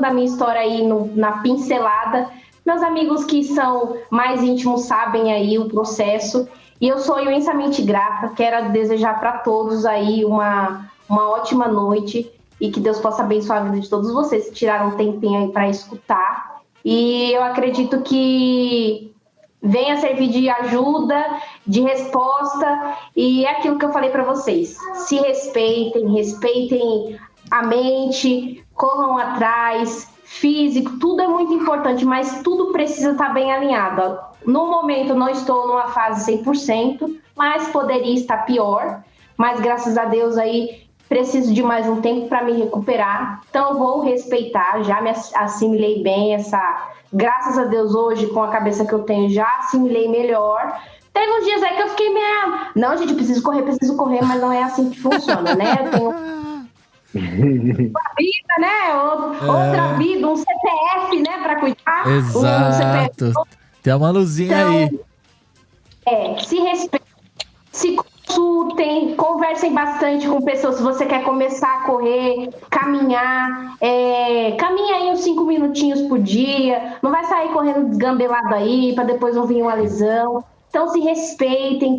da minha história aí na pincelada. Meus amigos que são mais íntimos sabem aí o processo, e eu sou imensamente grata. Quero desejar para todos aí uma ótima noite, e que Deus possa abençoar a vida de todos vocês que tiraram um tempinho aí para escutar. E eu acredito que venha servir de ajuda, de resposta, e é aquilo que eu falei para vocês. Se respeitem a mente, corram atrás, físico, tudo é muito importante, mas tudo precisa estar bem alinhado. No momento não estou numa fase 100%, mas poderia estar pior, mas graças a Deus aí preciso de mais um tempo para me recuperar, então eu vou respeitar, já me assimilei bem graças a Deus hoje, com a cabeça que eu tenho, já assimilei melhor. Teve uns dias aí que eu fiquei meio... Não, gente, preciso correr, mas não é assim que funciona, né? Eu tenho uma vida, né? Outra vida, um CPF, né? Pra cuidar. Exato. Tem uma luzinha então, aí. Se respeitem, se consultem, conversem bastante com pessoas. Se você quer começar a correr, caminhar, caminha aí uns 5 minutinhos por dia. Não vai sair correndo desgambelado aí, para depois não vir uma lesão. Então se respeitem,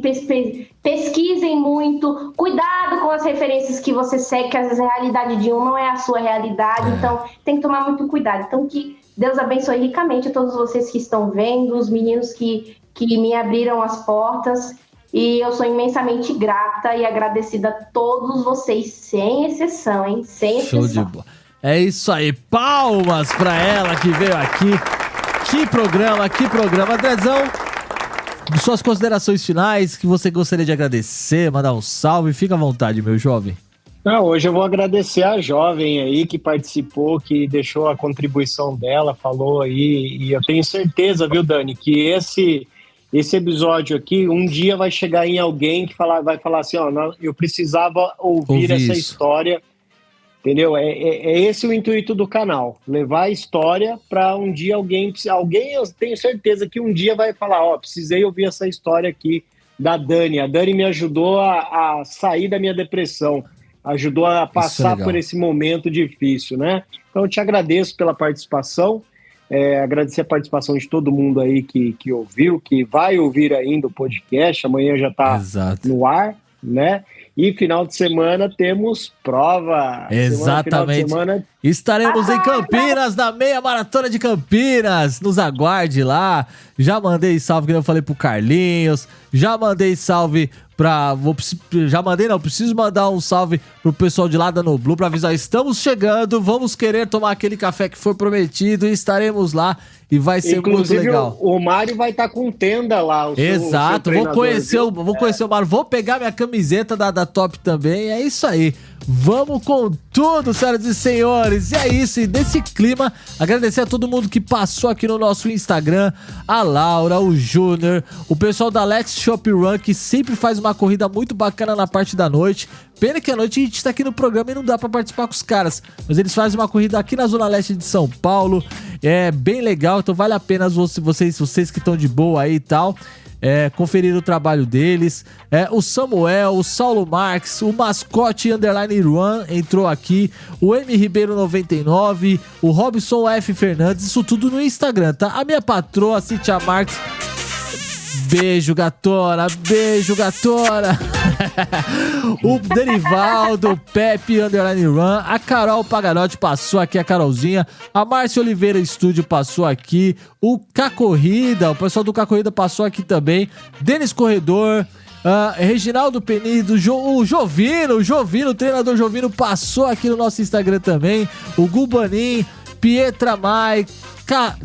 pesquisem muito, cuidado com as referências que você segue, que às vezes a realidade de um não é a sua realidade, então tem que tomar muito cuidado. Então que Deus abençoe ricamente a todos vocês que estão vendo, os meninos que me abriram as portas, e eu sou imensamente grata e agradecida a todos vocês, sem exceção, hein? Sem exceção. Show de bola. É isso aí, palmas pra ela que veio aqui. Que programa. Andrezão, suas considerações finais, que você gostaria de agradecer, mandar um salve, fica à vontade, meu jovem. Hoje eu vou agradecer a jovem aí que participou, que deixou a contribuição dela, falou aí, e eu tenho certeza, viu, Dani, que esse episódio aqui, um dia vai chegar em alguém que vai falar assim, eu precisava ouvir essa história, entendeu? É esse o intuito do canal, levar a história para um dia alguém, eu tenho certeza que um dia vai falar, precisei ouvir essa história aqui da Dani. A Dani me ajudou a sair da minha depressão, ajudou a passar por esse momento difícil, né? Então eu te agradeço pela participação, agradecer a participação de todo mundo aí que ouviu, que vai ouvir ainda o podcast, amanhã já está no ar, né? E final de semana temos prova. Exatamente. Estaremos em Campinas, na meia maratona de Campinas. Nos aguarde lá. Já mandei salve, que eu falei pro Carlinhos. Já mandei salve preciso mandar um salve pro pessoal de lá da Noblu pra avisar, estamos chegando, vamos querer tomar aquele café que foi prometido e estaremos lá e vai ser muito legal. O Mário vai estar com tenda lá. Exato, vou conhecer o Mário, vou pegar minha camiseta da Top também, é isso aí. Vamos com tudo, senhoras e senhores. E é isso, e desse clima, agradecer a todo mundo que passou aqui no nosso Instagram, a Laura, o Júnior, o pessoal da Let's Shop Run, que sempre faz uma uma corrida muito bacana na parte da noite. Pena que à noite a gente tá aqui no programa e não dá pra participar com os caras. Mas eles fazem uma corrida aqui na Zona Leste de São Paulo. É bem legal, então vale a pena vocês que estão de boa aí e tal, conferir o trabalho deles. O Samuel, o Saulo Marques, o Mascote Underline Run entrou aqui, o M Ribeiro 99, o Robson F Fernandes, isso tudo no Instagram, tá? A minha patroa, Cíntia Marques, beijo, gatona, beijo, gatona. O Derivaldo, o Pepe Underline Run, a Carol Paganotti passou aqui, a Carolzinha, a Márcia Oliveira Estúdio passou aqui, o Cacorrida, o pessoal do Cacorrida passou aqui também, Denis Corredor, Reginaldo Penido, o Jovino, o treinador Jovino passou aqui no nosso Instagram também, o Gubanin, Pietra Mai,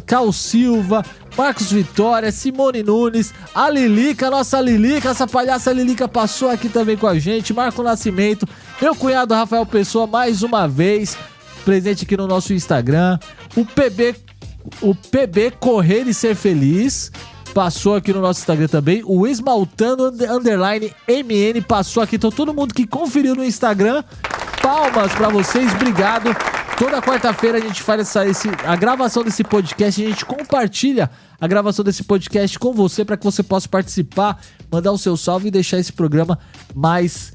Cal Silva, Marcos Vitória, Simone Nunes, a Lilica, nossa Lilica, essa palhaça Lilica passou aqui também com a gente, Marco Nascimento, meu cunhado Rafael Pessoa mais uma vez presente aqui no nosso Instagram, o PB Correr e Ser Feliz passou aqui no nosso Instagram também, o Esmaltano Underline MN passou aqui, então todo mundo que conferiu no Instagram, palmas pra vocês, obrigado. Toda quarta-feira a gente faz a gravação desse podcast, a gente compartilha a gravação desse podcast com você para que você possa participar, mandar o seu salve e deixar esse programa mais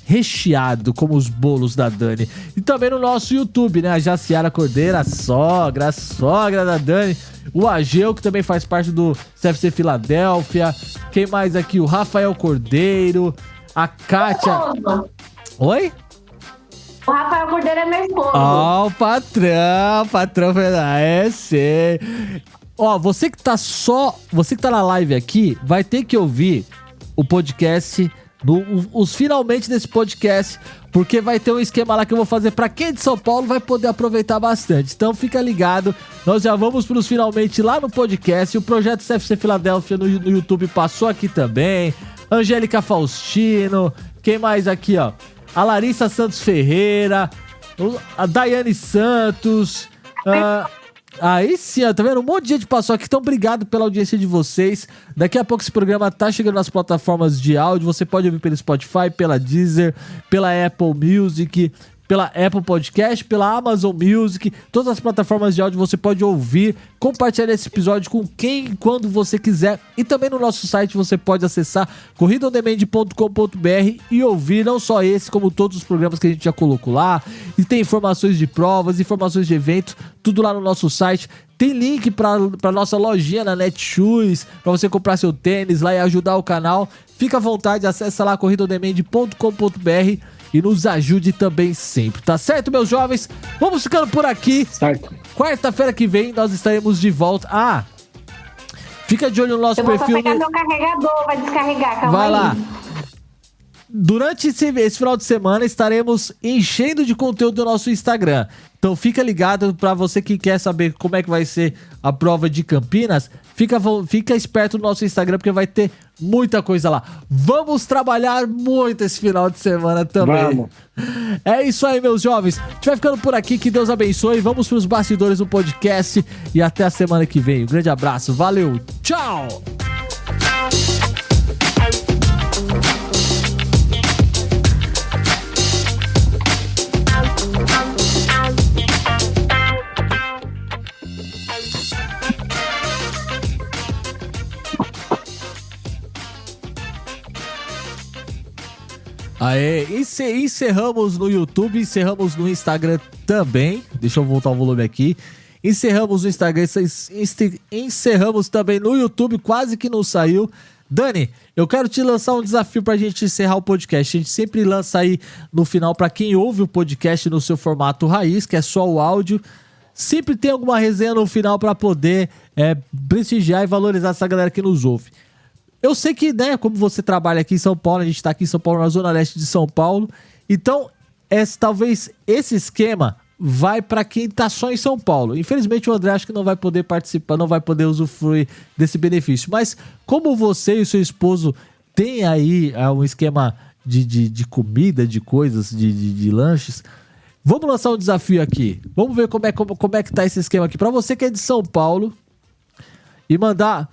recheado, como os bolos da Dani. E também no nosso YouTube, né? A Jaciara Cordeira, a sogra da Dani, o Ageu, que também faz parte do CFC Filadélfia. Quem mais aqui? O Rafael Cordeiro, a Kátia... Oi? O Rafael Cordeiro é meu esposo. Ó, o patrão, sei. Ó, você que tá na live aqui, vai ter que ouvir o podcast, os finalmente desse podcast, porque vai ter um esquema lá que eu vou fazer pra quem é de São Paulo, vai poder aproveitar bastante. Então fica ligado, nós já vamos pros finalmente lá no podcast, o projeto CFC Filadélfia no YouTube passou aqui também, Angélica Faustino, quem mais aqui, ó? A Larissa Santos Ferreira, a Daiane Santos, aí sim, ó, tá vendo? Um monte de gente passou aqui, então obrigado pela audiência de vocês. Daqui a pouco esse programa tá chegando nas plataformas de áudio, você pode ouvir pelo Spotify, pela Deezer, pela Apple Music, pela Apple Podcast, pela Amazon Music, todas as plataformas de áudio você pode ouvir, compartilhar esse episódio com quem e quando você quiser, e também no nosso site você pode acessar corridaondemand.com.br e ouvir não só esse, como todos os programas que a gente já colocou lá, e tem informações de provas, informações de eventos, tudo lá no nosso site. Tem link pra nossa lojinha na Netshoes, pra você comprar seu tênis lá e ajudar o canal. Fica à vontade, acessa lá corridaondemand.com.br e nos ajude também sempre, tá certo, meus jovens? Vamos ficando por aqui. Certo. Quarta-feira que vem nós estaremos de volta. Fica de olho no nosso perfil. Eu vou pegar meu carregador, vai descarregar, calma Vai aí. lá. Durante esse final de semana estaremos enchendo de conteúdo no nosso Instagram. Então fica ligado, para você que quer saber como é que vai ser a prova de Campinas, fica esperto no nosso Instagram, porque vai ter muita coisa lá. Vamos trabalhar muito esse final de semana também. Vamos. É isso aí, meus jovens. A gente vai ficando por aqui, que Deus abençoe. Vamos pros bastidores do podcast e até a semana que vem. Um grande abraço, valeu, tchau! Aê, encerramos no YouTube, encerramos no Instagram também. Deixa eu voltar o volume aqui. Encerramos no Instagram, encerramos também no YouTube, quase que não saiu. Dani, eu quero te lançar um desafio pra gente encerrar o podcast. A gente sempre lança aí no final, pra quem ouve o podcast no seu formato raiz, que é só o áudio. Sempre tem alguma resenha no final pra poder prestigiar e valorizar essa galera que nos ouve. Eu sei que, né, como você trabalha aqui em São Paulo, a gente tá aqui em São Paulo, na Zona Leste de São Paulo, então, talvez esse esquema vai pra quem tá só em São Paulo. Infelizmente, o André acho que não vai poder participar, não vai poder usufruir desse benefício. Mas, como você e o seu esposo têm aí um esquema de comida, de coisas, de lanches, vamos lançar um desafio aqui. Vamos ver como é que tá esse esquema aqui. Pra você que é de São Paulo, e mandar,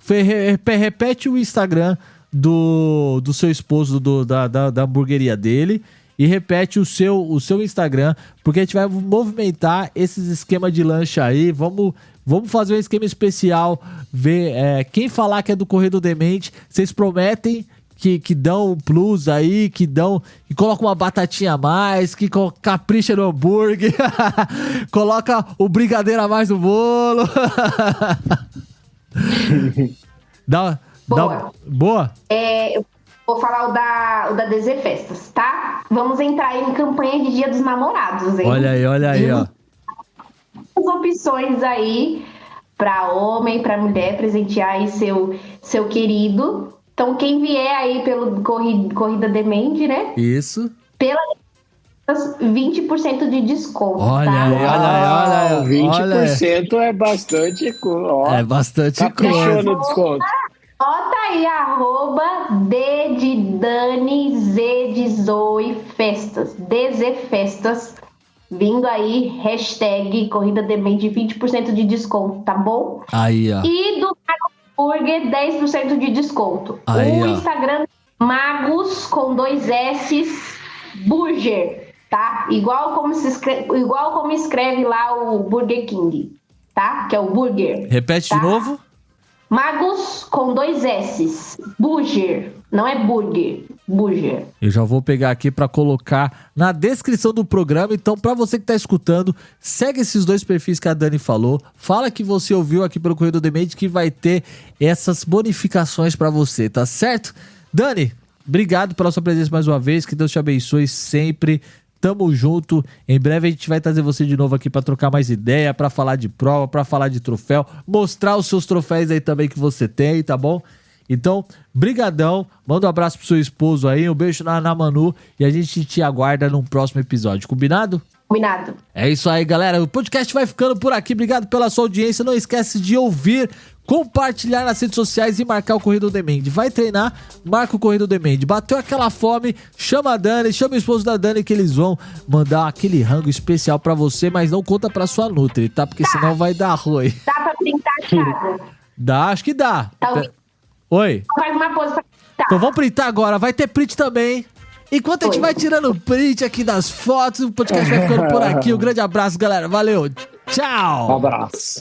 repete o Instagram do seu esposo da hamburgueria dele e repete o seu Instagram, porque a gente vai movimentar esses esquemas de lanche aí. Vamos fazer um esquema especial, ver quem falar que é do Correio do Demente, vocês prometem que dão um plus aí, que coloca uma batatinha a mais, que capricha no hambúrguer, coloca o brigadeiro a mais no bolo. Boa? Eu vou falar o da DZ Festas, tá? Vamos entrar aí em campanha de Dia dos Namorados, hein? Olha aí, ó. As opções aí para homem, para mulher, presentear aí seu querido. Então, quem vier aí pelo Corrida Demente, né? Isso. Pela 20% de desconto, olha tá? Olha, 20% é bastante coisa. É bastante coisa. No desconto. Bota aí, @D de Dani, Z de Zoe Festas, DZ Festas, vindo aí, hashtag Corrida Demente, 20% de desconto, tá bom? Aí, ó. E do Burger, 10% de desconto. Aí, o ó. Instagram, Magos, com 2 S, Burger, tá? Igual como escreve lá o Burger King, tá? Que é o Burger. Repete, tá? De novo. Magos com 2 S's. Burger. Não é burger. Burger. Eu já vou pegar aqui pra colocar na descrição do programa. Então, pra você que tá escutando, segue esses 2 perfis que a Dani falou. Fala que você ouviu aqui pelo Correio do Demente que vai ter essas bonificações pra você, tá certo? Dani, obrigado pela sua presença mais uma vez. Que Deus te abençoe sempre. Tamo junto. Em breve a gente vai trazer você de novo aqui pra trocar mais ideia, pra falar de prova, pra falar de troféu, mostrar os seus troféus aí também que você tem, tá bom? Então, brigadão. Manda um abraço pro seu esposo aí, um beijo na Manu e a gente te aguarda num próximo episódio. Combinado? Combinado. É isso aí, galera. O podcast vai ficando por aqui. Obrigado pela sua audiência. Não esquece de ouvir, compartilhar nas redes sociais e marcar o Correio do Demente. Vai treinar, marca o Correio do Demente. Bateu aquela fome, chama a Dani, chama o esposo da Dani que eles vão mandar aquele rango especial pra você, mas não conta pra sua Nutri, tá? Porque senão vai dar ruim. Dá pra printar a casa? Dá, acho que dá. Oi? Faz uma pose pra printar. Então vamos printar agora. Vai ter print também. Enquanto a gente vai tirando print aqui das fotos, o podcast vai ficando por aqui. Um grande abraço, galera. Valeu. Tchau. Um abraço.